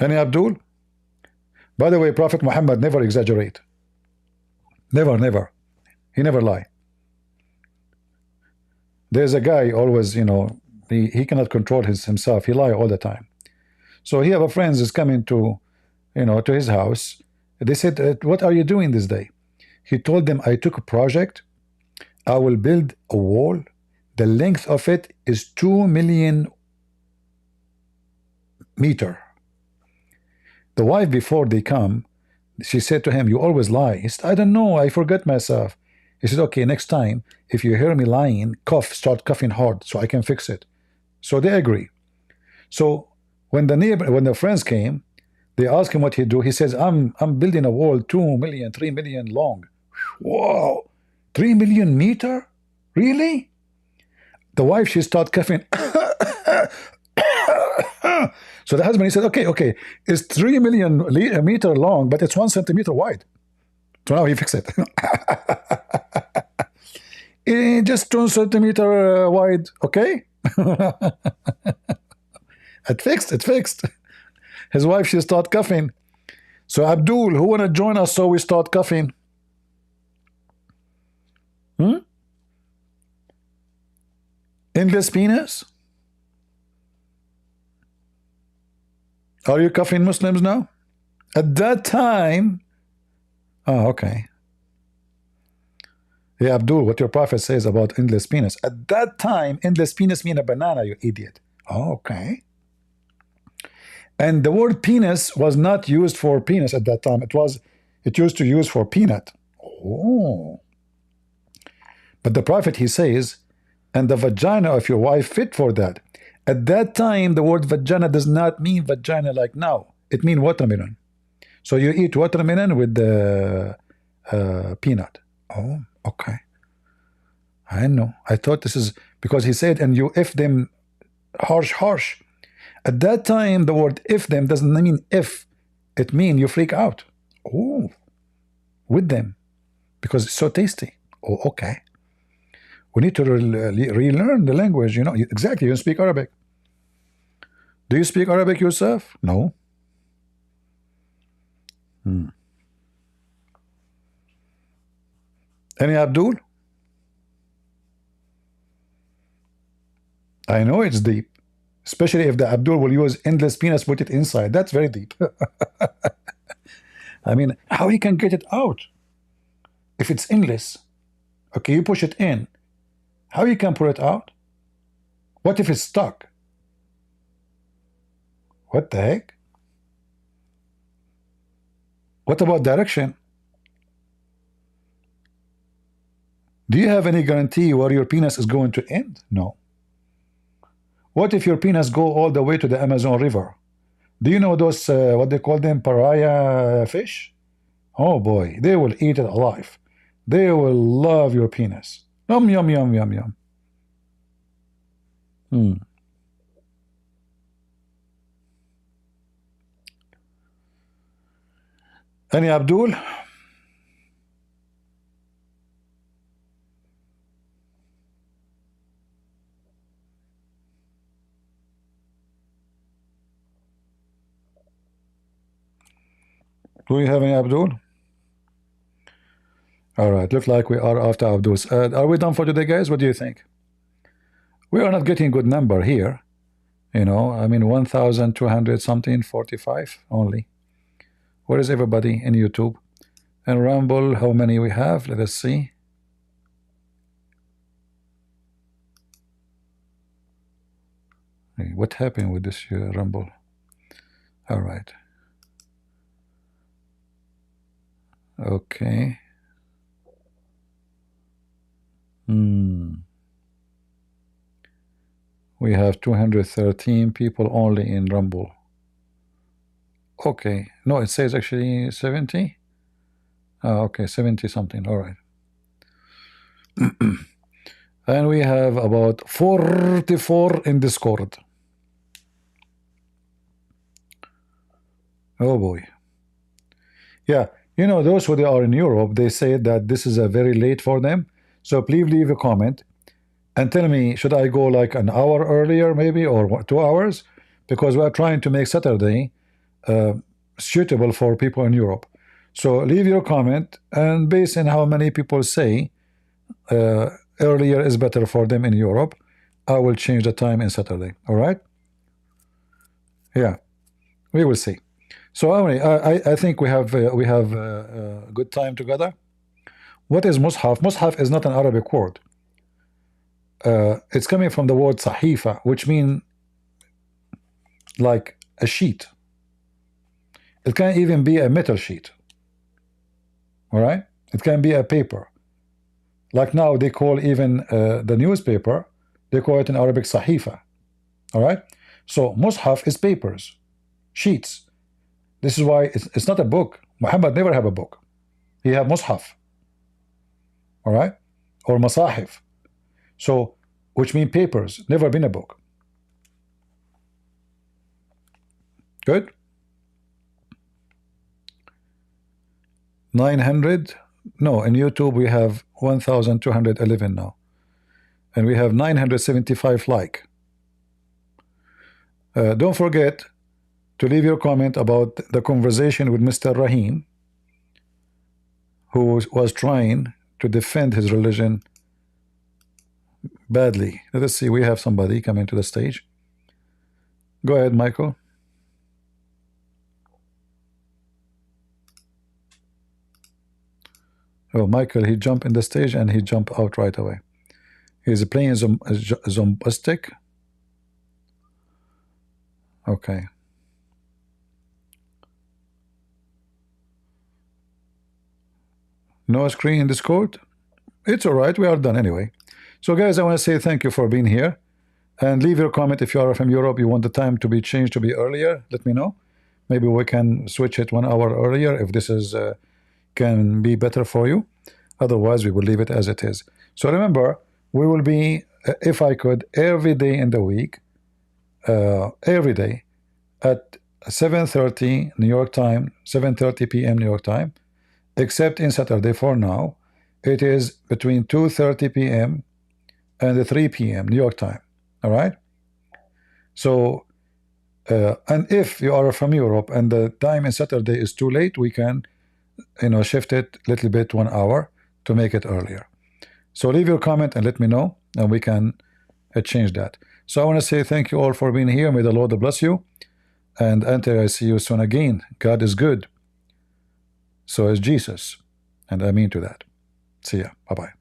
Any Abdul? By the way, Prophet Muhammad never exaggerate. Never, never. He never lie. There's a guy always, you know, he cannot control himself. He lie all the time. So he have a friend is coming to, you know, to his house. They said, what are you doing this day? He told them, I took a project. I will build a wall. The length of it is 2 million meters. The wife, before they come, she said to him, you always lie. He said, I don't know, I forget myself. He said, okay, next time, if you hear me lying, start coughing hard so I can fix it. So they agree. So when the friends came, they asked him what he do. He says, I'm building a wall 2 million, 3 million long. Wow, 3 million meter? Really? The wife, she started coughing. So the husband, he said, okay, it's 3 million meter long, but it's 1 centimeter wide. So now he fixed it. just 2 centimeter wide. Okay. It fixed. It fixed. His wife, she start coughing. So Abdul, who wanna join us so we start coughing? Endless penis? Are you coughing Muslims now? At that time, oh, okay. Yeah, Abdul, what your prophet says about endless penis. At that time, endless penis mean a banana, you idiot. Oh, okay. And the word penis was not used for penis at that time. It used to use for peanut. Oh. But the prophet, he says, and the vagina of your wife fit for that. At that time, the word vagina does not mean vagina like now. It means watermelon. So you eat watermelon with the peanut. Oh, okay. I know. I thought this is because he said, and you if them harsh. At that time, the word if them doesn't mean if. It means you freak out. Oh, with them. Because it's so tasty. Oh, okay. We need to relearn the language, you know. Exactly, you speak Arabic. Do you speak Arabic yourself? No. Any Abdul? I know it's deep. Especially if the Abdul will use endless penis, put it inside. That's very deep. I mean, how he can get it out? If it's endless. Okay, you push it in. How you can pull it out? What if it's stuck? What the heck? What about direction? Do you have any guarantee where your penis is going to end? No. What if your penis go all the way to the Amazon River? Do you know those, what they call them, pariah fish? Oh boy, they will eat it alive. They will love your penis. Yum, yum, yum, yum, yum. Any Abdul? Do we have any Abdul? All right, looks like we are after Abdul's. Are we done for today, guys? What do you think? We are not getting good number here. You know, I mean, 1,200 something, 45 only. Where is everybody in YouTube? And Rumble, how many we have? Let us see. Hey, what happened with this Rumble? All right. Okay. We have 213 people only in Rumble. Okay. No, it says actually 70. Oh, okay, 70 something. All right. And we have about 44 in Discord. Oh boy. Yeah, you know, those who they are in Europe, they say that this is a very late for them. So please leave a comment and tell me, should I go like an hour earlier maybe, or 2 hours? Because we are trying to make Saturday suitable for people in Europe. So leave your comment, and based on how many people say earlier is better for them in Europe, I will change the time in Saturday. All right? Yeah, we will see. So anyway, I think we have a good time together. What is Mus'haf? Mus'haf is not an Arabic word. It's coming from the word sahifa, which means like a sheet. It can even be a metal sheet. All right? It can be a paper. Like now they call even the newspaper, they call it in Arabic sahifa. All right? So Mus'haf is papers, sheets. This is why it's not a book. Muhammad never have a book. He have Mus'haf. All right? Or masahif. So, which means papers, never been a book. Good? 900? No, in YouTube we have 1,211 now. and we have 975 like. Don't forget to leave your comment about the conversation with Mr. Rahim, who was trying to defend his religion badly. Let us see, we have somebody coming to the stage. Go ahead, Michael. Oh, Michael, he jumped in the stage and he jumped out right away. He's playing zombastic. Okay. No screen in Discord? It's alright, we are done anyway. So guys, I want to say thank you for being here. And leave your comment if you are from Europe, you want the time to be changed to be earlier, let me know. Maybe we can switch it 1 hour earlier if this is can be better for you. Otherwise, we will leave it as it is. So remember, we will be, if I could, every day in the week, every day at 7:30 New York time, 7:30 p.m. New York time, except in Saturday for now. It is between 2:30 p.m. and 3 p.m. New York time. All right. So, and if you are from Europe and the time in Saturday is too late, we can, shift it a little bit 1 hour to make it earlier. So leave your comment and let me know, and we can change that. So I want to say thank you all for being here. May the Lord bless you. And until I see you soon again, God is good. So is Jesus. And I mean to that. See ya. Bye-bye.